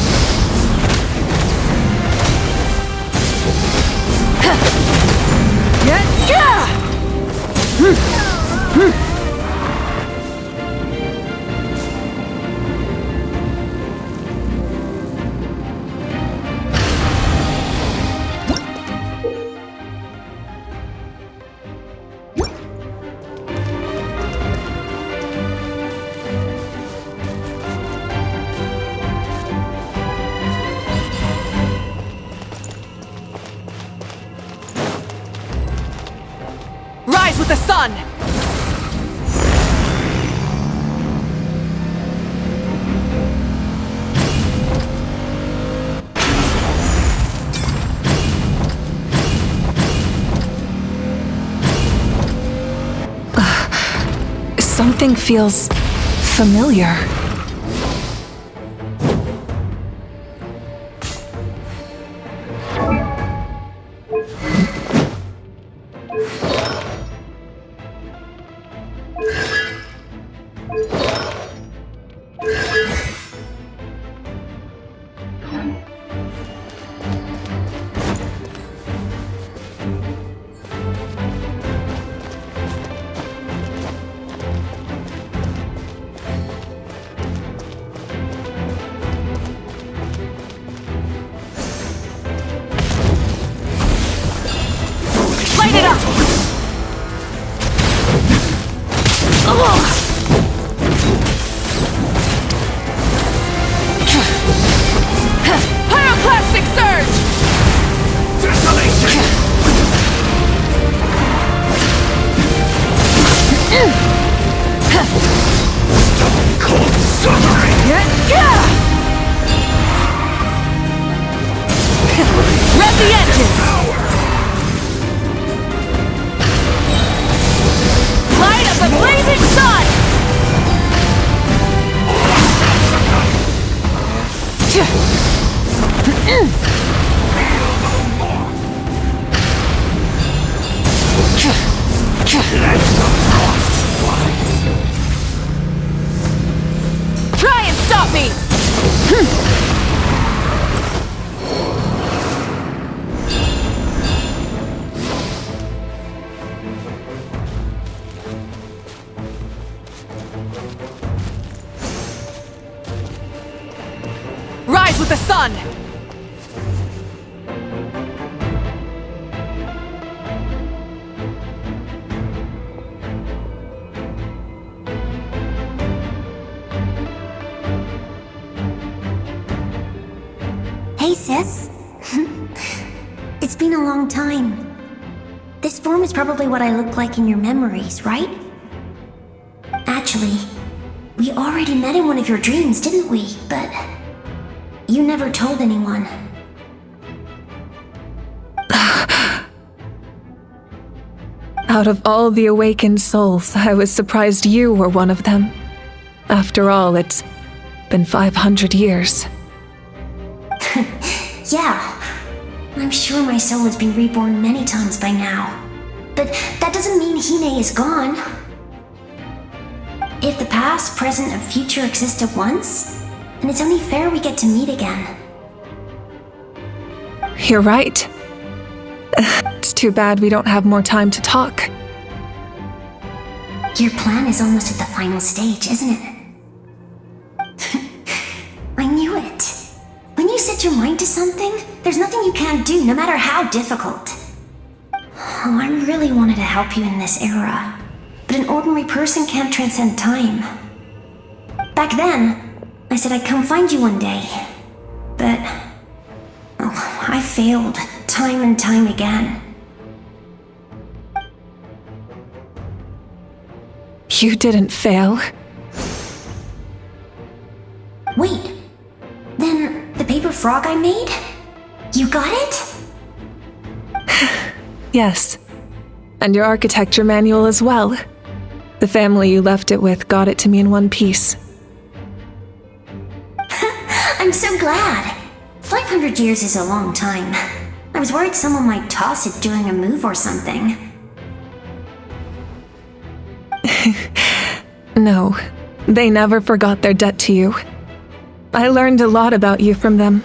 Rise with the sun! Something feels familiar. Light it up! Pyroclastic surge! Desolation! Stone cold suffering! Rev the engines! Light of the blazing sun! Try and stop me! Rise with the sun! Hey, sis. It's been a long time. This form is probably what I look like in your memories, right? Actually, we already met in one of your dreams, didn't we? But you never told anyone. Out of all the awakened souls, I was surprised you were one of them. After all, it's been 500 years. Yeah, I'm sure my soul has been reborn many times by now. But that doesn't mean Hine is gone. If the past, present, and future exist at once, then it's only fair we get to meet again. You're right. It's too bad we don't have more time to talk. Your plan is almost at the final stage, isn't it? I knew it. When you set your mind to something, there's nothing you can't do, no matter how difficult. Oh, I really wanted to help you in this era, but an ordinary person can't transcend time. Back then, I said I'd come find you one day, but I failed time and time again. You didn't fail. Wait, then the paper frog I made? You got it? Yes. And your architecture manual as well. The family you left it with got it to me in one piece. I'm so glad. 500 years is a long time. I was worried someone might toss it during a move or something. No, they never forgot their debt to you. I learned a lot about you from them.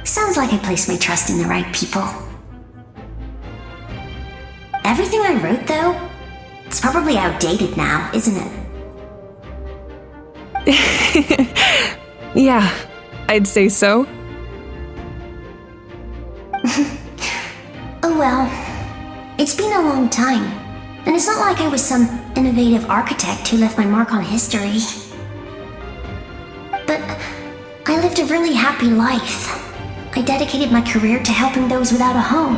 Sounds like I placed my trust in the right people. Everything I wrote, though, it's probably outdated now, isn't it? Yeah, I'd say so. Oh well, it's been a long time, and it's not like I was some innovative architect who left my mark on history. But I lived a really happy life. I dedicated my career to helping those without a home.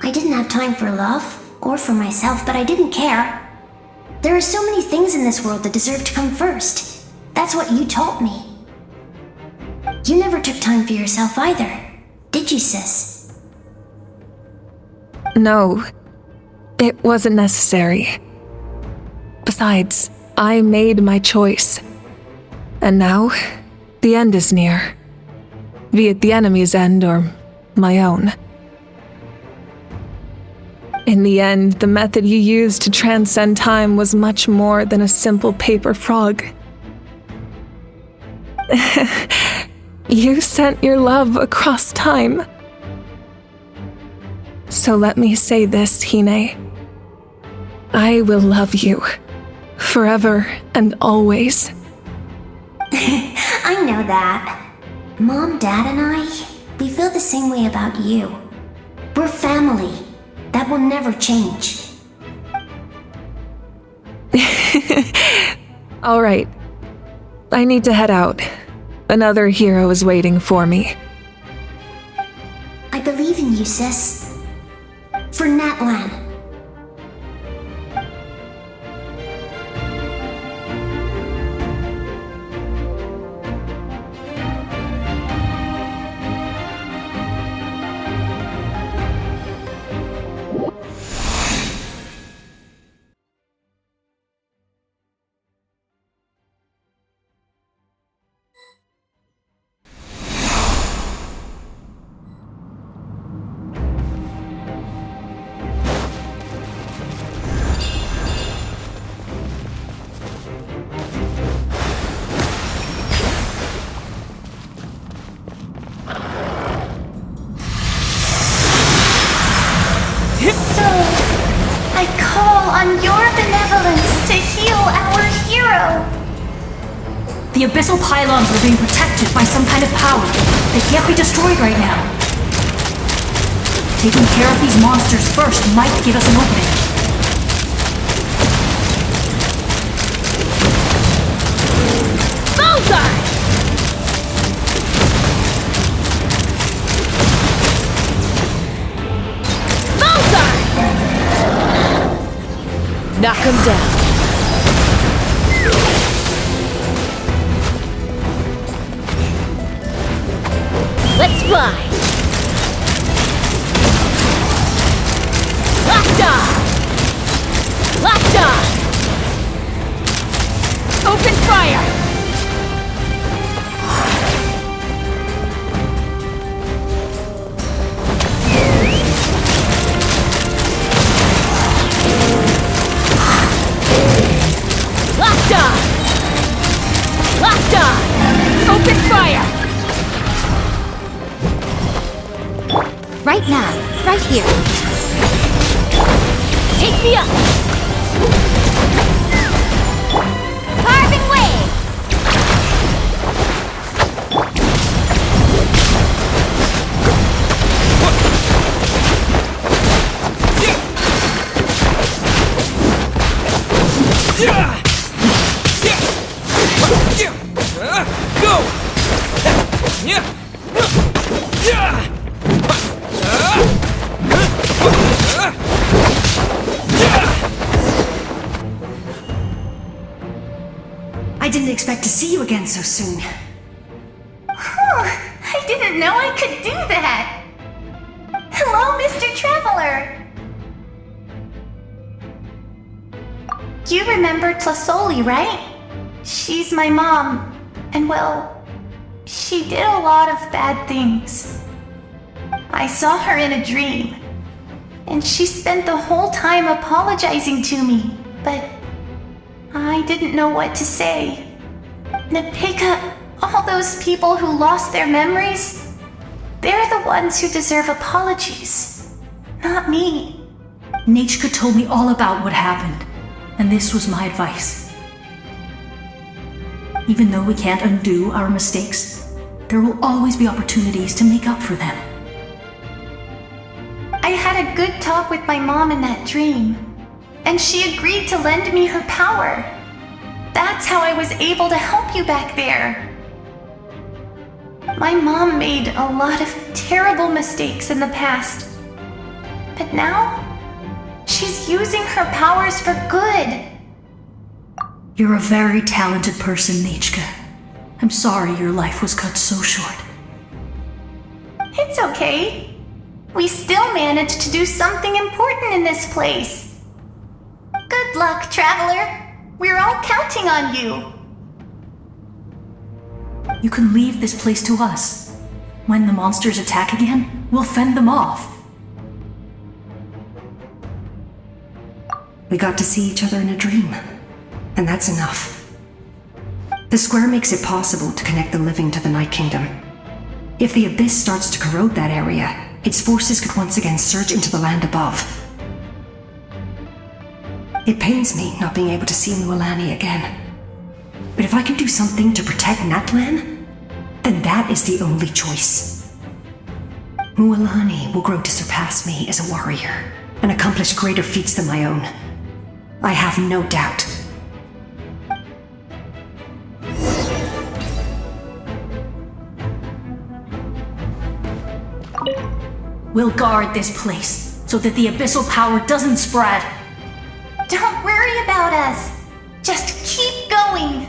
I didn't have time for love, or for myself, but I didn't care. There are so many things in this world that deserve to come first. That's what you taught me. You never took time for yourself either, did you, sis? No, it wasn't necessary. Besides, I made my choice. And now, the end is near. Be it the enemy's end or my own. In the end, the method you used to transcend time was much more than a simple paper frog. You sent your love across time. So let me say this, Hine. I will love you. Forever and always. I know that. Mom, Dad, and I, we feel the same way about you. We're family. That will never change. All right. I need to head out. Another hero is waiting for me. I believe in you, sis. For Natlan. I call on your benevolence to heal our hero. The abyssal pylons are being protected by some kind of power. They can't be destroyed right now. Taking care of these monsters first might give us an opening. Bullseye! Knock him down. Let's fly. Locked on. Locked on. Open fire. Locked on! Locked on! Open fire! Right now, right here. Take me up! Carving wave! see you again so soon. I didn't know I could do that! Hello, Mr. Traveler! You remember Tlasoli, right? She's my mom, and well, she did a lot of bad things. I saw her in a dream, and she spent the whole time apologizing to me, but I didn't know what to say. Napika, all those people who lost their memories, they're the ones who deserve apologies, not me. Nachka told me all about what happened, and this was my advice. Even though we can't undo our mistakes, there will always be opportunities to make up for them. I had a good talk with my mom in that dream, and she agreed to lend me her power. That's how I was able to help you back there. My mom made a lot of terrible mistakes in the past, but now she's using her powers for good. You're a very talented person, Nachka. I'm sorry your life was cut so short. It's okay. We still managed to do something important in this place. Good luck, Traveler. We're all counting on you. You can leave this place to us. When the monsters attack again, we'll fend them off. We got to see each other in a dream, and that's enough. The square makes it possible to connect the living to the Night Kingdom. If the Abyss starts to corrode that area, its forces could once again surge into the land above. It pains me not being able to see Mualani again. But if I can do something to protect Natlan, then that is the only choice. Mualani will grow to surpass me as a warrior and accomplish greater feats than my own. I have no doubt. We'll guard this place so that the abyssal power doesn't spread. Don't worry about us. Just keep going.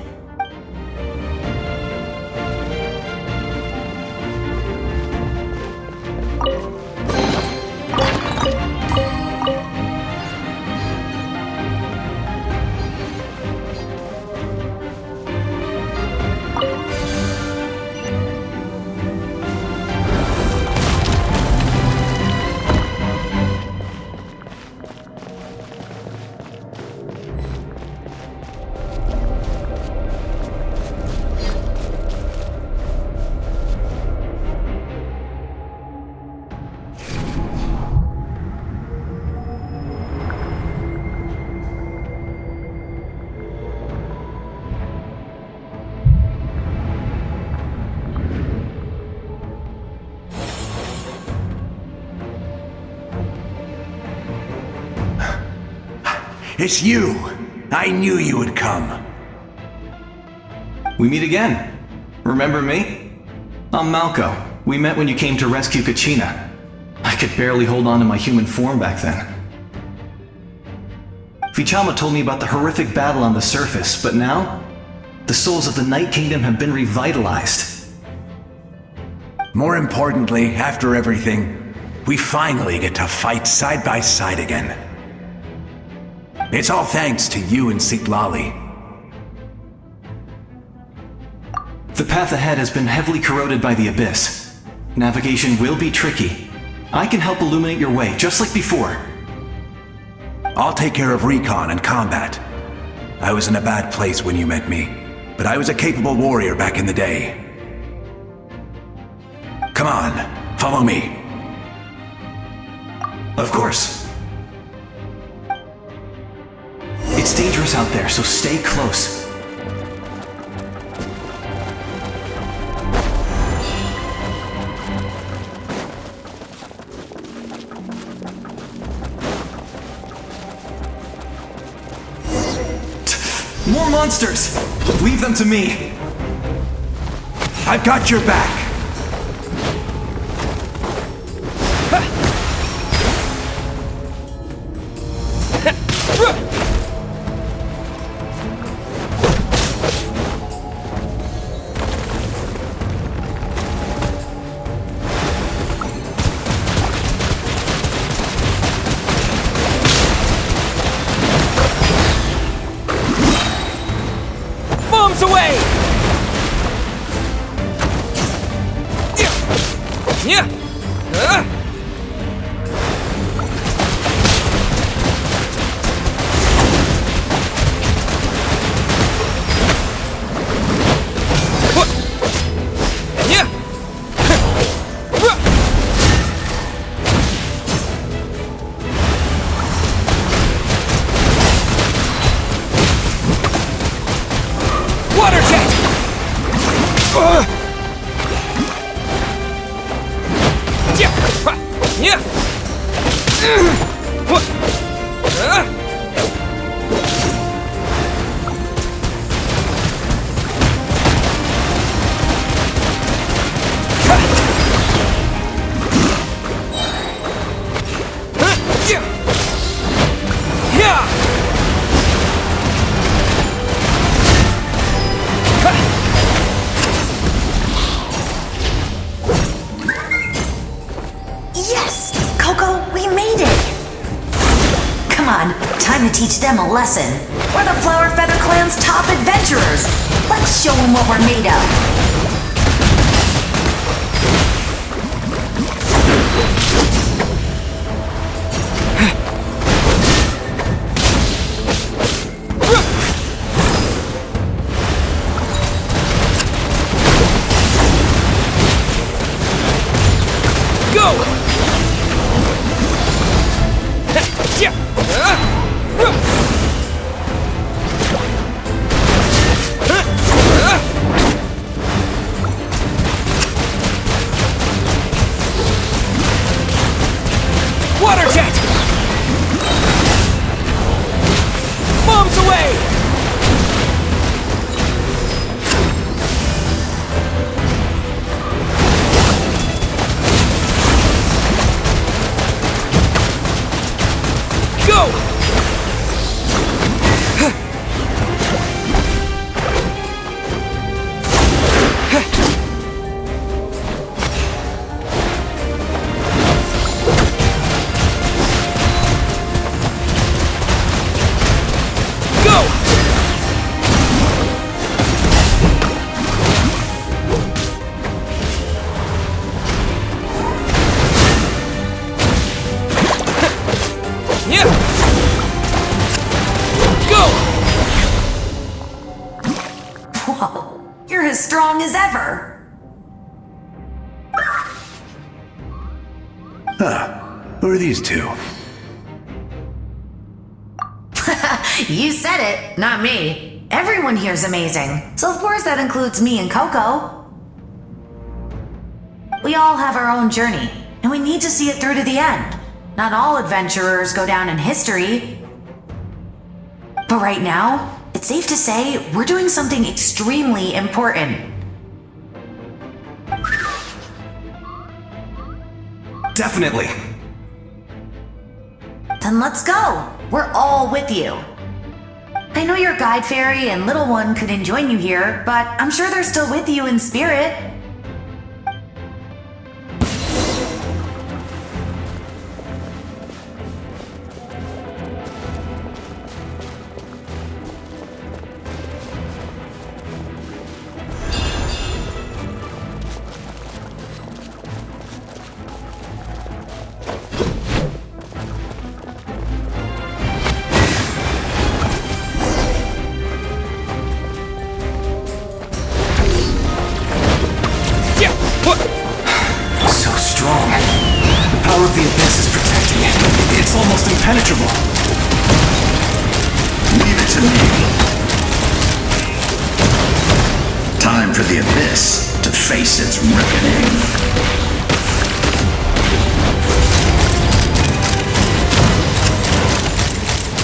It's you! I knew you would come. We meet again. Remember me? I'm Malco. We met when you came to rescue Kachina. I could barely hold on to my human form back then. Vichama told me about the horrific battle on the surface, but now, the souls of the Night Kingdom have been revitalized. More importantly, after everything, we finally get to fight side by side again. It's all thanks to you and Sitlali. The path ahead has been heavily corroded by the Abyss. Navigation will be tricky. I can help illuminate your way, just like before. I'll take care of recon and combat. I was in a bad place when you met me, but I was a capable warrior back in the day. Come on, follow me. Of course. It's dangerous out there, so stay close. More monsters! Leave them to me! I've got your back! Water jet! Yes! Coco, we made it! Come on, time to teach them a lesson. We're the Flower Feather Clan's top adventurers. Let's show them what we're made of. Water jet! Bombs away! Go! Whoa, you're as strong as ever. Who are these two? You said it, not me. Everyone here's amazing, so of course that includes me and Coco. We all have our own journey, and we need to see it through to the end. Not all adventurers go down in history. But right now, it's safe to say we're doing something extremely important. Definitely. Then let's go. We're all with you. I know your guide fairy and little one couldn't join you here, but I'm sure they're still with you in spirit. It's almost impenetrable. Leave it to me. Time for the Abyss to face its reckoning.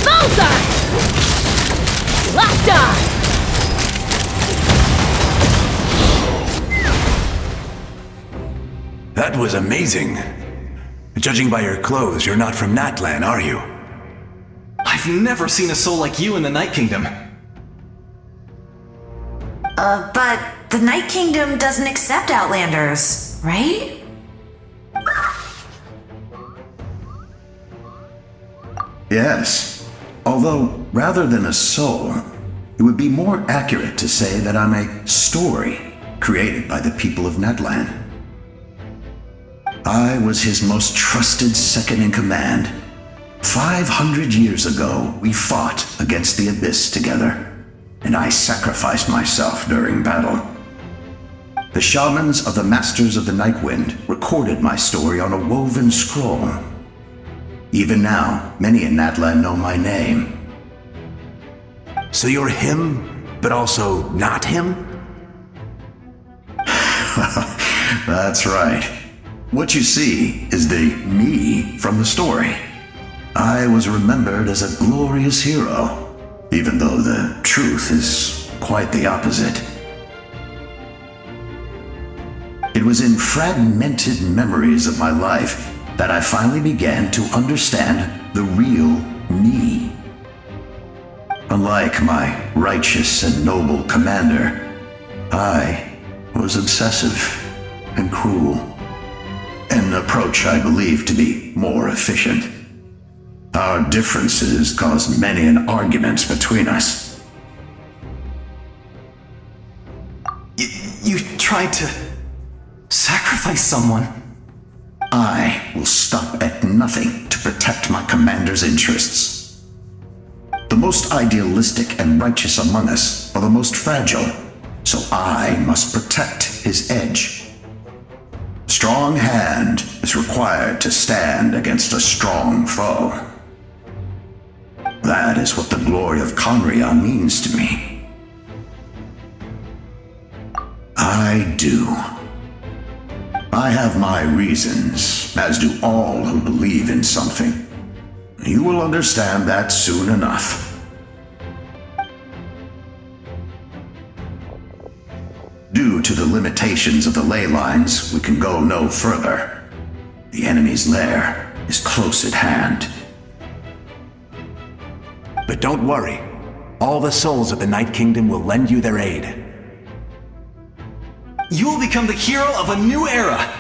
Bullseye! Locked on! That was amazing. Judging by your clothes, you're not from Natlan, are you? I've never seen a soul like you in the Night Kingdom. But the Night Kingdom doesn't accept Outlanders, right? Yes. Although, rather than a soul, it would be more accurate to say that I'm a story created by the people of Natlan. I was his most trusted second in command. 500 years ago, we fought against the Abyss together, and I sacrificed myself during battle. The shamans of the Masters of the Nightwind recorded my story on a woven scroll. Even now, many in Natlan know my name. So you're him, but also not him? That's right. What you see is the me from the story. I was remembered as a glorious hero, even though the truth is quite the opposite. It was in fragmented memories of my life that I finally began to understand the real me. Unlike my righteous and noble commander, I was obsessive and cruel, an approach I believe to be more efficient. Our differences caused many an arguments between us. You tried to sacrifice someone. I will stop at nothing to protect my commander's interests. The most idealistic and righteous among us are the most fragile, so I must protect his edge. A strong hand is required to stand against a strong foe. That is what the glory of Conria means to me. I do. I have my reasons, as do all who believe in something. You will understand that soon enough. Due to the limitations of the ley lines, we can go no further. The enemy's lair is close at hand. But don't worry. All the souls of the Night Kingdom will lend you their aid. You will become the hero of a new era!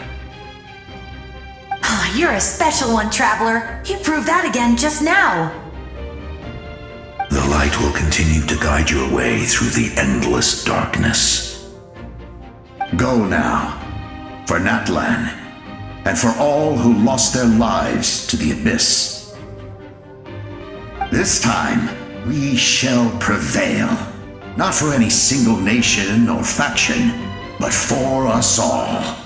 You're a special one, Traveler. You proved that again just now. The light will continue to guide your way through the endless darkness. Go now, for Natlan, and for all who lost their lives to the Abyss. This time, we shall prevail, not for any single nation or faction, but for us all.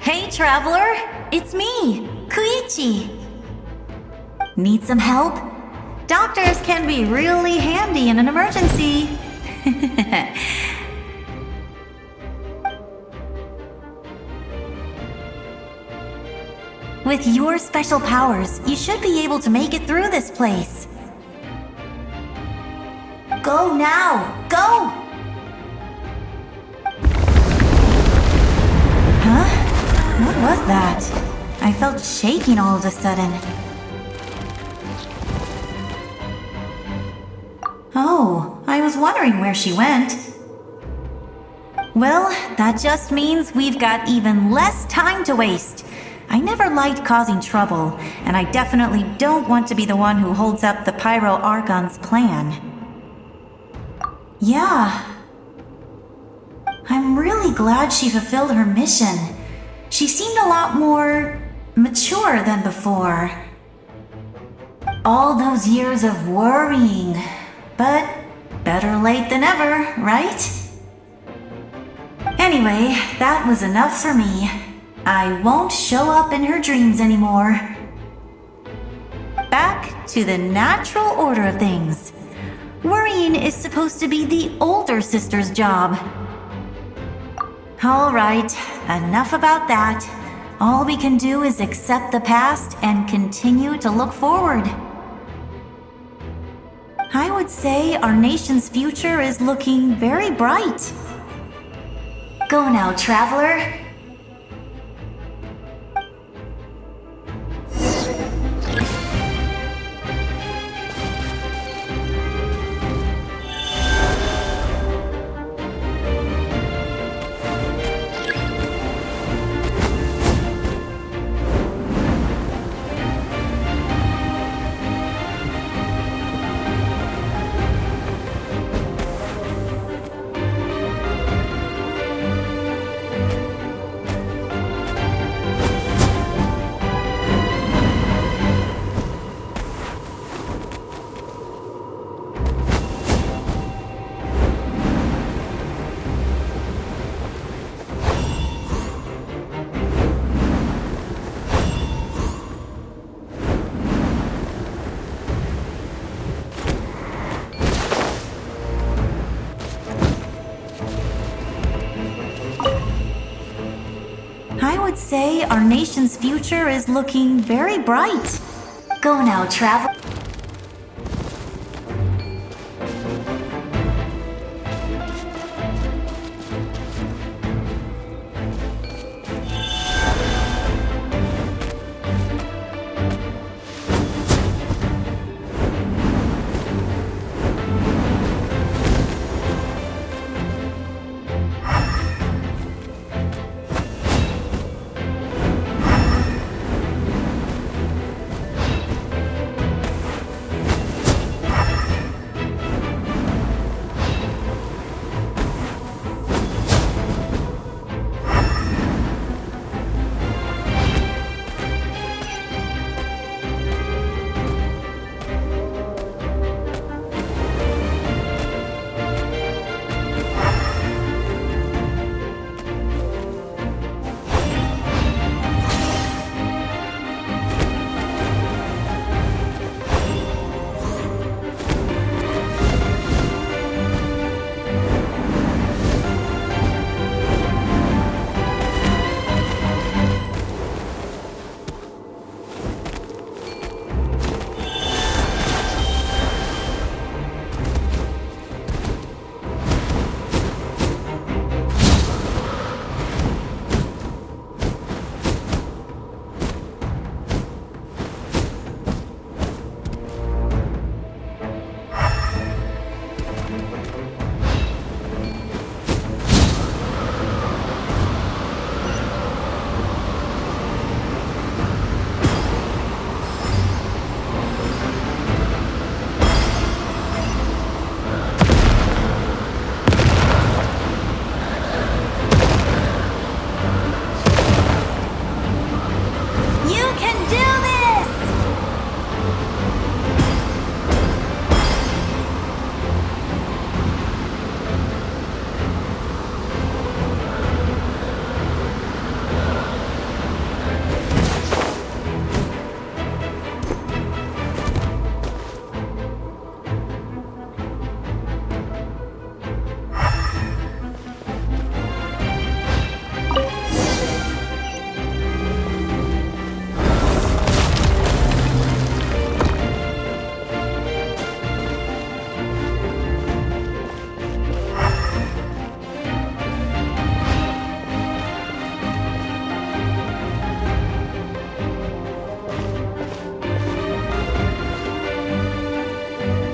Hey, Traveler! It's me, Koichi. Need some help? Doctors can be really handy in an emergency. With your special powers, you should be able to make it through this place. Go now! Go! Huh? What was that? I felt shaking all of a sudden. Oh, I was wondering where she went. Well, that just means we've got even less time to waste. I never liked causing trouble, and I definitely don't want to be the one who holds up the Pyro Archon's plan. Yeah. I'm really glad she fulfilled her mission. She seemed a lot more mature than before. All those years of worrying, but better late than ever, right? Anyway, that was enough for me. I won't show up in her dreams anymore. Back to the natural order of things. Worrying is supposed to be the older sister's job. All right, enough about that. All we can do is accept the past and continue to look forward. I would say our nation's future is looking very bright. Go now, traveler. I would say our nation's future is looking very bright. Go now, travel.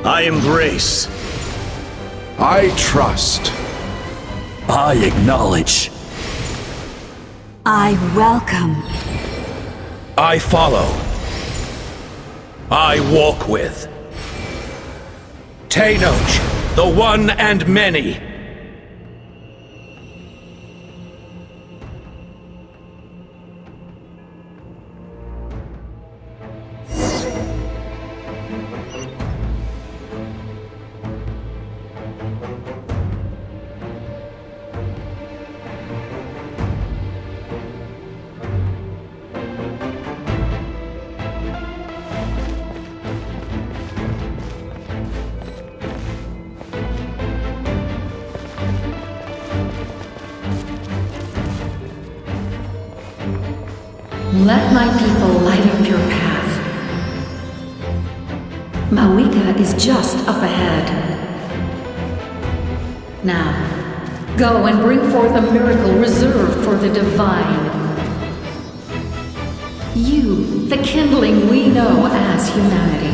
I embrace. I trust. I acknowledge. I welcome. I follow. I walk with. Tenoch, the one and many. Let my people light up your path. Mawika is just up ahead. Now, go and bring forth a miracle reserved for the divine. You, the kindling we know as humanity.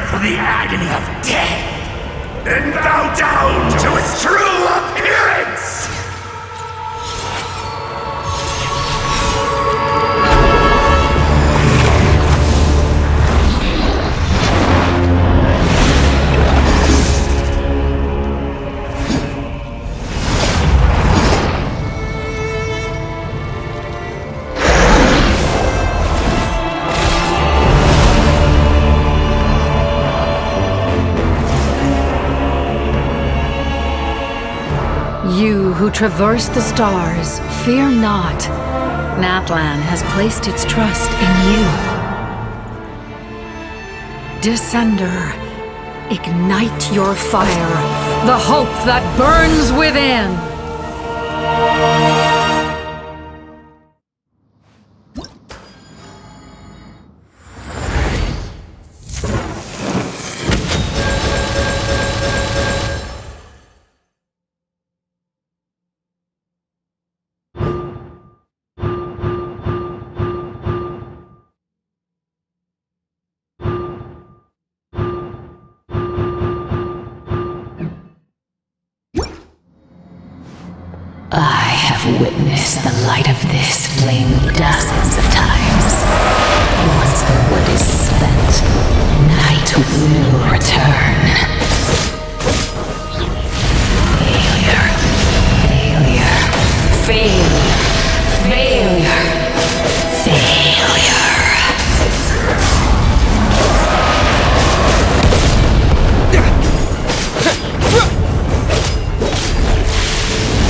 for the agony of death, and bow down to its true appearance! You who traverse the stars, fear not. Natlan has placed its trust in you. Descender, ignite your fire, the hope that burns within! I have witnessed the light of this flame dozens of times. Once the wood is spent, night will return. Failure. Failure. Failure. Failure.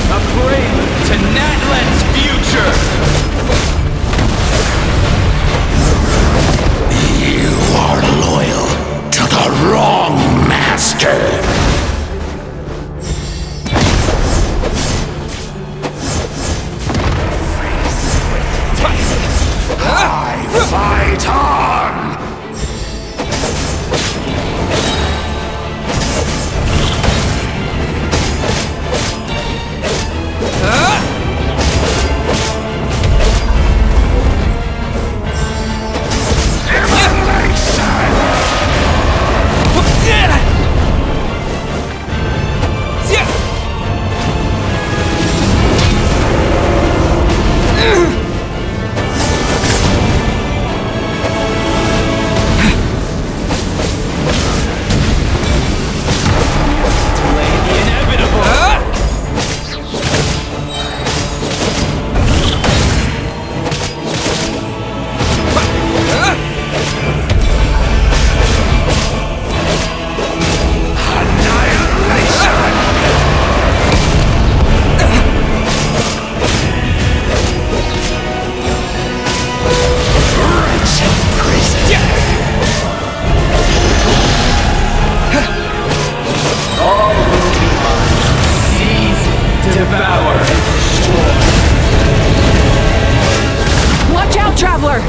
A prelude to Natlan's future! You are loyal to the wrong master! I fight on! Watch out, Traveler!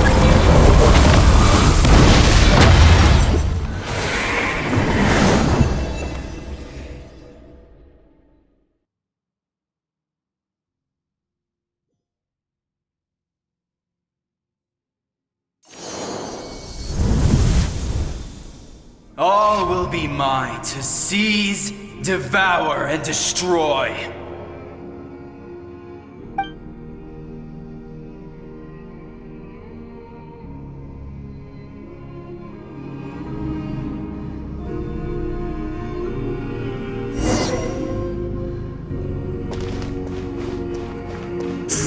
All will be mine to seize, devour, and destroy.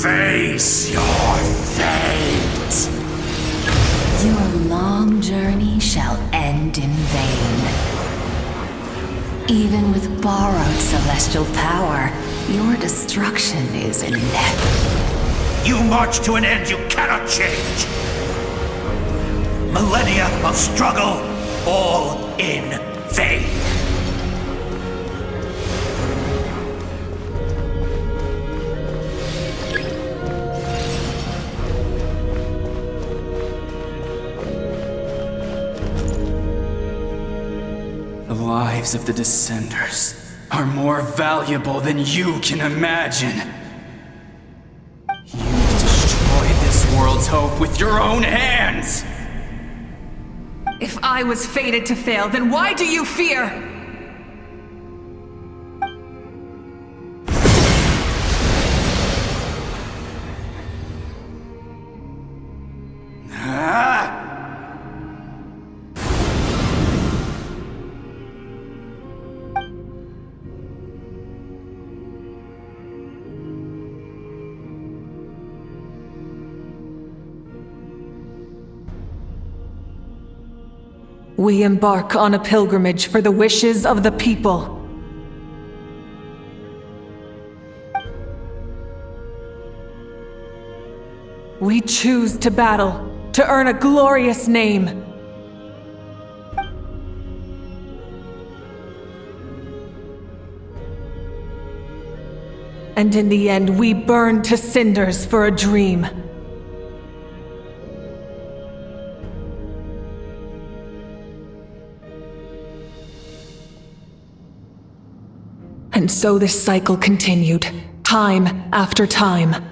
Face your fate! Your long journey shall end in vain. Even with borrowed celestial power, your destruction is inevitable. You march to an end you cannot change! Millennia of struggle, all in vain! The lives of the Descenders are more valuable than you can imagine. You've destroyed this world's hope with your own hands! If I was fated to fail, then why do you fear? We embark on a pilgrimage for the wishes of the people. We choose to battle, to earn a glorious name. And in the end, we burn to cinders for a dream. And so this cycle continued, time after time.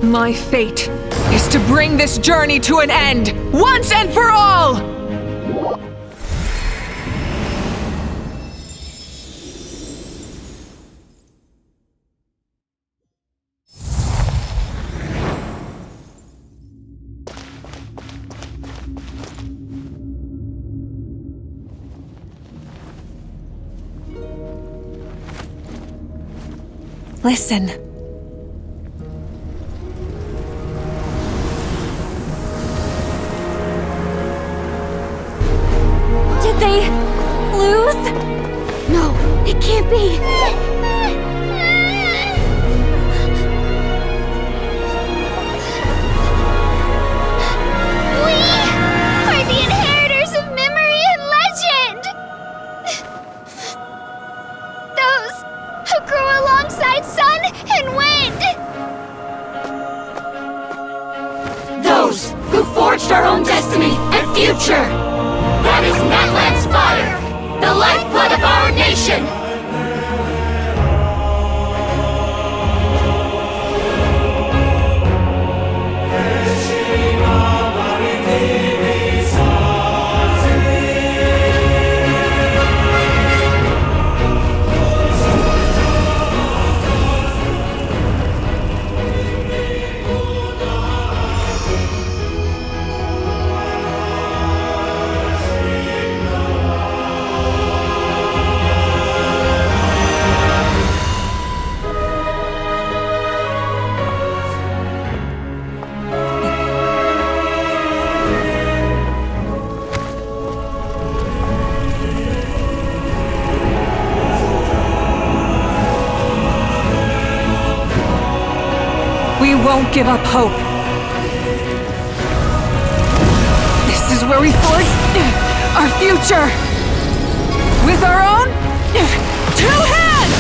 My fate is to bring this journey to an end, once and for all! Listen. Did they lose? No, it can't be. We are the inheritors of memory and legend! Those who grew alongside sun and wind! Those who forged our own destiny and future! That is Natlan's fire, the lifeblood of our nation! We won't give up hope. This is where we forge our future. With our own 2 hands!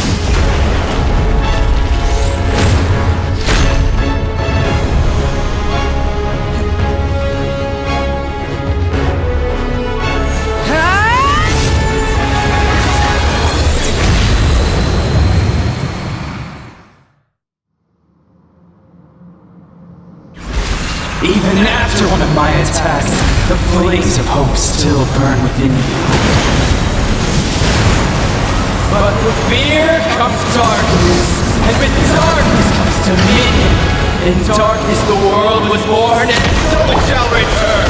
Even after one of my attacks, the flames of hope still burn within you. But with fear comes darkness, and with darkness comes dominion. In darkness the world was born, and so it shall return.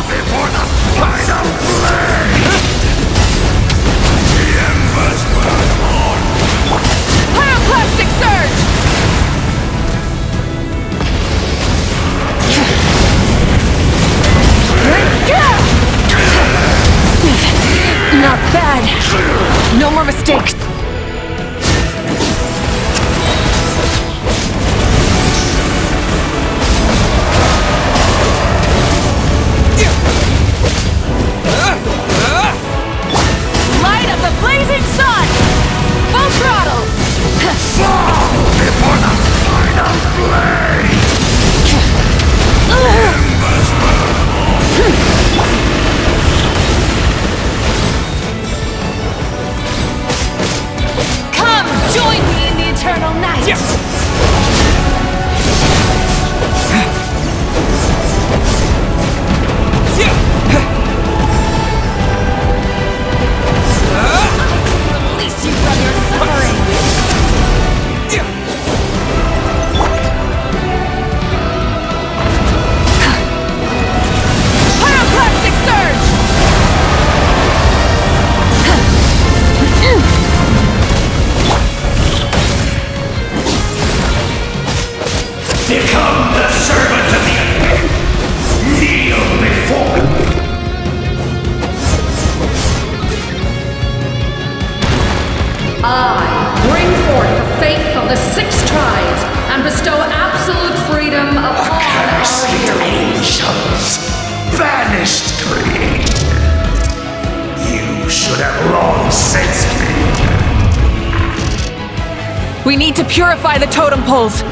Before the final flame, the embers burn on. Pyroclast Become the servant of the kneel before I bring forth the faith of the 6 tribes and bestow absolute freedom upon accursed our heroes. angels, banished greed. You should have long since been. We need to purify the totem poles.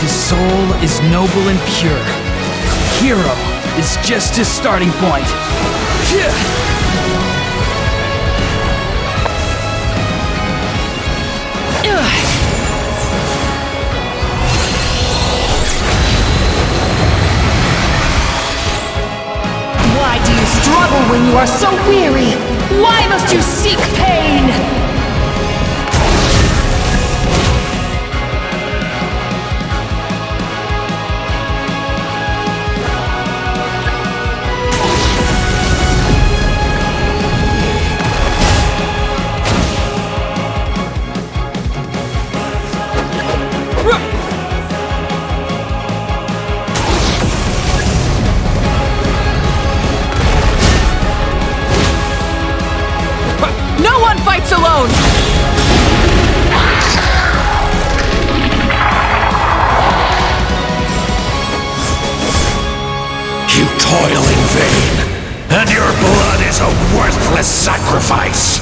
His soul is noble and pure. Hero is just his starting point. Why do you struggle when you are so weary? Why must you seek pain? No one fights alone! You toil in vain, and your blood is a worthless sacrifice.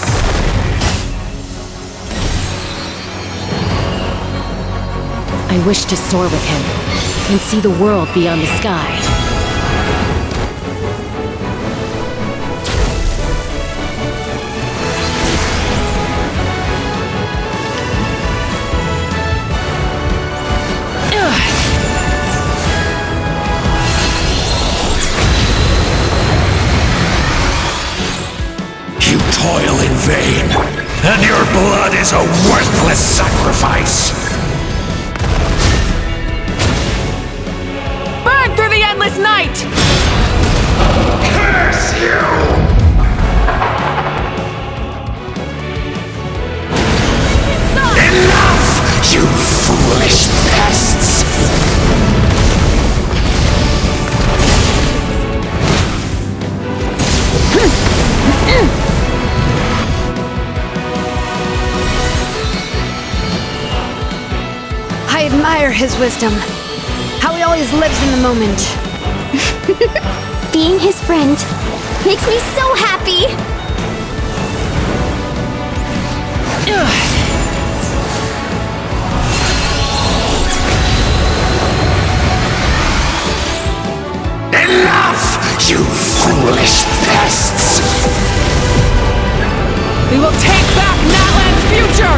I wish to soar with him and see the world beyond the sky. You toil in vain, and your blood is a worthless sacrifice. Burn through the endless night! Curse you! Enough, you foolish pests! I admire his wisdom. How he always lives in the moment. Being his friend makes me so happy! Enough, you foolish pests! We will take back Natlan's future!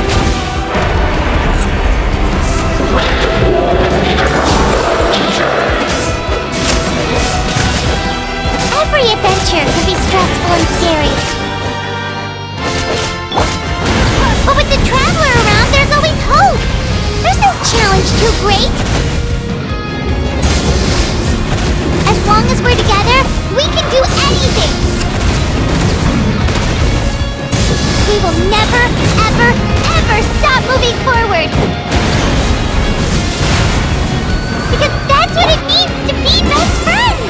Every adventure can be stressful and scary. But with the Traveler around, there's always hope! There's no challenge too great! As long as we're together, we can do anything! We will never, ever, ever stop moving forward! Because that's what it means to be best friends!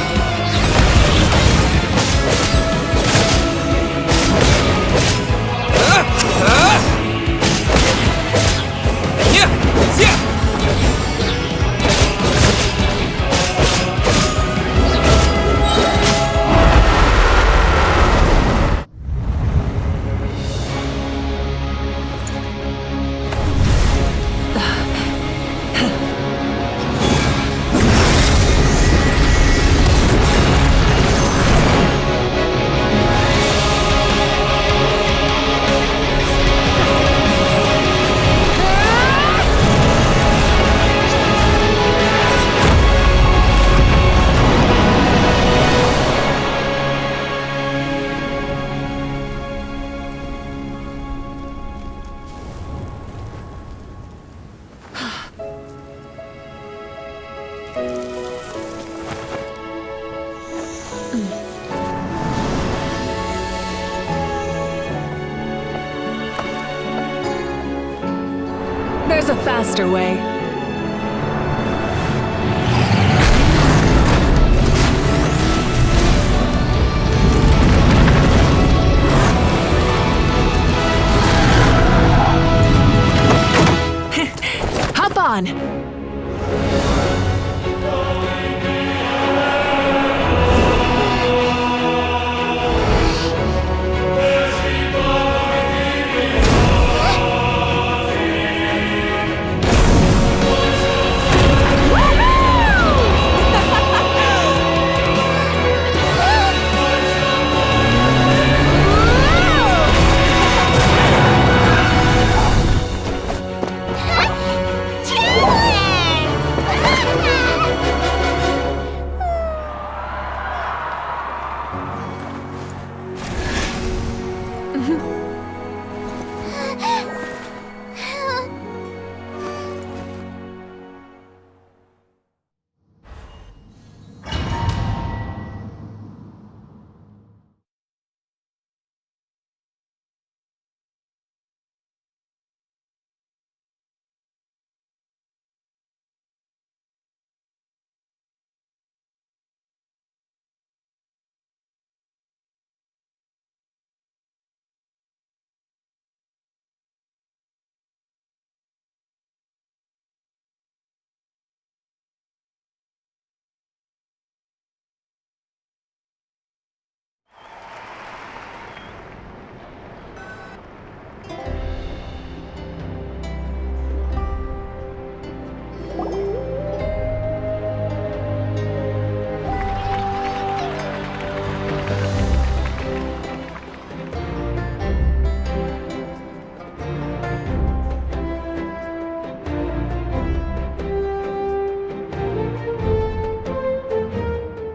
There's a faster way. Hop on!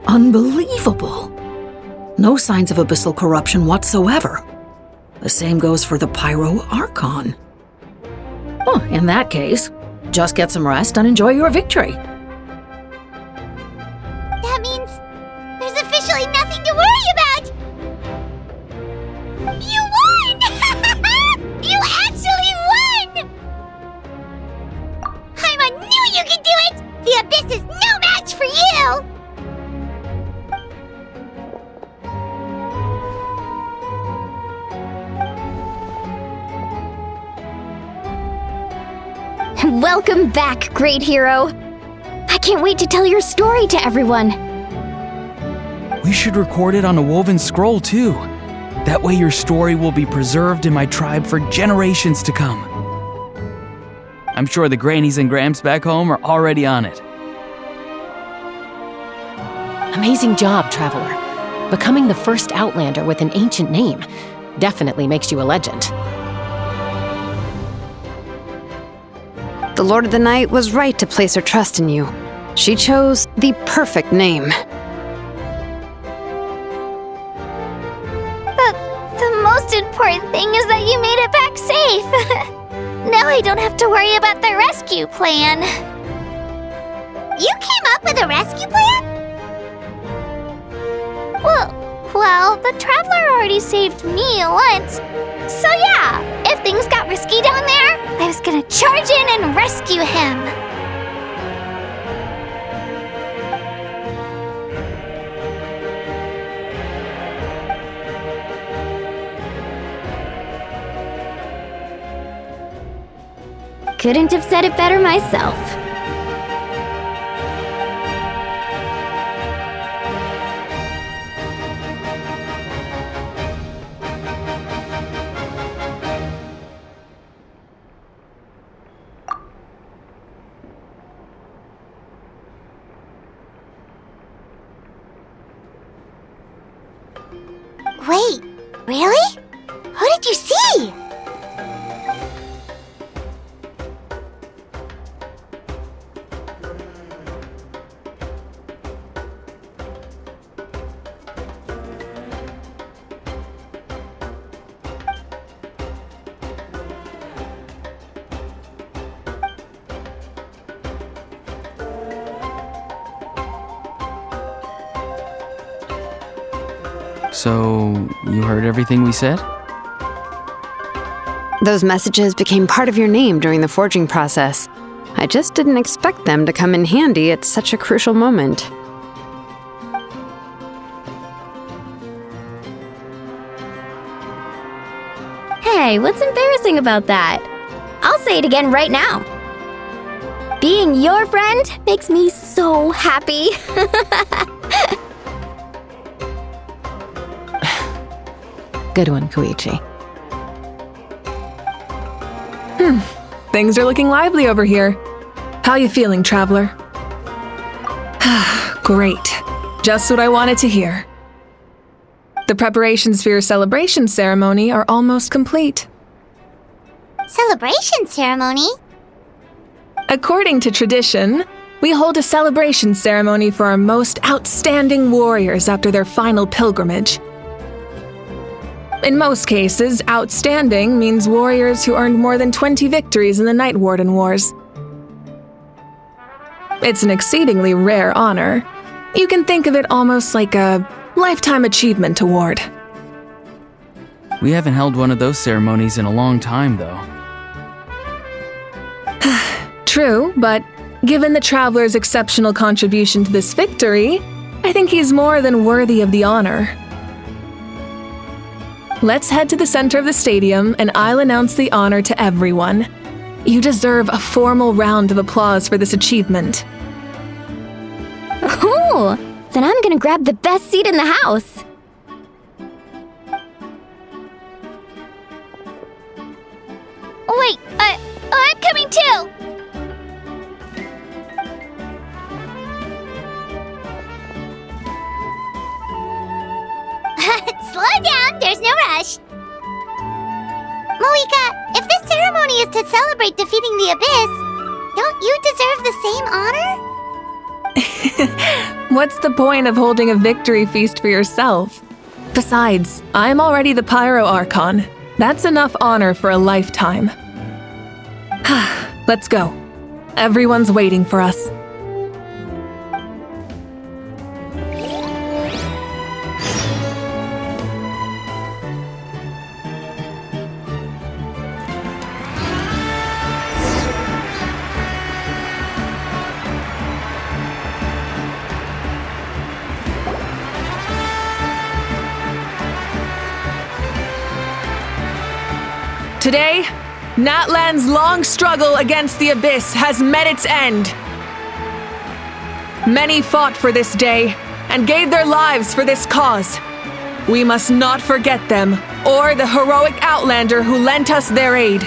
Unbelievable! No signs of abyssal corruption whatsoever. The same goes for the Pyro Archon. Oh, in that case, just get some rest and enjoy your victory. That means there's officially nothing to worry about! You won! You actually won! Paimon knew you could do it! The Abyss is no match for you! Welcome back, great hero! I can't wait to tell your story to everyone! We should record it on a woven scroll, too. That way your story will be preserved in my tribe for generations to come. I'm sure the grannies and gramps back home are already on it. Amazing job, Traveler. Becoming the first Outlander with an ancient name definitely makes you a legend. The Lord of the Night was right to place her trust in you. She chose the perfect name. The most important thing is that you made it back safe. Now I don't have to worry about the rescue plan. You came up with a rescue plan? Well, the Traveler already saved me once. So yeah, if things got risky down there, I was gonna charge in and rescue him. Couldn't have said it better myself. Wait, really? Who did you see? So, you heard everything we said? Those messages became part of your name during the forging process. I just didn't expect them to come in handy at such a crucial moment. Hey, what's embarrassing about that? I'll say it again right now. Being your friend makes me so happy. Good one, Koichi. Things are looking lively over here. How you feeling, traveler? Great. Just what I wanted to hear. The preparations for your celebration ceremony are almost complete. Celebration ceremony? According to tradition, we hold a celebration ceremony for our most outstanding warriors after their final pilgrimage. In most cases, outstanding means warriors who earned more than 20 victories in the Night Warden Wars. It's an exceedingly rare honor. You can think of it almost like a lifetime achievement award. We haven't held one of those ceremonies in a long time, though. True, but given the traveler's exceptional contribution to this victory, I think he's more than worthy of the honor. Let's head to the center of the stadium and I'll announce the honor to everyone. You deserve a formal round of applause for this achievement. Ooh, then I'm gonna grab the best seat in the house. Wait, I'm coming too! Slow down, there's no rush. Moika, if this ceremony is to celebrate defeating the Abyss, don't you deserve the same honor? What's the point of holding a victory feast for yourself? Besides, I'm already the Pyro Archon. That's enough honor for a lifetime. Let's go. Everyone's waiting for us. Today, Natlan's long struggle against the Abyss has met its end. Many fought for this day and gave their lives for this cause. We must not forget them or the heroic Outlander who lent us their aid.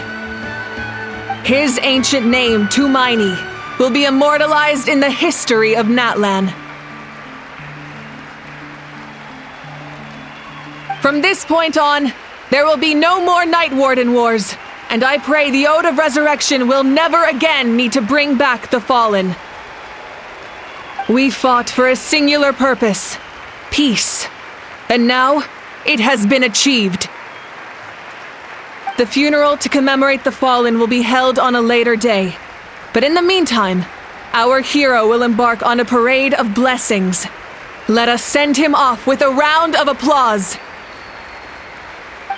His ancient name, Tumaini, will be immortalized in the history of Natlan. From this point on, there will be no more Night Warden Wars, and I pray the Ode of Resurrection will never again need to bring back the Fallen. We fought for a singular purpose, peace, and now it has been achieved. The funeral to commemorate the Fallen will be held on a later day, but in the meantime, our hero will embark on a parade of blessings. Let us send him off with a round of applause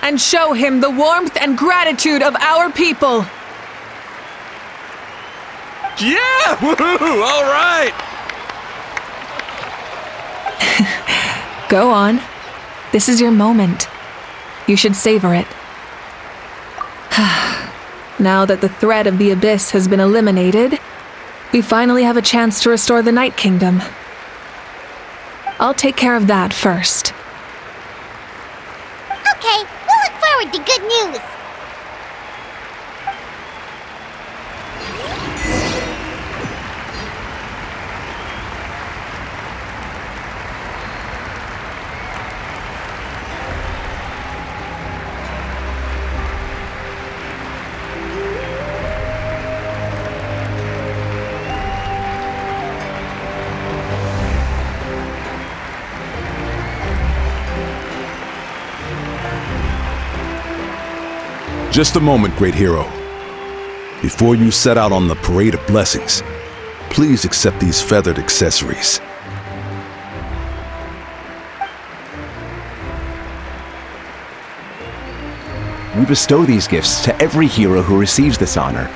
and show him the warmth and gratitude of our people. Yeah! Woohoo! All right! Go on. This is your moment. You should savor it. Now that the threat of the Abyss has been eliminated, we finally have a chance to restore the Night Kingdom. I'll take care of that first. Okay, we'll look forward to good news. Just a moment, great hero. Before you set out on the parade of blessings, please accept these feathered accessories. we bestow these gifts to every hero who receives this honor.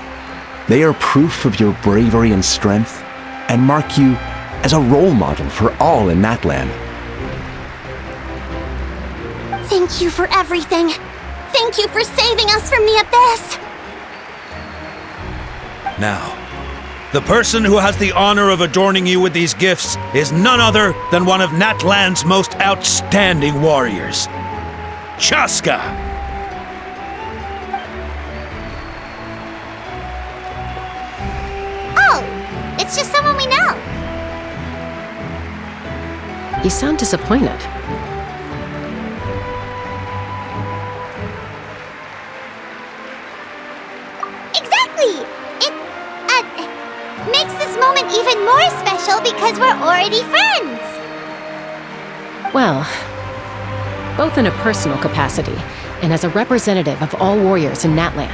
They are proof of your bravery and strength, and mark you as a role model for all in Natlan. Thank you for everything. Thank you for saving us from the abyss. Now, the person who has the honor of adorning you with these gifts is none other than one of Natlan's most outstanding warriors, Chaska. Oh, it's just someone we know. You sound disappointed. Exactly! It, makes this moment even more special because we're already friends! Well, both in a personal capacity and as a representative of all warriors in Natlan,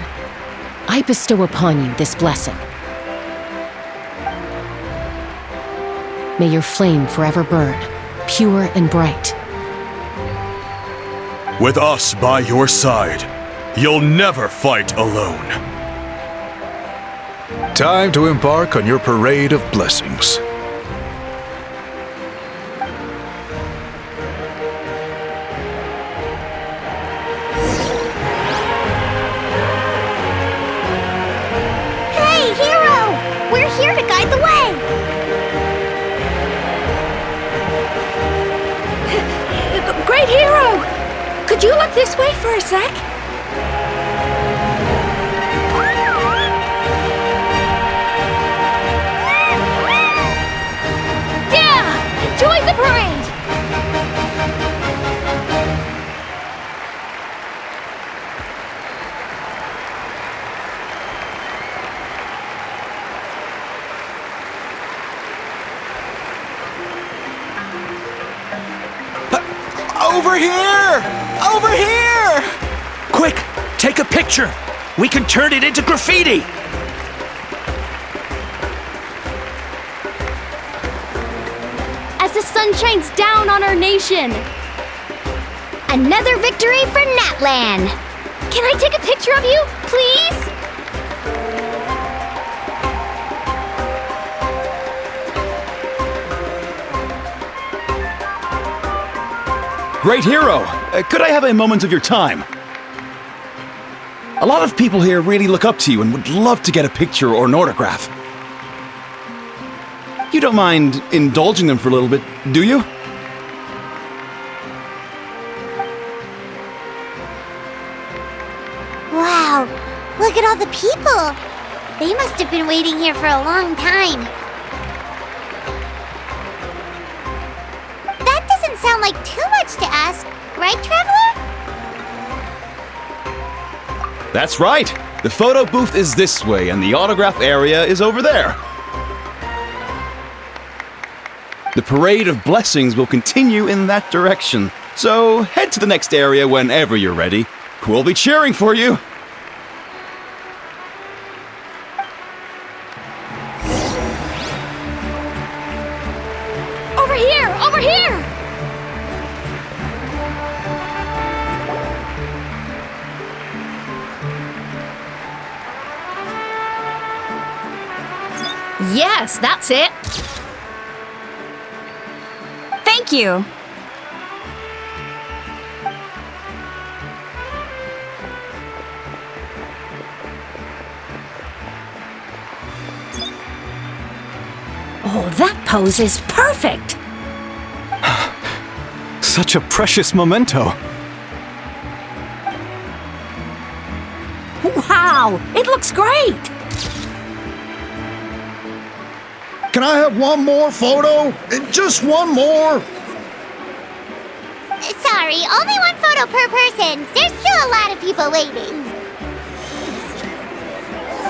I bestow upon you this blessing. May your flame forever burn, pure and bright. With us by your side, you'll never fight alone. Time to embark on your parade of blessings. Hey, hero! We're here to guide the way. Great hero! Could you look this way for a sec? Join the parade! Over here! Over here! Quick, take a picture. We can turn it into graffiti. As the sun shines down on our nation. Another victory for Natlan. Can I take a picture of you, please? Great hero! Could I have a moment of your time? A lot of people here really look up to you and would love to get a picture or an autograph. You don't mind indulging them for a little bit, do you? Wow, look at all the people! They must have been waiting here for a long time. That doesn't sound like too much to ask, right, Traveler? That's right! The photo booth is this way and the autograph area is over there. The parade of blessings will continue in that direction, so head to the next area whenever you're ready. We'll be cheering for you! Over here! Over here! Yes, that's it. Thank you. Oh, that pose is perfect! Such a precious memento. Wow, it looks great! Can I have one more photo? Just one more? Sorry, only one photo per person. There's still a lot of people waiting.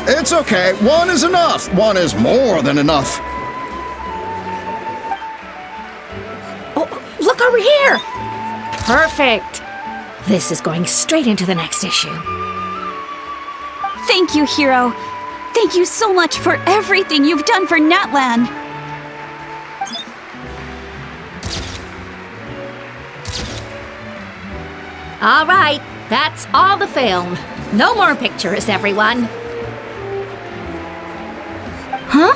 It's okay. One is enough. One is more than enough. Oh, look over here! Perfect! This is going straight into the next issue. Thank you, hero. Thank you so much for everything you've done for Natlan. All right, That's all the film. No more pictures, everyone. Huh?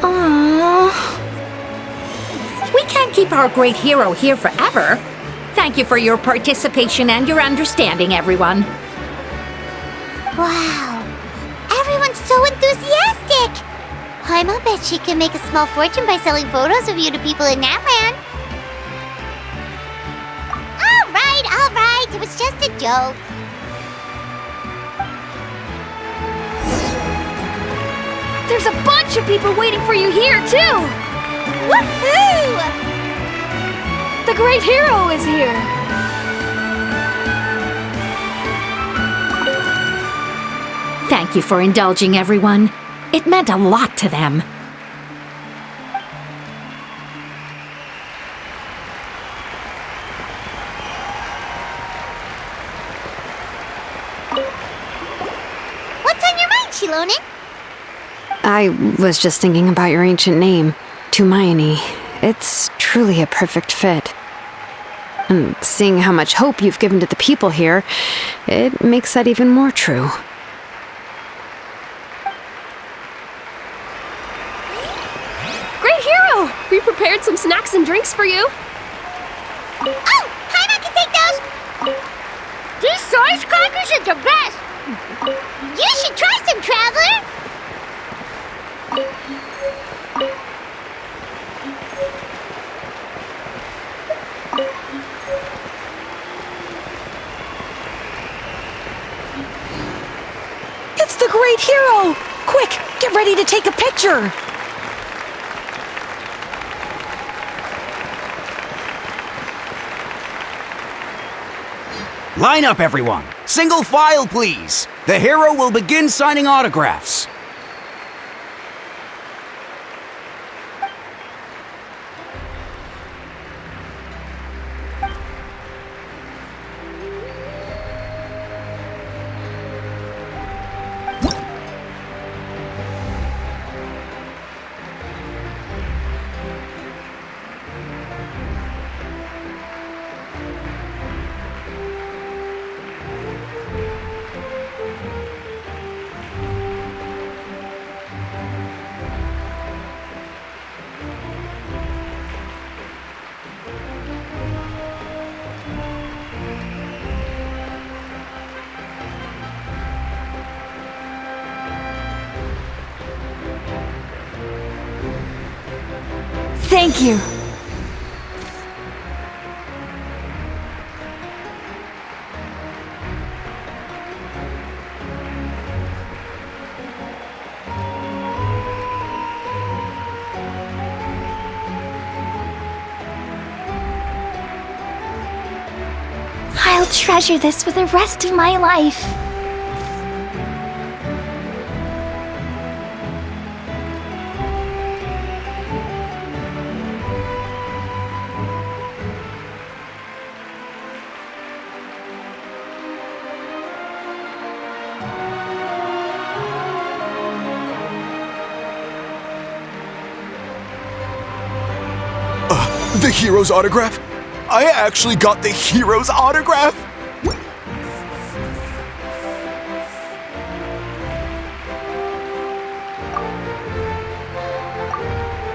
Aww. We can't keep our great hero here forever. Thank you for your participation and your understanding, everyone. Wow. Everyone's so enthusiastic. Paimon bet she can make a small fortune by selling photos of you to people in Natlan. All right. It was just a joke. There's a bunch of people waiting for you here, too! Woohoo! The great hero is here! Thank you for indulging, everyone. It meant a lot to them. What's on your mind, Shilonen? I was just thinking about your ancient name, Tumaini. It's truly a perfect fit. And seeing how much hope you've given to the people here, it makes that even more true. Great hero! We prepared some snacks and drinks for you. Oh, Paimon can take those! These source crackers are the best! You should try some, Traveler! It's the great hero! Quick, get ready to take a picture! Line up, everyone. Single file, please. The hero will begin signing autographs. Thank you. I'll treasure this for the rest of my life. The hero's autograph? I actually got the hero's autograph?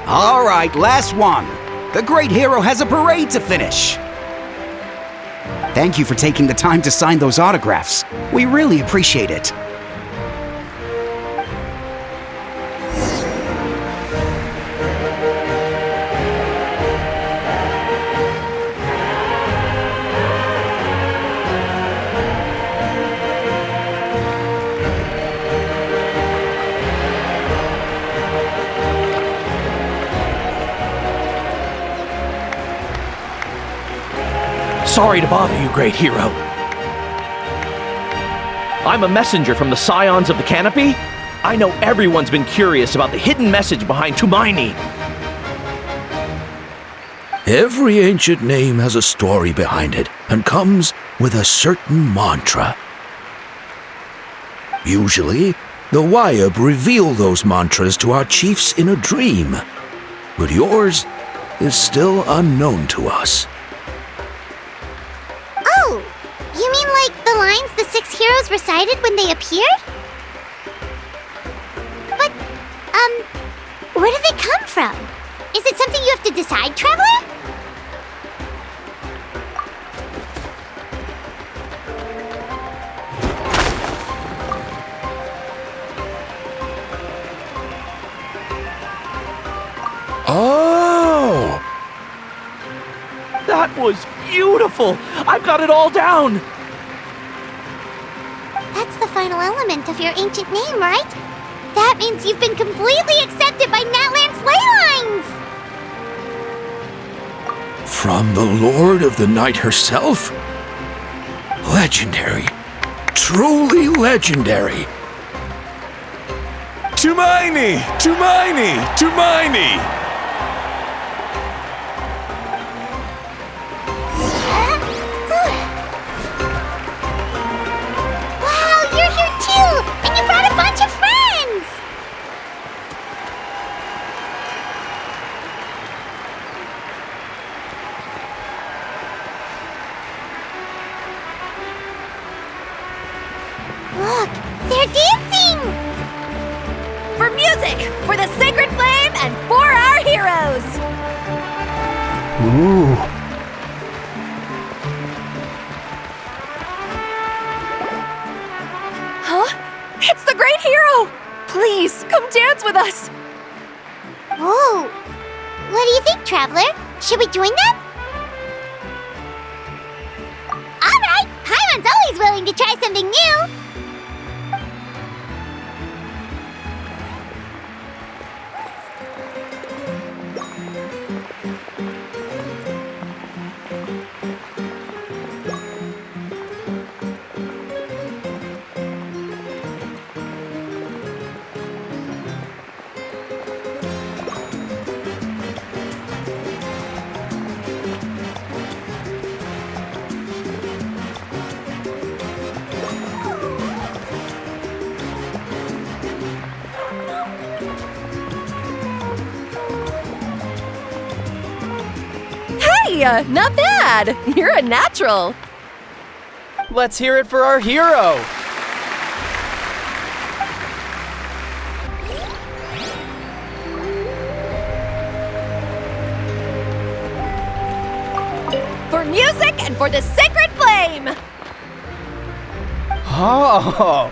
All right, last one. The great hero has a parade to finish. Thank you for taking the time to sign those autographs. We really appreciate it. Sorry to bother you, great hero. I'm a messenger from the Scions of the Canopy. I know everyone's been curious about the hidden message behind Tumaini. Every ancient name has a story behind it and comes with a certain mantra. Usually, the Wayab reveal those mantras to our chiefs in a dream, but yours is still unknown to us. Oh, you mean heroes recited when they appeared? But, where do they come from? Is it something you have to decide, Traveler? Oh! That was beautiful! I've got it all down! That's the final element of your ancient name, right? That means you've been completely accepted by Natlan's ley lines! From the Lord of the Night herself? Legendary. Truly legendary. Tumaini! Tumaini! Tumaini! Wow, you're here too! And you brought a bunch of friends! Look, they're dancing! For music, for the sacred flame, and for our heroes! Ooh. Huh? It's the great hero! Please, come dance with us! Whoa! What do you think, Traveler? Should we join them? Alright! Paimon's always willing to try something new! Hey, not bad! You're a natural! Let's hear it for our hero! For music and for the sacred flame! Oh!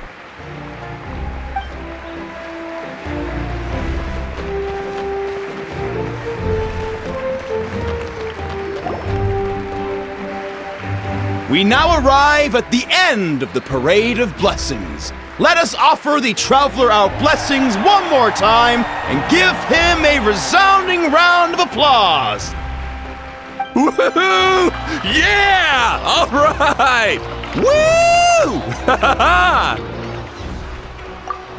We now arrive at the end of the Parade of Blessings. Let us offer the Traveler our blessings one more time and give him a resounding round of applause. Woohoo! Yeah! All right! Woo!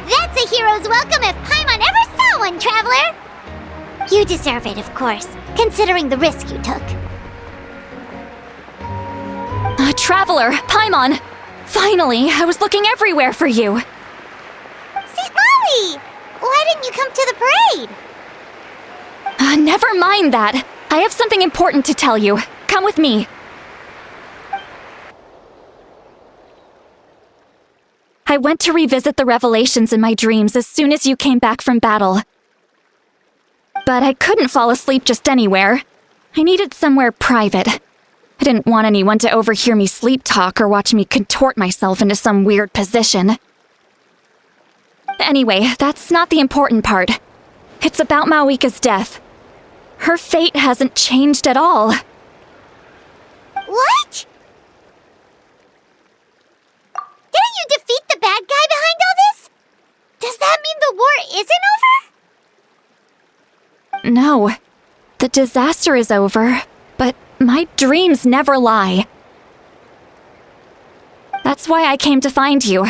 That's a hero's welcome if Paimon ever saw one, Traveler! You deserve it, of course, considering the risk you took. Traveler, Paimon! Finally, I was looking everywhere for you. St. Molly! Why didn't you come to the parade? Never mind that. I have something important to tell you. Come with me. I went to revisit the revelations in my dreams as soon as you came back from battle. But I couldn't fall asleep just anywhere. I needed somewhere private. I didn't want anyone to overhear me sleep talk or watch me contort myself into some weird position. Anyway, that's not the important part. It's about Mawika's death. Her fate hasn't changed at all. What? Didn't you defeat the bad guy behind all this? Does that mean the war isn't over? No. The disaster is over, but my dreams never lie. That's why I came to find you.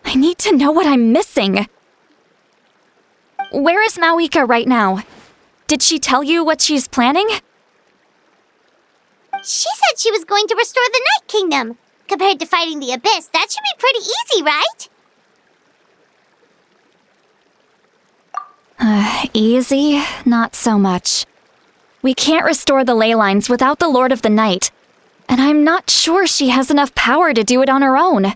I need to know what I'm missing. Where is Mawika right now? Did she tell you what she's planning? She said she was going to restore the Night Kingdom. Compared to fighting the Abyss, that should be pretty easy, right? Easy? Not so much. We can't restore the ley lines without the Lord of the Night, and I'm not sure she has enough power to do it on her own.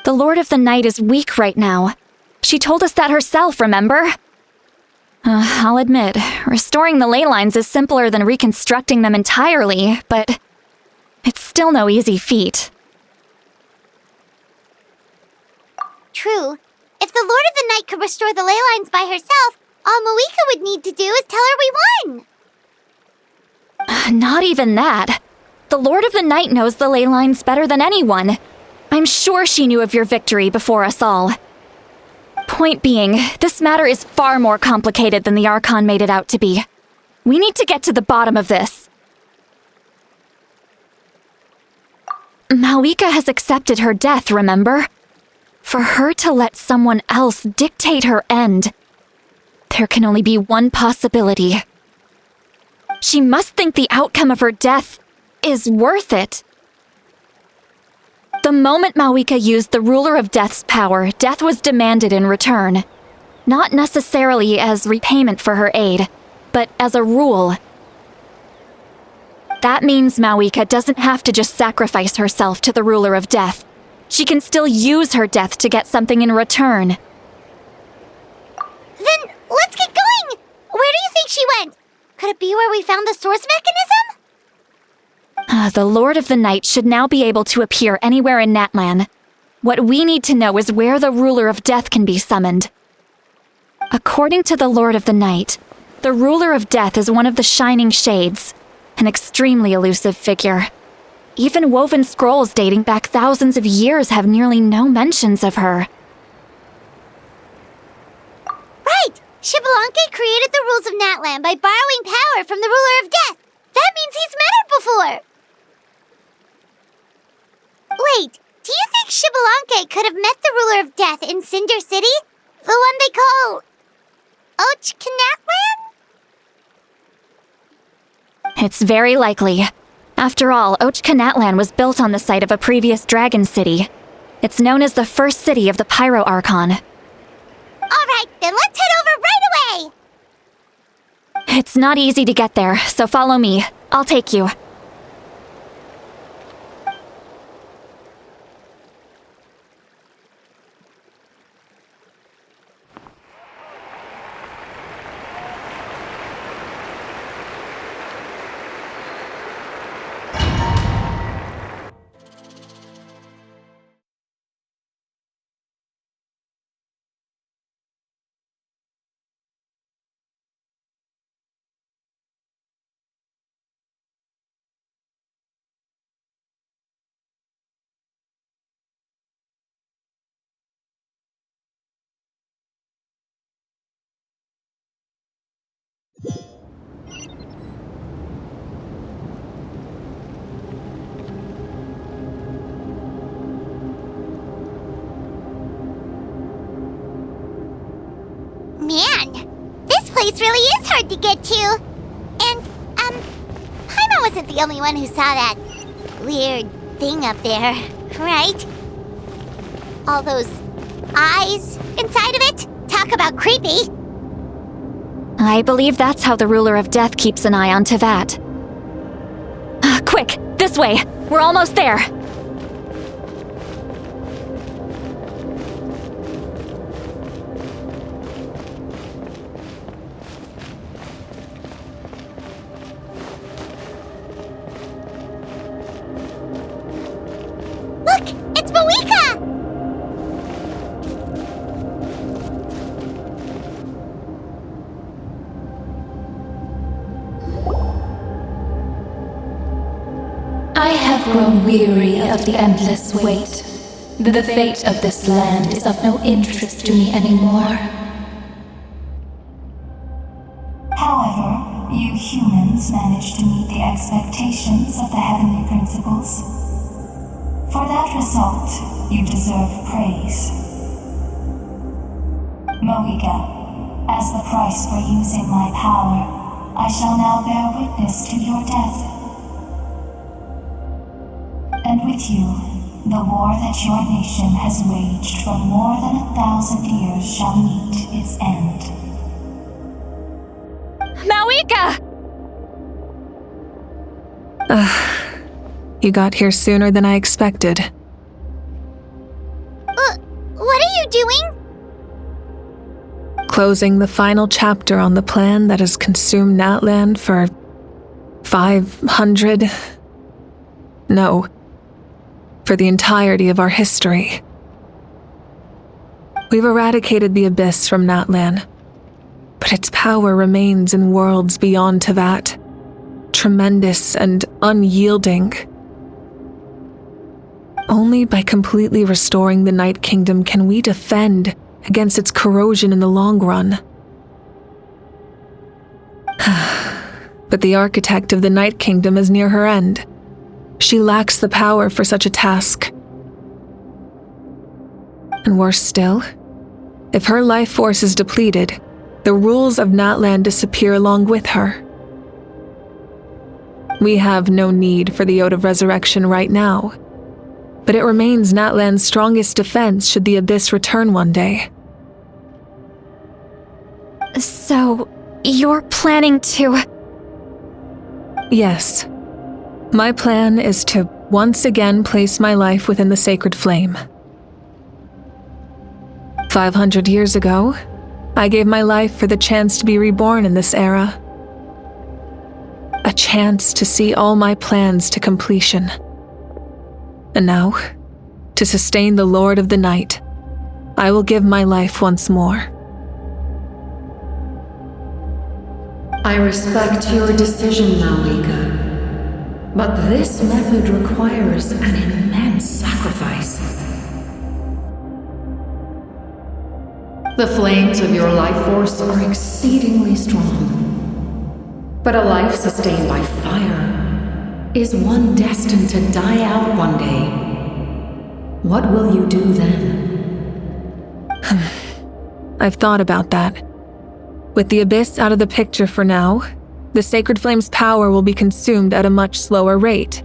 The Lord of the Night is weak right now. She told us that herself, remember? I'll admit, restoring the ley lines is simpler than reconstructing them entirely, but it's still no easy feat. True. If the Lord of the Night could restore the ley lines by herself, all Moika would need to do is tell her we won! Not even that. The Lord of the Night knows the ley lines better than anyone. I'm sure she knew of your victory before us all. Point being, this matter is far more complicated than the Archon made it out to be. We need to get to the bottom of this. Mawika has accepted her death, remember? For her to let someone else dictate her end, there can only be one possibility. She must think the outcome of her death is worth it. The moment Mawika used the Ruler of Death's power, death was demanded in return. Not necessarily as repayment for her aid, but as a rule. That means Mawika doesn't have to just sacrifice herself to the Ruler of Death. She can still use her death to get something in return. Then let's get going! Where do you think she went? Could it be where we found the source mechanism? The Lord of the Night should now be able to appear anywhere in Natlan. What we need to know is where the Ruler of Death can be summoned. According to the Lord of the Night, the Ruler of Death is one of the Shining Shades, an extremely elusive figure. Even woven scrolls dating back thousands of years have nearly no mentions of her. Right! Xbalanque created the rules of Natlan by borrowing power from the Ruler of Death. That means he's met her before! Wait, do you think Xbalanque could have met the Ruler of Death in Cinder City? The one they call... Natlan? It's very likely. After all, Natlan was built on the site of a previous dragon city. It's known as the first city of the Pyro Archon. Alright, then let's head over right away! It's not easy to get there, so follow me. I'll take you. Man, this place really is hard to get to. And, Paimon wasn't the only one who saw that weird thing up there, right? All those eyes inside of it? Talk about creepy. I believe that's how the Ruler of Death keeps an eye on Tevat. Quick, this way! We're almost there! Look! It's Moika! I have grown weary of the endless wait. The fate of this land is of no interest to me anymore. However, you humans managed to meet the expectations of the heavenly principles. For that result, you deserve praise. Moika, as the price for using my power, I shall now bear witness to your death. And with you, the war that your nation has waged for more than 1,000 years shall meet its end. Mawika! You got here sooner than I expected. Closing the final chapter on the plan that has consumed Natlan for 500... No, for the entirety of our history. We've eradicated the Abyss from Natlan, but its power remains in worlds beyond Tevat, tremendous and unyielding. Only by completely restoring the Night Kingdom can we defend against its corrosion in the long run. But the architect of the Night Kingdom is near her end. She lacks the power for such a task. And worse still, if her life force is depleted, the rules of Natlan disappear along with her. We have no need for the Ode of Resurrection right now, but it remains Natlan's strongest defense should the Abyss return one day. So, you're planning to... Yes. My plan is to once again place my life within the sacred flame. 500 years ago, I gave my life for the chance to be reborn in this era. A chance to see all my plans to completion. And now, to sustain the Lord of the Night, I will give my life once more. I respect your decision, Malika. But this method requires an immense sacrifice. The flames of your life force are exceedingly strong. But a life sustained by fire is one destined to die out one day. What will you do then? I've thought about that. With the Abyss out of the picture for now, the Sacred Flame's power will be consumed at a much slower rate.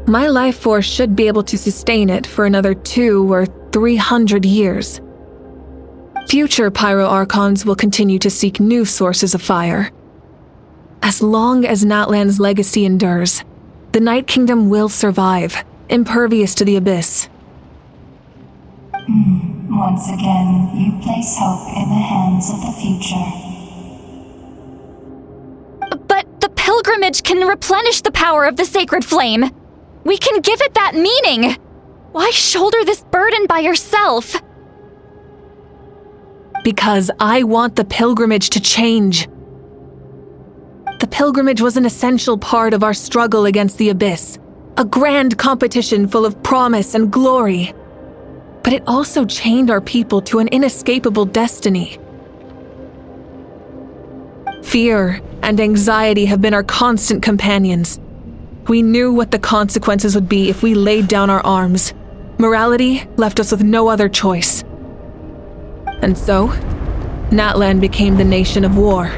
My life force should be able to sustain it for another 200 or 300 years. Future Pyro Archons will continue to seek new sources of fire. As long as Natlan's legacy endures, the Night Kingdom will survive, impervious to the Abyss. Once again, you place hope in the hands of the future. But the pilgrimage can replenish the power of the sacred flame. We can give it that meaning. Why shoulder this burden by yourself? Because I want the pilgrimage to change. The pilgrimage was an essential part of our struggle against the Abyss, a grand competition full of promise and glory. But it also chained our people to an inescapable destiny. Fear and anxiety have been our constant companions. We knew what the consequences would be if we laid down our arms. Morality left us with no other choice. And so, Natlan became the nation of war.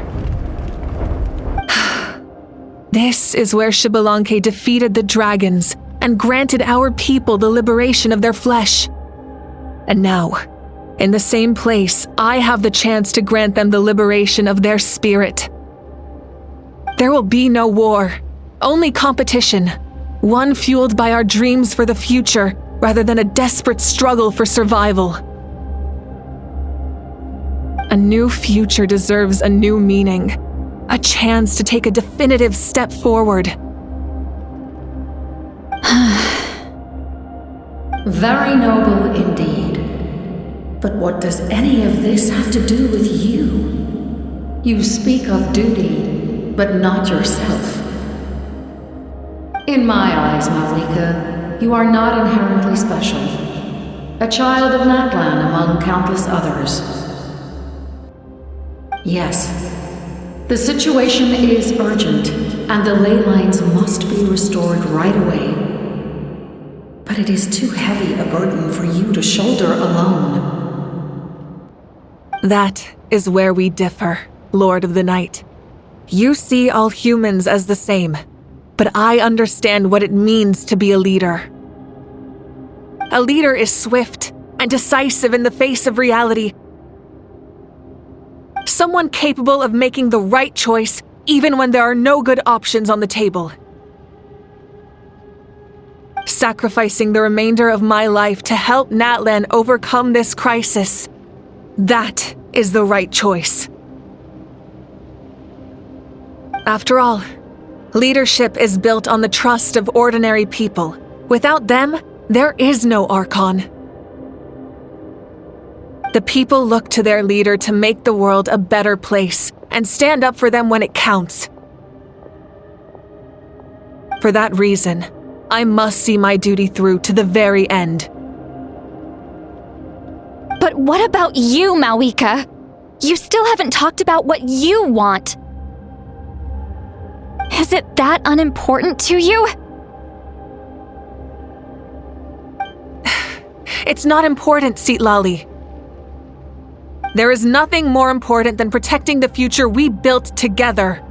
This is where Xbalanque defeated the dragons and granted our people the liberation of their flesh. And now, in the same place, I have the chance to grant them the liberation of their spirit. There will be no war, only competition, one fueled by our dreams for the future rather than a desperate struggle for survival. A new future deserves a new meaning, a chance to take a definitive step forward. Very noble indeed. But what does any of this have to do with you? You speak of duty, but not yourself. In my eyes, Malika, you are not inherently special. A child of Natlan among countless others. Yes, the situation is urgent, and the ley lines must be restored right away. But it is too heavy a burden for you to shoulder alone. That is where we differ, Lord of the Night. You see all humans as the same, but I understand what it means to be a leader. A leader is swift and decisive in the face of reality. Someone capable of making the right choice even when there are no good options on the table. Sacrificing the remainder of my life to help Natlan overcome this crisis. That is the right choice. After all, leadership is built on the trust of ordinary people. Without them, there is no Archon. The people look to their leader to make the world a better place and stand up for them when it counts. For that reason, I must see my duty through to the very end. But what about you, Mawika? You still haven't talked about what you want. Is it that unimportant to you? It's not important, Citlali. There is nothing more important than protecting the future we built together.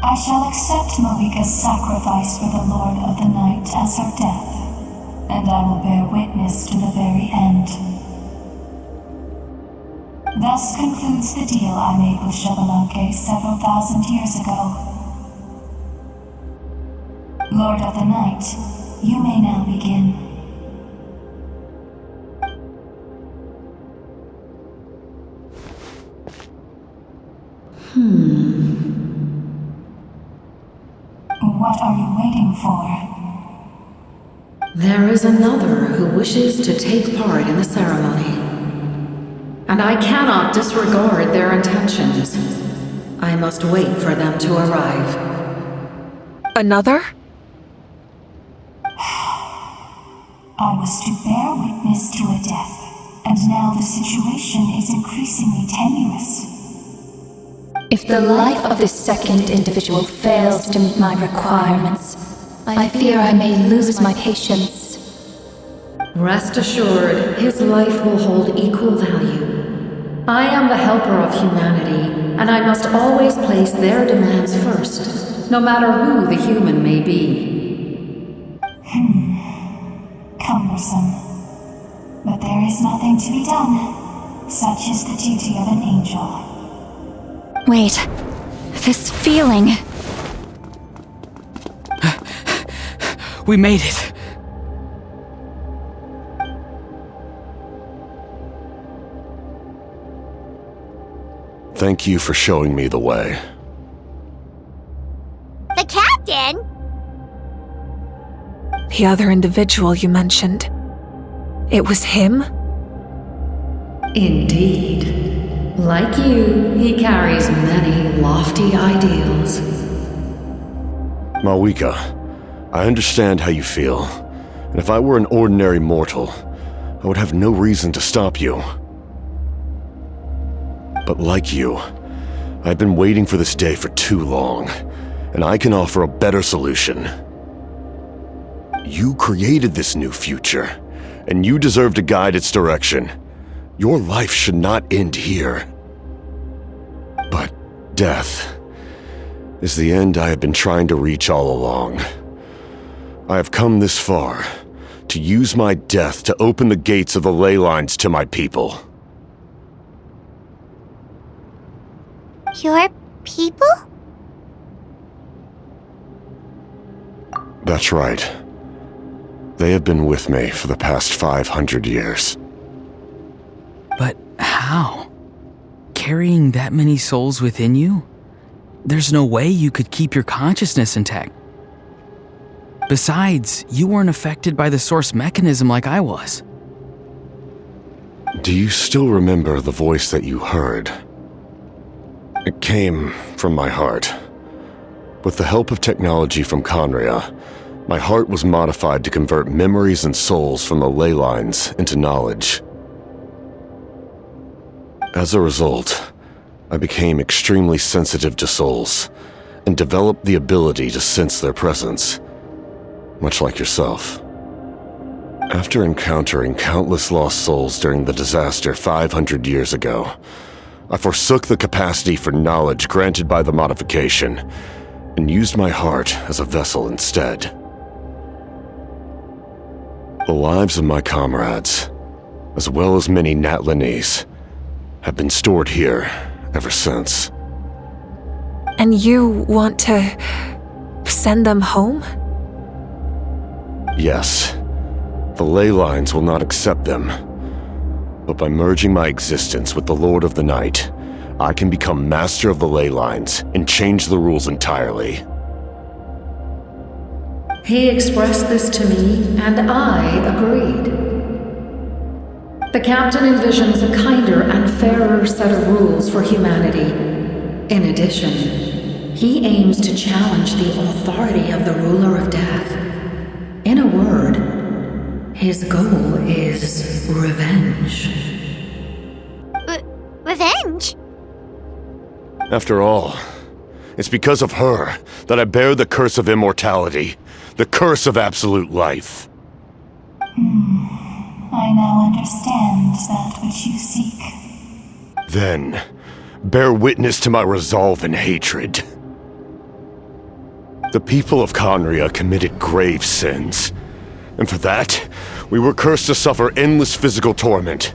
I shall accept Mawika's sacrifice for the Lord of the Night as her death, and I will bear witness to the very end. Thus concludes the deal I made with Xbalanque several thousand years ago. Lord of the Night, you may now begin. What are you waiting for? There is another who wishes to take part in the ceremony. And I cannot disregard their intentions. I must wait for them to arrive. Another? I was to bear witness to a death, and now the situation is increasingly tenuous. If the life of this second individual fails to meet my requirements, I fear I may lose my patience. Rest assured, his life will hold equal value. I am the helper of humanity, and I must always place their demands first, no matter who the human may be. Cumbersome. But there is nothing to be done. Such is the duty of an angel. Wait, this feeling. We made it. Thank you for showing me the way. The captain? The other individual you mentioned. It was him? Indeed. Like you, he carries many lofty ideals. Mawika, I understand how you feel, and if I were an ordinary mortal, I would have no reason to stop you. But like you, I've been waiting for this day for too long, and I can offer a better solution. You created this new future, and you deserve to guide its direction. Your life should not end here. But death is the end I have been trying to reach all along. I have come this far to use my death to open the gates of the ley lines to my people. Your people? That's right. They have been with me for the past 500 years. But how? Carrying that many souls within you? There's no way you could keep your consciousness intact. Besides, you weren't affected by the source mechanism like I was. Do you still remember the voice that you heard? It came from my heart. With the help of technology from Conria, my heart was modified to convert memories and souls from the ley lines into knowledge. As a result, I became extremely sensitive to souls and developed the ability to sense their presence, much like yourself. After encountering countless lost souls during the disaster 500 years ago, I forsook the capacity for knowledge granted by the modification and used my heart as a vessel instead. The lives of my comrades, as well as many Natlanese, have been stored here ever since. And you want to send them home? Yes, the ley lines will not accept them. But by merging my existence with the Lord of the Night, I can become master of the ley lines and change the rules entirely. He expressed this to me, and I agreed. The captain envisions a kinder and fairer set of rules for humanity. In addition, he aims to challenge the authority of the ruler of death. In a word, his goal is revenge. Revenge? After all, it's because of her that I bear the curse of immortality, the curse of absolute life. I now understand that which you seek. Then, bear witness to my resolve and hatred. The people of Conria committed grave sins, and for that, we were cursed to suffer endless physical torment,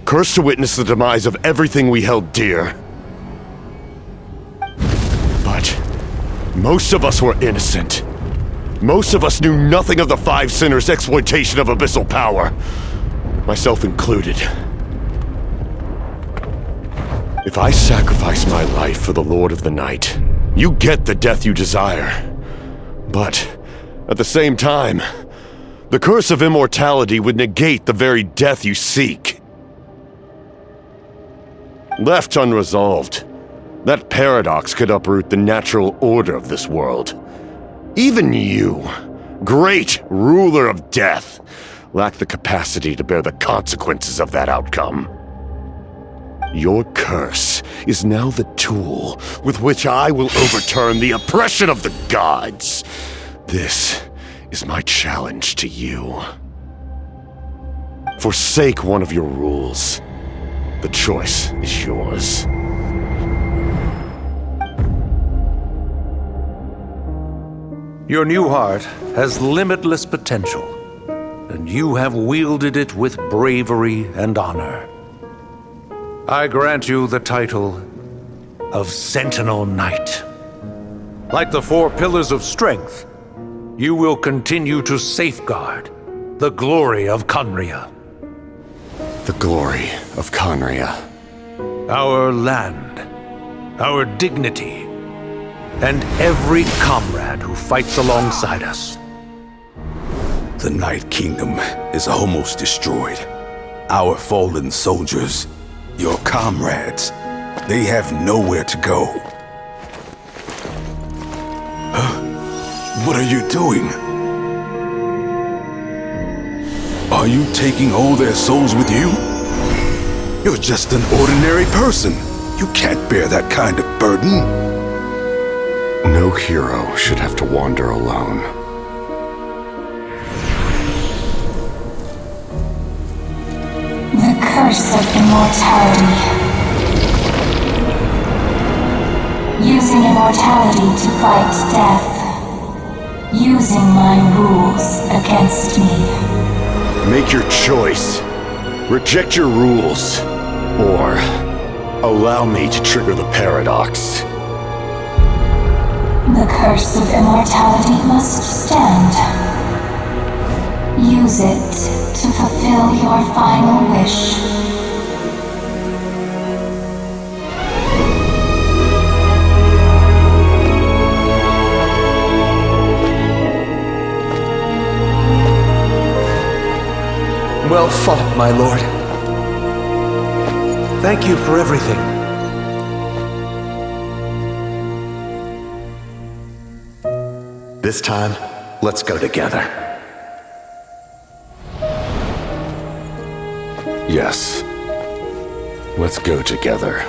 cursed to witness the demise of everything we held dear. But most of us were innocent. Most of us knew nothing of the Five Sinners' exploitation of abyssal power, myself included. If I sacrifice my life for the Lord of the Night, you get the death you desire. But, at the same time, the curse of immortality would negate the very death you seek. Left unresolved, that paradox could uproot the natural order of this world. Even you, great ruler of death, lack the capacity to bear the consequences of that outcome. Your curse is now the tool with which I will overturn the oppression of the gods. This is my challenge to you. Forsake one of your rules. The choice is yours. Your new heart has limitless potential, and you have wielded it with bravery and honor. I grant you the title of Sentinel Knight. Like the four pillars of strength, you will continue to safeguard the glory of Conria. The glory of Conria. Our land, our dignity, and every comrade who fights alongside us. The Night Kingdom is almost destroyed. Our fallen soldiers, your comrades, they have nowhere to go. Huh? What are you doing? Are you taking all their souls with you? You're just an ordinary person. You can't bear that kind of burden. No hero should have to wander alone. The curse of immortality. Using immortality to fight death. Using my rules against me. Make your choice. Reject your rules. Or allow me to trigger the paradox. The curse of immortality must stand. Use it to fulfill your final wish. Well fought, my lord. Thank you for everything. This time, let's go together. Yes. Let's go together.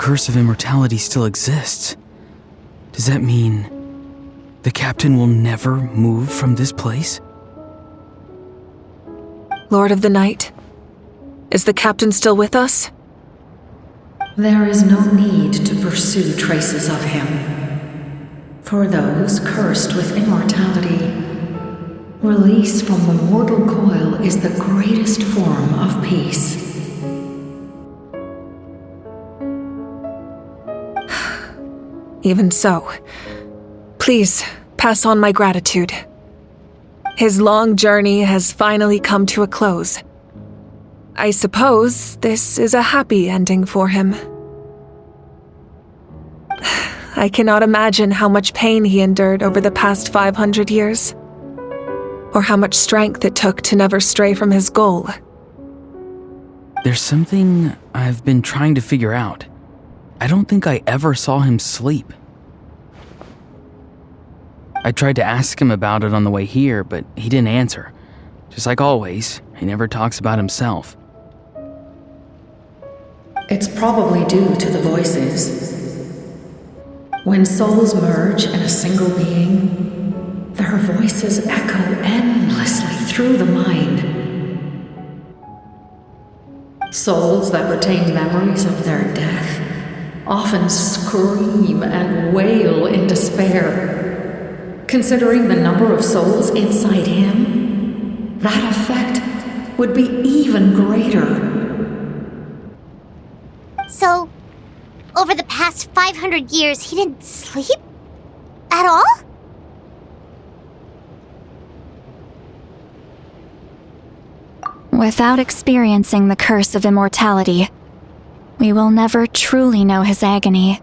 curse of immortality still exists, does that mean the captain will never move from this place? Lord of the Night, is the captain still with us? There is no need to pursue traces of him. For those cursed with immortality, release from the mortal coil is the greatest form of peace. Even so, please pass on my gratitude. His long journey has finally come to a close. I suppose this is a happy ending for him. I cannot imagine how much pain he endured over the past 500 years, or how much strength it took to never stray from his goal. There's something I've been trying to figure out. I don't think I ever saw him sleep. I tried to ask him about it on the way here, but he didn't answer. Just like always, he never talks about himself. It's probably due to the voices. When souls merge in a single being, their voices echo endlessly through the mind. Souls that retain memories of their death often scream and wail in despair. Considering the number of souls inside him, that effect would be even greater. So, over the past 500 years, he didn't sleep? At all? Without experiencing the curse of immortality, we will never truly know his agony.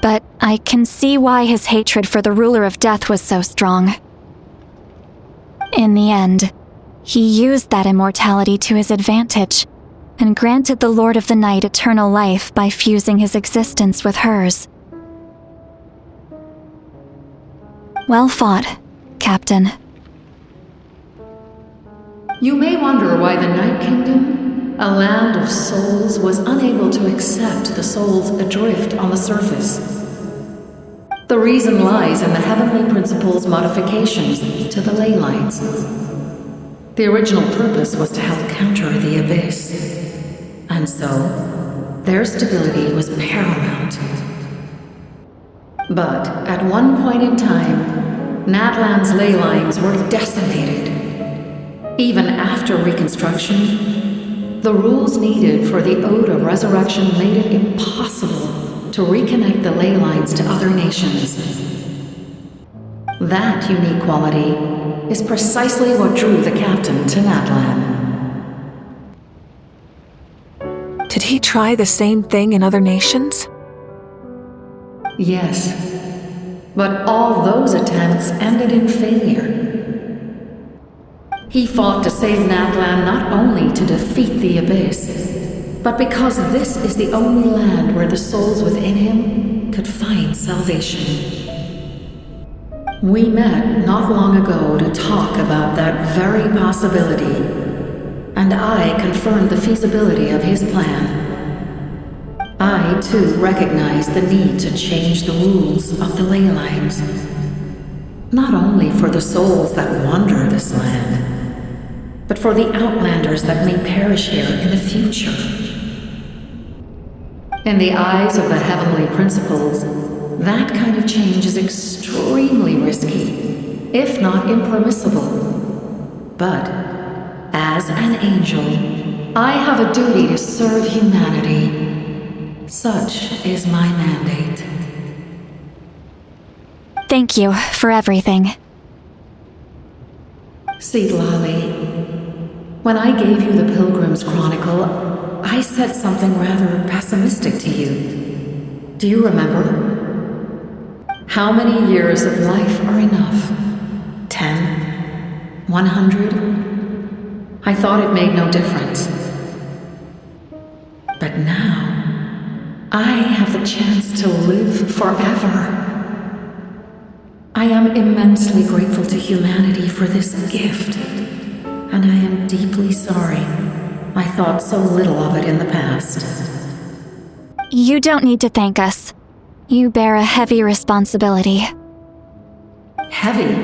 But I can see why his hatred for the ruler of death was so strong. In the end, he used that immortality to his advantage, and granted the Lord of the Night eternal life by fusing his existence with hers. Well fought, Captain. You may wonder why the Night Kingdom, a land of souls, was unable to accept the souls adrift on the surface. The reason lies in the Heavenly Principle's modifications to the ley lines. The original purpose was to help counter the Abyss. And so, their stability was paramount. But at one point in time, Natlan's ley lines were decimated. Even after reconstruction, the rules needed for the Ode of Resurrection made it impossible to reconnect the ley lines to other nations. That unique quality is precisely what drew the captain to Natlan. Did he try the same thing in other nations? Yes, but all those attempts ended in failure. He fought to save Natlan not only to defeat the Abyss, but because this is the only land where the souls within him could find salvation. We met not long ago to talk about that very possibility, and I confirmed the feasibility of his plan. I, too, recognized the need to change the rules of the ley lines, not only for the souls that wander this land, but for the outlanders that may perish here in the future. In the eyes of the Heavenly Principles, that kind of change is extremely risky, if not impermissible. But as an angel, I have a duty to serve humanity. Such is my mandate. Thank you for everything. Seedlali, when I gave you the Pilgrim's Chronicle, I said something rather pessimistic to you. Do you remember? How many years of life are enough? 10? 100? I thought it made no difference. But now, I have the chance to live forever. I am immensely grateful to humanity for this gift, and I am deeply sorry I thought so little of it in the past. You don't need to thank us. You bear a heavy responsibility. Heavy?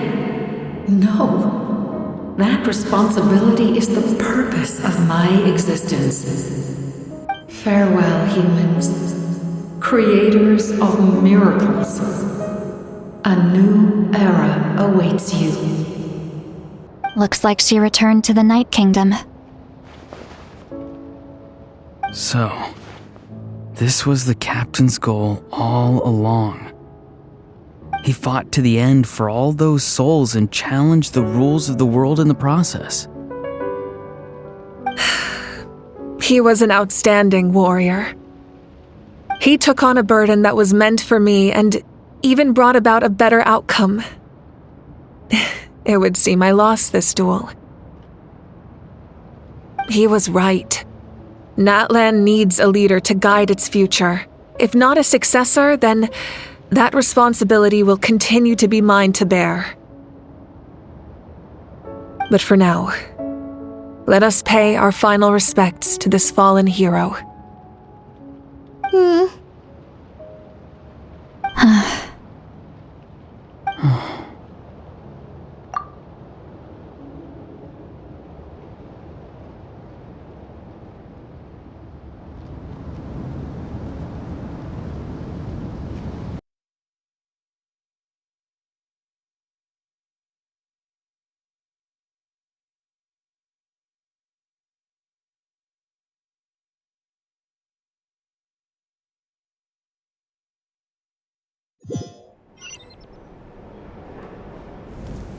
No. That responsibility is the purpose of my existence. Farewell, humans. Creators of miracles. A new era awaits you. Looks like she returned to the Night Kingdom. So, this was the captain's goal all along. He fought to the end for all those souls and challenged the rules of the world in the process. He was an outstanding warrior. He took on a burden that was meant for me and even brought about a better outcome. It would seem I lost this duel. He was right. Natlan needs a leader to guide its future. If not a successor, then that responsibility will continue to be mine to bear. But for now, let us pay our final respects to this fallen hero.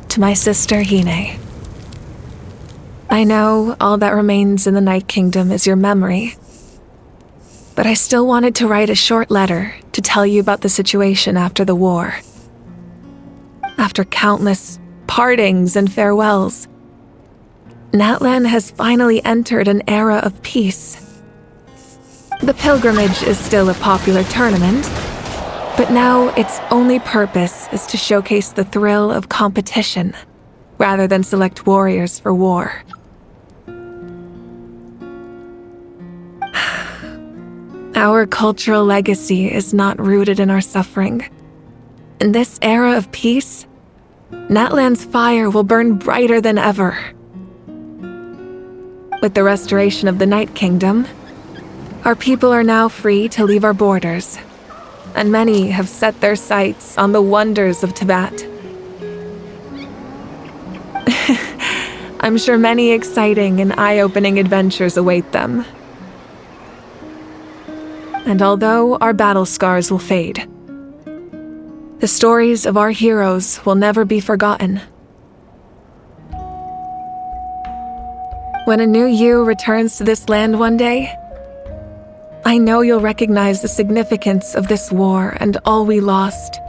To my sister Hine. I know all that remains in the Night Kingdom is your memory, but I still wanted to write a short letter to tell you about the situation after the war. After countless partings and farewells, Natlan has finally entered an era of peace. The pilgrimage is still a popular tournament, but now its only purpose is to showcase the thrill of competition, rather than select warriors for war. Our cultural legacy is not rooted in our suffering. In this era of peace, Natlan's fire will burn brighter than ever. With the restoration of the Night Kingdom, our people are now free to leave our borders, and many have set their sights on the wonders of Tibet. I'm sure many exciting and eye-opening adventures await them. And although our battle scars will fade, the stories of our heroes will never be forgotten. When a new you returns to this land one day, I know you'll recognize the significance of this war and all we lost.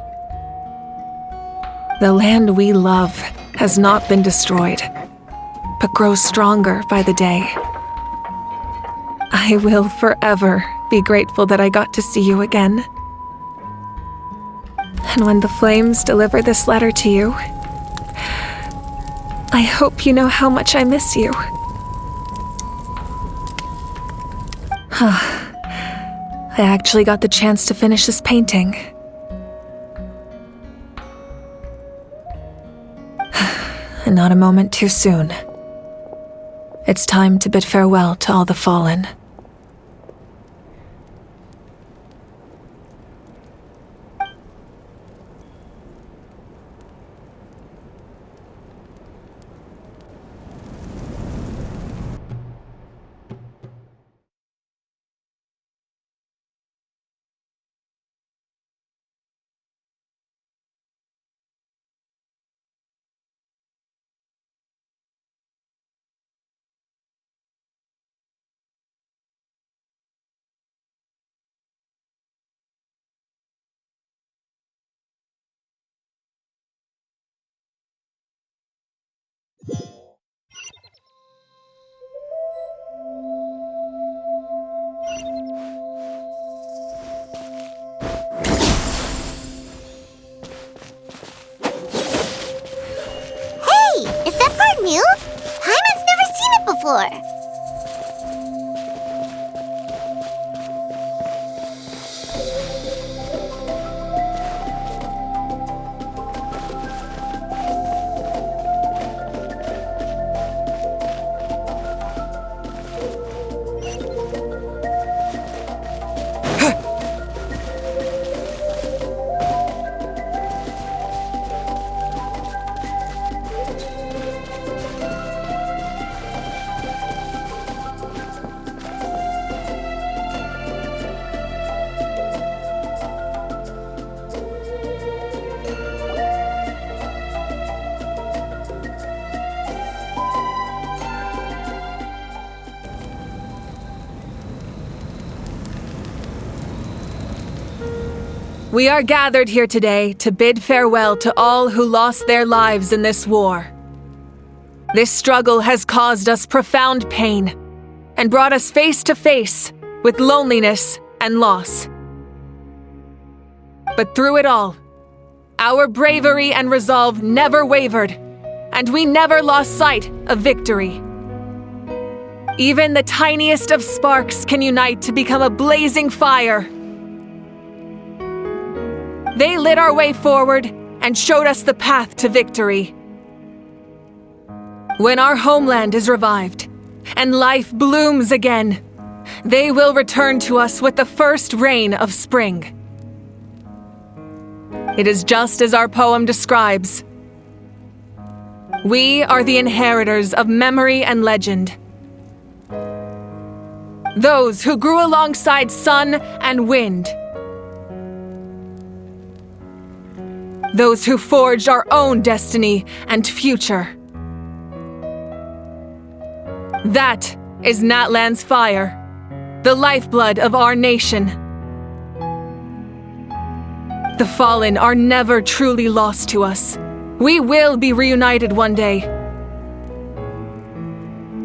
The land we love has not been destroyed, but grows stronger by the day. I will forever be grateful that I got to see you again. And when the flames deliver this letter to you, I hope you know how much I miss you. I actually got the chance to finish this painting. And not a moment too soon. It's time to bid farewell to all the fallen. New? Hyman's never seen it before. We are gathered here today to bid farewell to all who lost their lives in this war. This struggle has caused us profound pain and brought us face to face with loneliness and loss. But through it all, our bravery and resolve never wavered, and we never lost sight of victory. Even the tiniest of sparks can unite to become a blazing fire. They lit our way forward and showed us the path to victory. When our homeland is revived and life blooms again, they will return to us with the first rain of spring. It is just as our poem describes. We are the inheritors of memory and legend. Those who grew alongside sun and wind. Those who forged our own destiny and future. That is Natlan's fire, the lifeblood of our nation. The fallen are never truly lost to us. We will be reunited one day.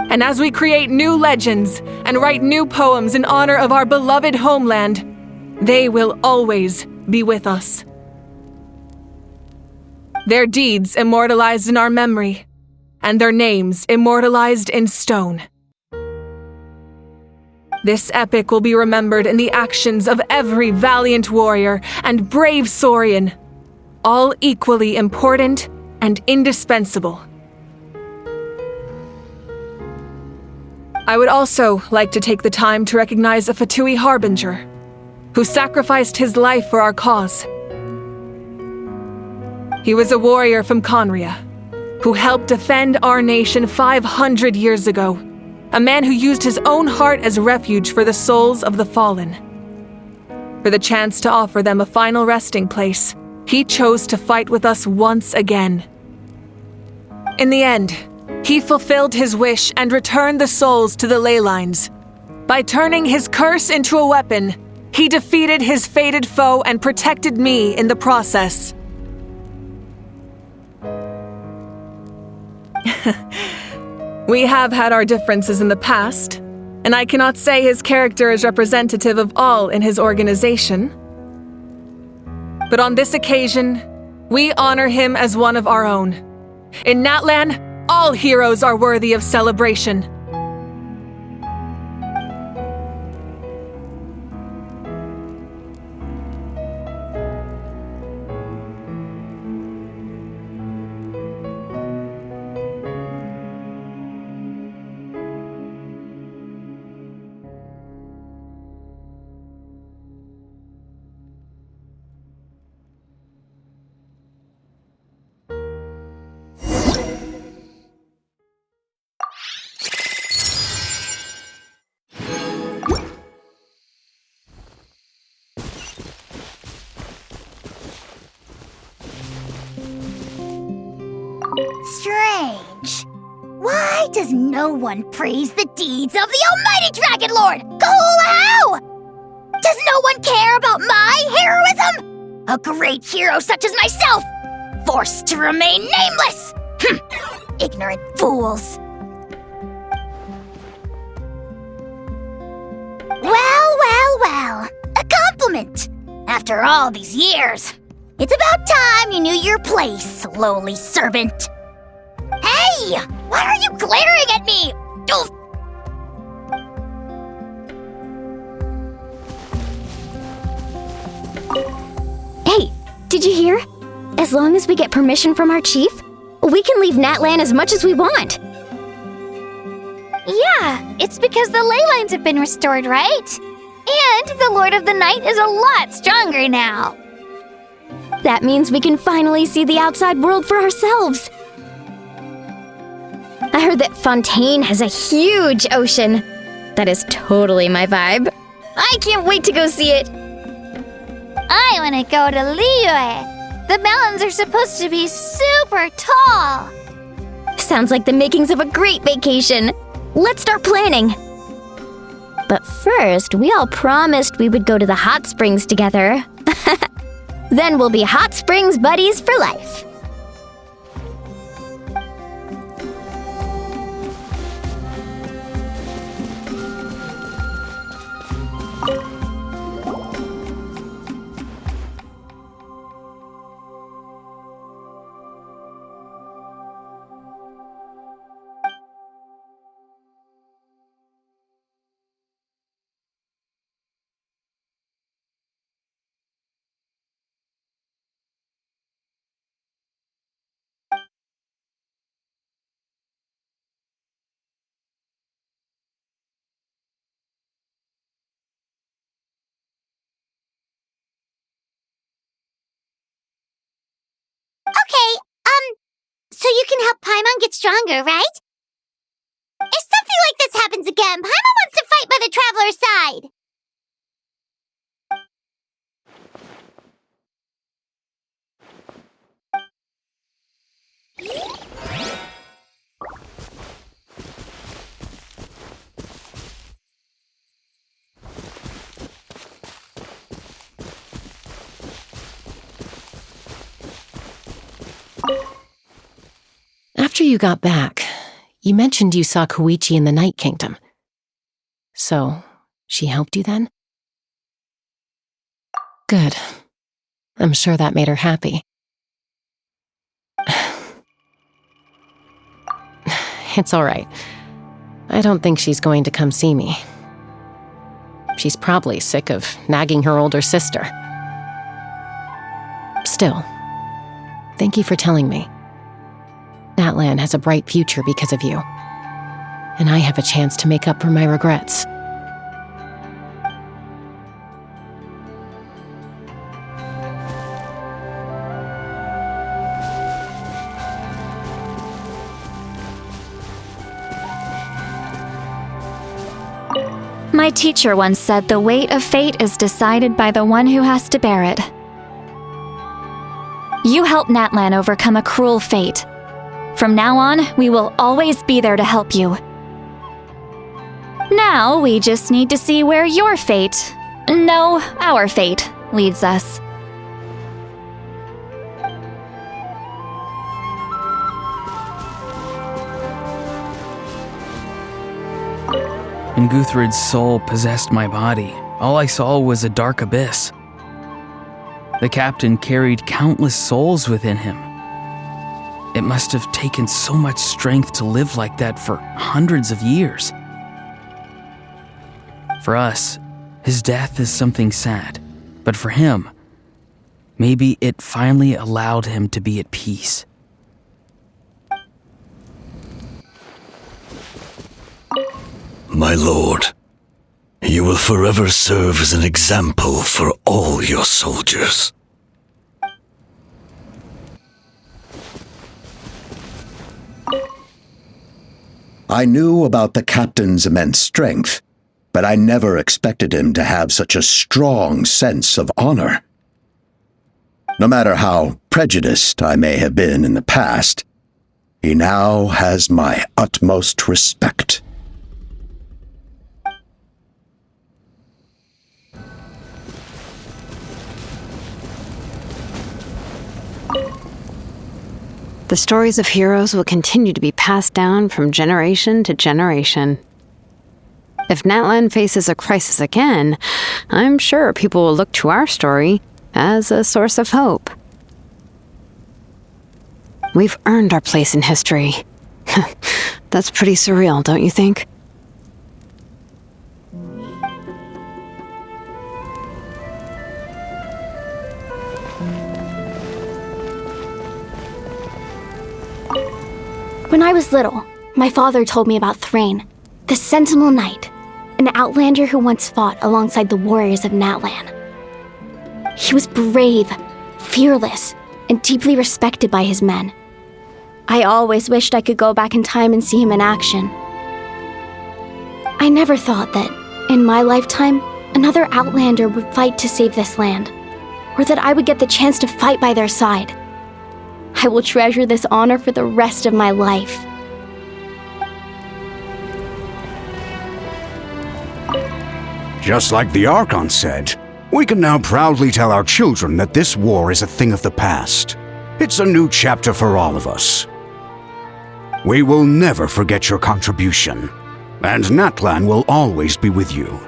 And as we create new legends and write new poems in honor of our beloved homeland, they will always be with us. Their deeds immortalized in our memory, and their names immortalized in stone. This epic will be remembered in the actions of every valiant warrior and brave Saurian, all equally important and indispensable. I would also like to take the time to recognize a Fatui harbinger who sacrificed his life for our cause. He was a warrior from Conria who helped defend our nation 500 years ago, a man who used his own heart as refuge for the souls of the fallen. For the chance to offer them a final resting place, he chose to fight with us once again. In the end, he fulfilled his wish and returned the souls to the ley lines. By turning his curse into a weapon, he defeated his fated foe and protected me in the process. We have had our differences in the past, and I cannot say his character is representative of all in his organization. But on this occasion, we honor him as one of our own. In Natlan, all heroes are worthy of celebration. Strange. Why does no one praise the deeds of the almighty Dragon Lord, Kahulahau? Does no one care about my heroism? A great hero such as myself, forced to remain nameless! Ignorant fools. Well. A compliment. After all these years, it's about time you knew your place, lowly servant. Hey! Why are you glaring at me? Oof. Hey, did you hear? As long as we get permission from our chief, we can leave Natlan as much as we want. Yeah, it's because the ley lines have been restored, right? And the Lord of the Night is a lot stronger now. That means we can finally see the outside world for ourselves. I heard that Fontaine has a huge ocean. That is totally my vibe. I can't wait to go see it. I want to go to Liyue. The mountains are supposed to be super tall. Sounds like the makings of a great vacation. Let's start planning. But first, we all promised we would go to the hot springs together. Then we'll be hot springs buddies for life. Okay, so you can help Paimon get stronger, right? If something like this happens again, Paimon wants to fight by the Traveler's side. After you got back, you mentioned you saw Koichi in the Night Kingdom. So, she helped you then? Good. I'm sure that made her happy. It's all right. I don't think she's going to come see me. She's probably sick of nagging her older sister. Still, thank you for telling me. Natlan has a bright future because of you, and I have a chance to make up for my regrets. My teacher once said the weight of fate is decided by the one who has to bear it. You helped Natlan overcome a cruel fate. From now on, we will always be there to help you. Now, we just need to see where your fate, no, our fate, leads us. When Guthred's soul possessed my body, all I saw was a dark abyss. The captain carried countless souls within him. It must have taken so much strength to live like that for hundreds of years. For us, his death is something sad, but for him, maybe it finally allowed him to be at peace. My lord, you will forever serve as an example for all your soldiers. I knew about the captain's immense strength, but I never expected him to have such a strong sense of honor. No matter how prejudiced I may have been in the past, he now has my utmost respect. The stories of heroes will continue to be passed down from generation to generation. If Natlan faces a crisis again, I'm sure people will look to our story as a source of hope. We've earned our place in history. That's pretty surreal, don't you think? When I was little, my father told me about Thrain, the Sentinel Knight, an outlander who once fought alongside the warriors of Natlan. He was brave, fearless, and deeply respected by his men. I always wished I could go back in time and see him in action. I never thought that, in my lifetime, another outlander would fight to save this land, or that I would get the chance to fight by their side. I will treasure this honor for the rest of my life. Just like the Archon said, We can now proudly tell our children that this war is a thing of the past. It's a new chapter for all of us. We will never forget your contribution, and Natlan will always be with you.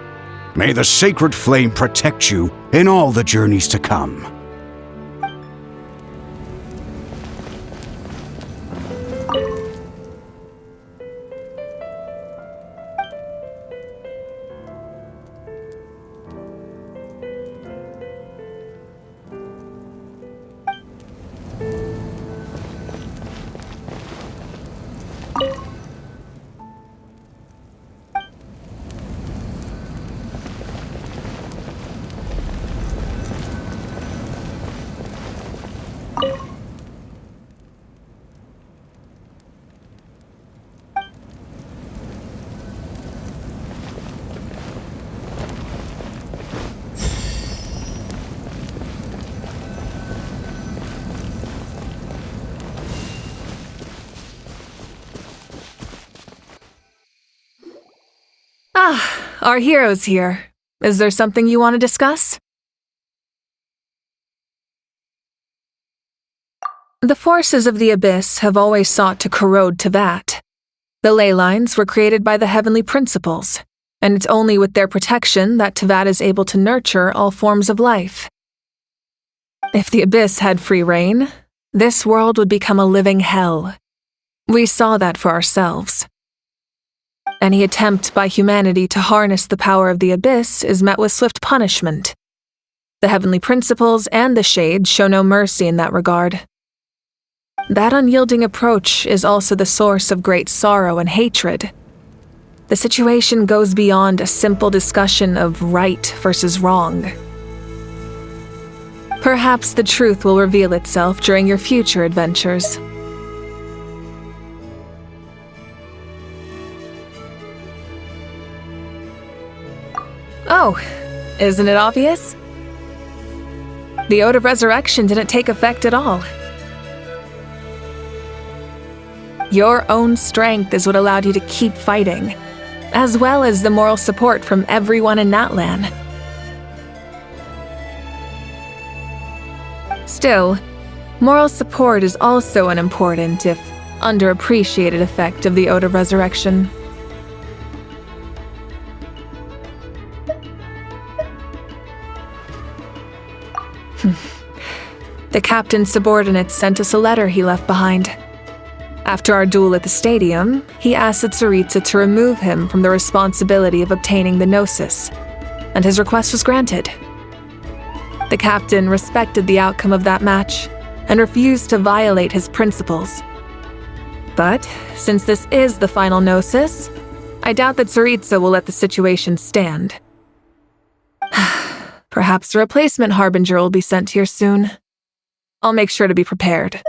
May the sacred flame protect you in all the journeys to come. Our hero's here. Is there something you want to discuss? The forces of the Abyss have always sought to corrode Teyvat. The ley lines were created by the heavenly principles, and it's only with their protection that Teyvat is able to nurture all forms of life. If the Abyss had free reign, this world would become a living hell. We saw that for ourselves. Any attempt by humanity to harness the power of the Abyss is met with swift punishment. The heavenly principles and the Shade show no mercy in that regard. That unyielding approach is also the source of great sorrow and hatred. The situation goes beyond a simple discussion of right versus wrong. Perhaps the truth will reveal itself during your future adventures. Oh, isn't it obvious? The Ode of Resurrection didn't take effect at all. Your own strength is what allowed you to keep fighting, as well as the moral support from everyone in Natlan. Still, moral support is also an important, if underappreciated, effect of the Ode of Resurrection. The captain's subordinates sent us a letter he left behind. After our duel at the stadium, he asked Tsaritsa to remove him from the responsibility of obtaining the Gnosis, and his request was granted. The captain respected the outcome of that match and refused to violate his principles. But, since this is the final Gnosis, I doubt that Tsaritsa will let the situation stand. Perhaps a replacement Harbinger will be sent here soon. I'll make sure to be prepared.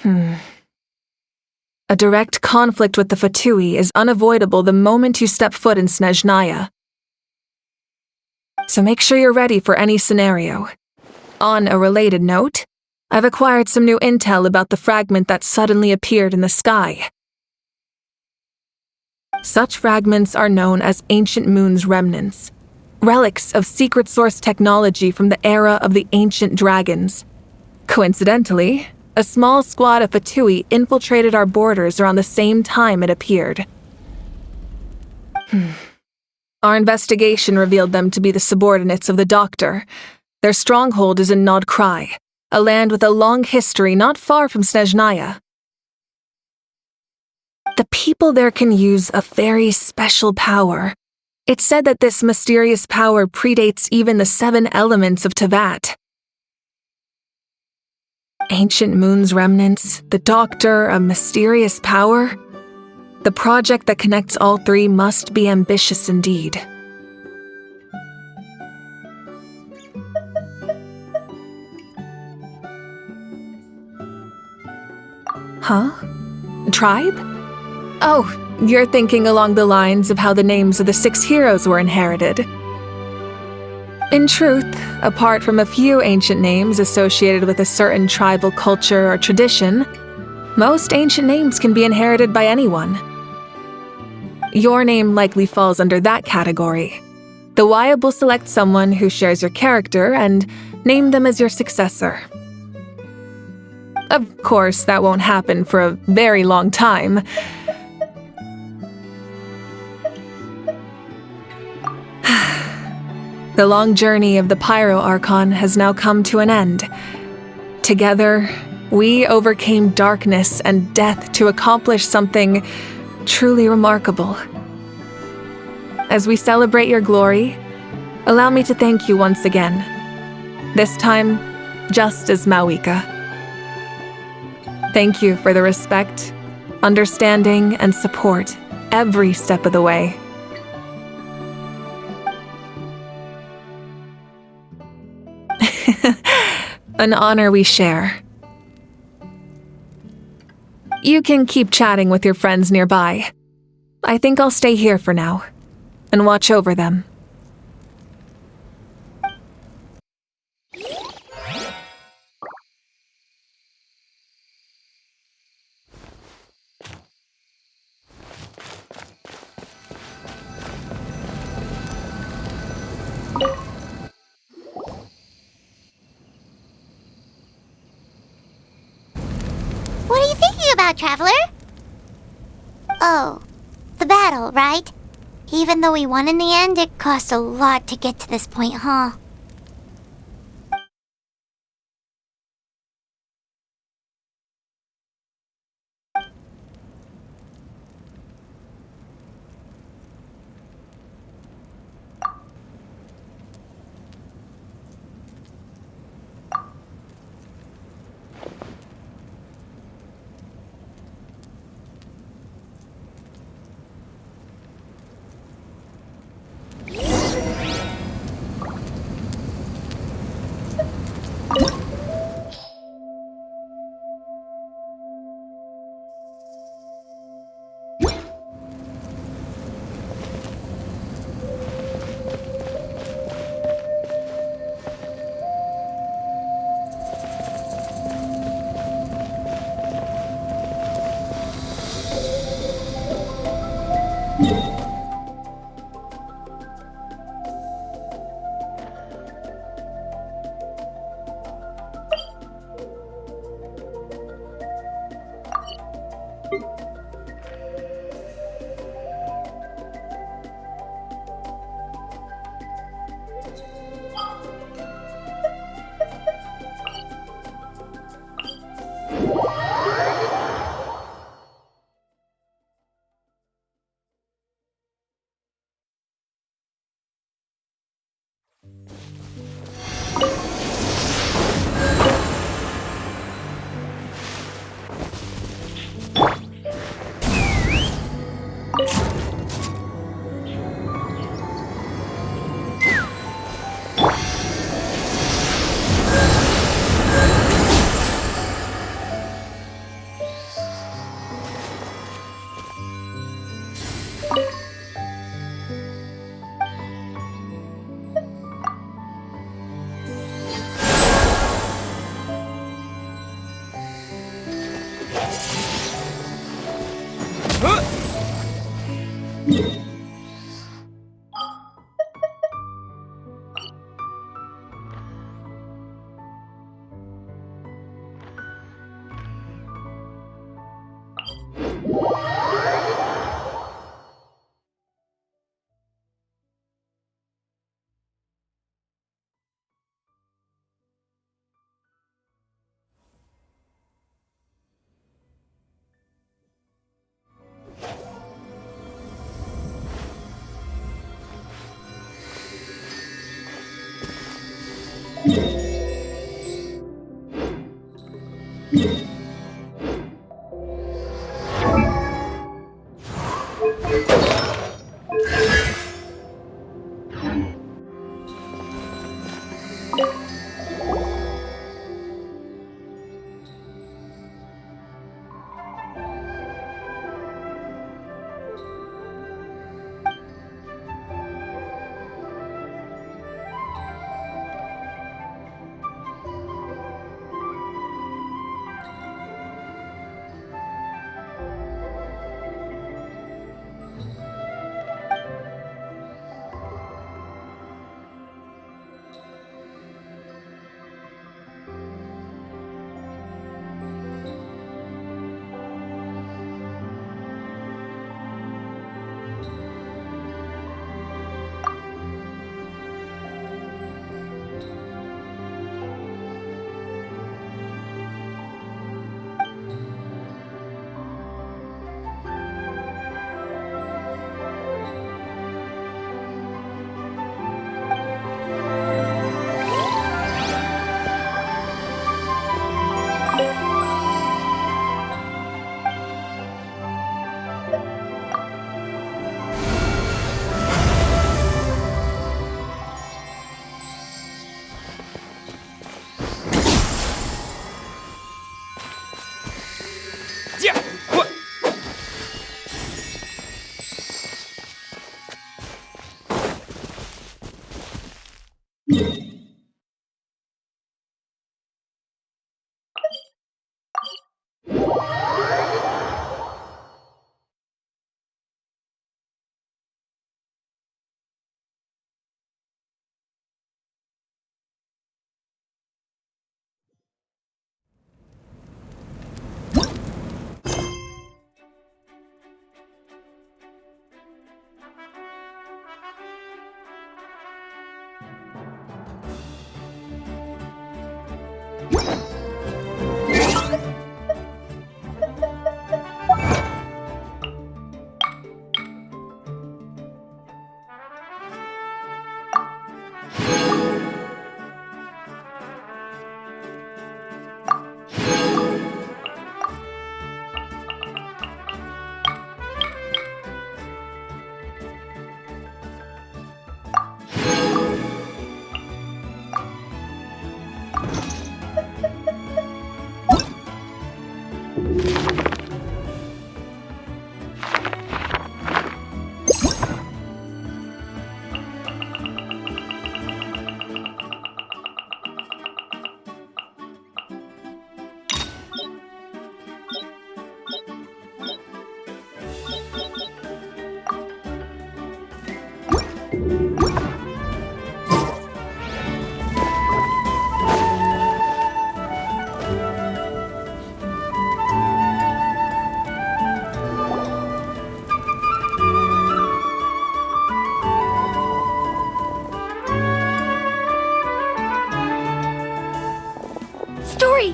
A direct conflict with the Fatui is unavoidable the moment you step foot in Snezhnaya. So make sure you're ready for any scenario. On a related note, I've acquired some new intel about the fragment that suddenly appeared in the sky. Such fragments are known as Ancient Moon's remnants, relics of secret source technology from the era of the ancient dragons. Coincidentally, a small squad of Fatui infiltrated our borders around the same time it appeared. Our investigation revealed them to be the subordinates of the Doctor. Their stronghold is in Nod Krai, a land with a long history not far from Snezhnaya. The people there can use a very special power. It's said that this mysterious power predates even the 7 elements of Teyvat. Ancient Moon's remnants, the Doctor, a mysterious power. The project that connects all 3 must be ambitious indeed. Huh? Tribe? Oh, you're thinking along the lines of how the names of the 6 heroes were inherited. In truth, apart from a few ancient names associated with a certain tribal culture or tradition, most ancient names can be inherited by anyone. Your name likely falls under that category. The Wyab will select someone who shares your character and name them as your successor. Of course, that won't happen for a very long time. The long journey of the Pyro Archon has now come to an end. Together, we overcame darkness and death to accomplish something truly remarkable. As we celebrate your glory, allow me to thank you once again. This time, just as Mawika. Thank you for the respect, understanding, and support every step of the way. An honor we share. You can keep chatting with your friends nearby. I think I'll stay here for now and watch over them. What are you thinking about, Traveler? Oh, the battle, right? Even though we won in the end, it cost a lot to get to this point, huh?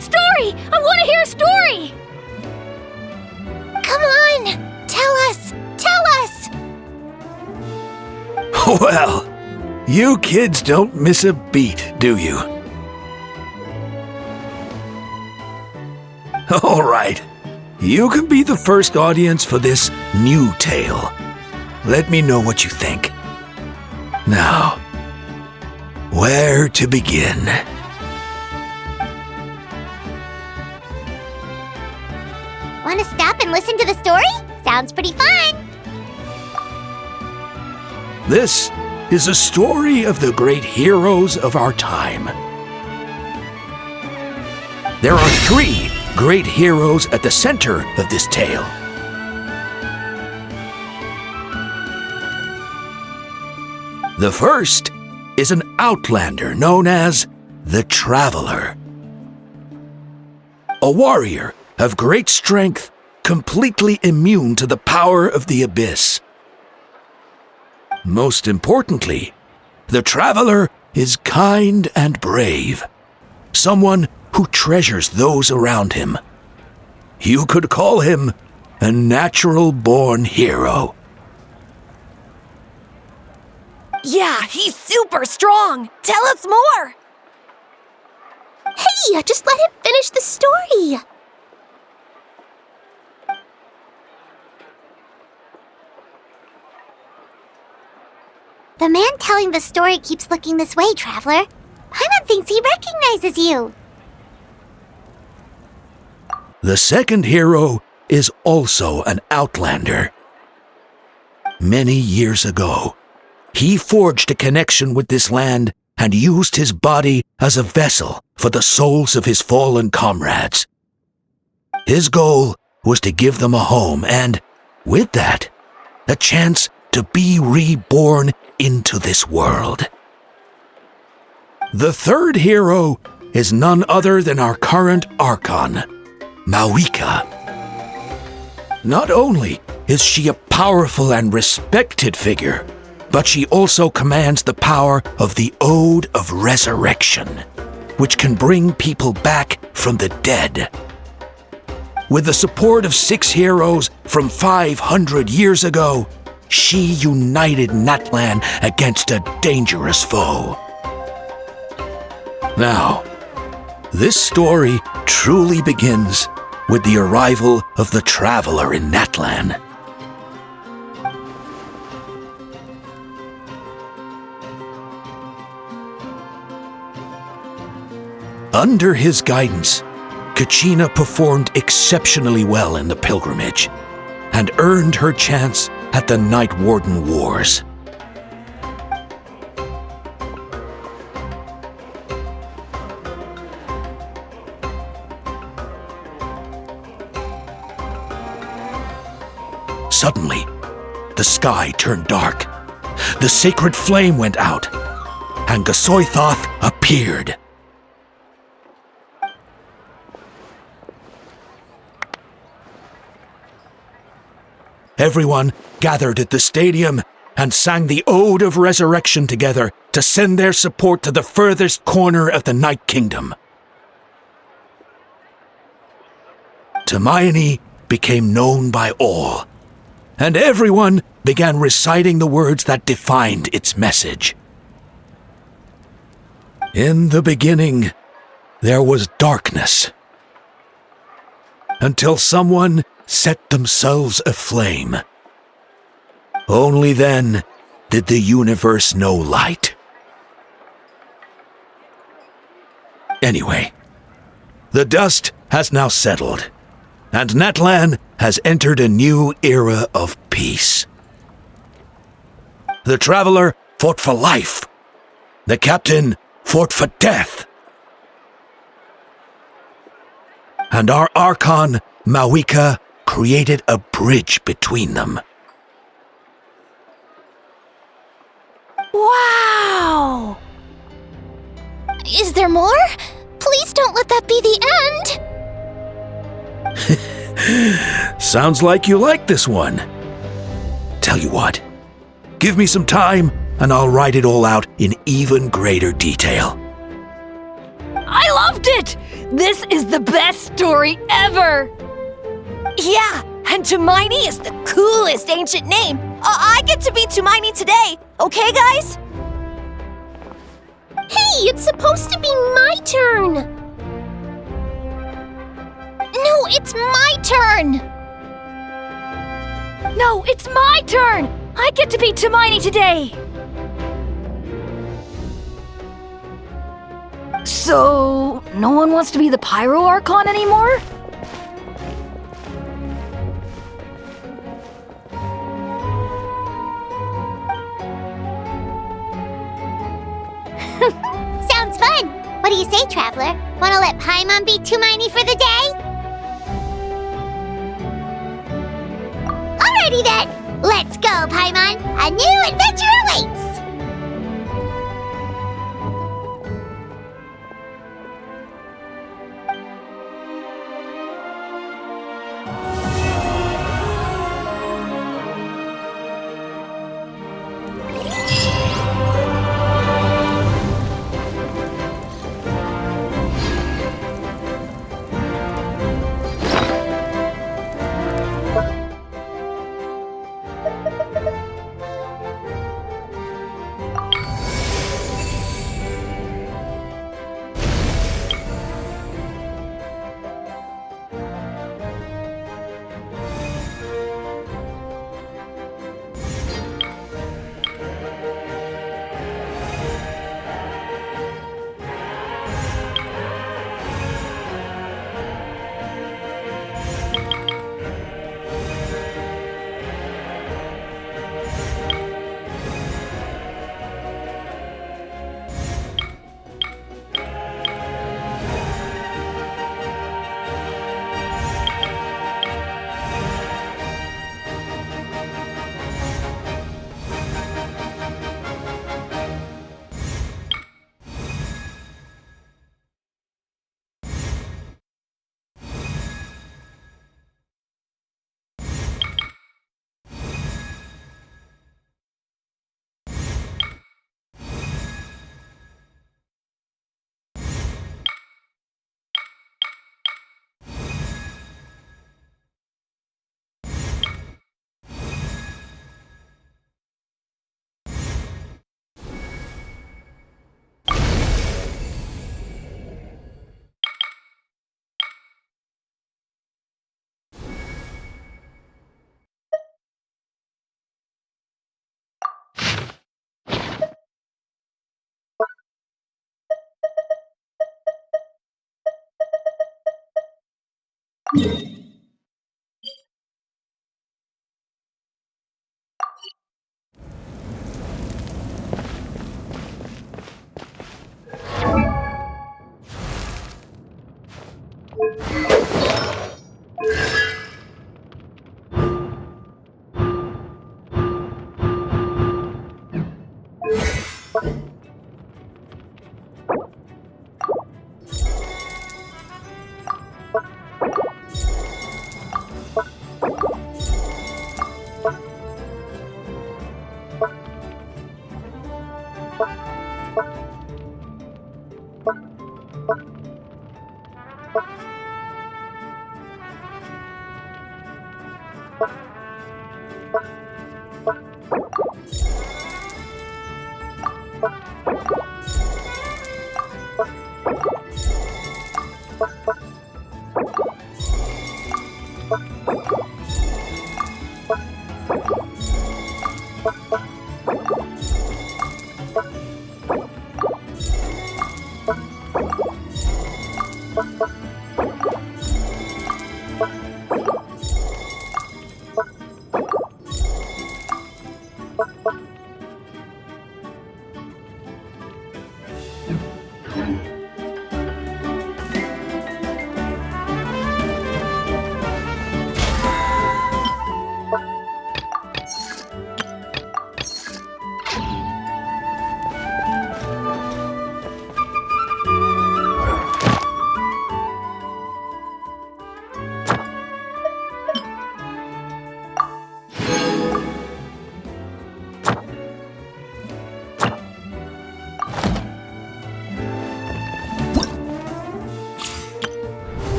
Story! I want to hear a story! Come on! Tell us! Tell us! Well, you kids don't miss a beat, do you? All right. You can be the first audience for this new tale. Let me know what you think. Now, where to begin? Want to stop and listen to the story? Sounds pretty fun. This is a story of the great heroes of our time. There are 3 great heroes at the center of this tale. The first is an outlander known as the Traveler. A warrior of great strength, completely immune to the power of the abyss. Most importantly, the Traveler is kind and brave, someone who treasures those around him. You could call him a natural-born hero. Yeah, he's super strong! Tell us more! Hey, just let him finish the story! The man telling the story keeps looking this way, Traveler. Paimon thinks he recognizes you. The second hero is also an outlander. Many years ago, he forged a connection with this land and used his body as a vessel for the souls of his fallen comrades. His goal was to give them a home and, with that, a chance to be reborn into this world. The third hero is none other than our current Archon, Mawika. Not only is she a powerful and respected figure, but she also commands the power of the Ode of Resurrection, which can bring people back from the dead. With the support of 6 heroes from 500 years ago, she united Natlan against a dangerous foe. Now, this story truly begins with the arrival of the Traveler in Natlan. Under his guidance, Kachina performed exceptionally well in the pilgrimage and earned her chance at the Night Warden Wars. Suddenly, the sky turned dark. The sacred flame went out, and Gasoithoth appeared. Everyone gathered at the stadium and sang the Ode of Resurrection together to send their support to the furthest corner of the Night Kingdom. Hermione became known by all, and everyone began reciting the words that defined its message. In the beginning, there was darkness, until someone set themselves aflame. Only then did the universe know light. Anyway, the dust has now settled, and Natlan has entered a new era of peace. The Traveler fought for life. The Captain fought for death. And our Archon, Mawika, created a bridge between them. Wow! Is there more? Please don't let that be the end! Sounds like you like this one. Tell you what, give me some time and I'll write it all out in even greater detail. I loved it! This is the best story ever! Yeah, and Hermione is the coolest ancient name. I get to be Hermione today, okay, guys? Hey, it's supposed to be my turn! No, it's my turn! No, it's my turn! I get to be Hermione today! So, no one wants to be the Pyro Archon anymore? Sounds fun! What do you say, Traveler? Wanna let Paimon be Hermione for the day? Alrighty then! Let's go, Paimon! A new adventure awaits!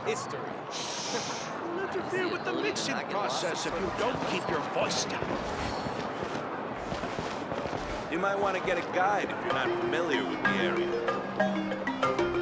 history. You'll interfere with the mixing process if you don't keep your voice down. You might want to get a guide if you're not familiar with the area.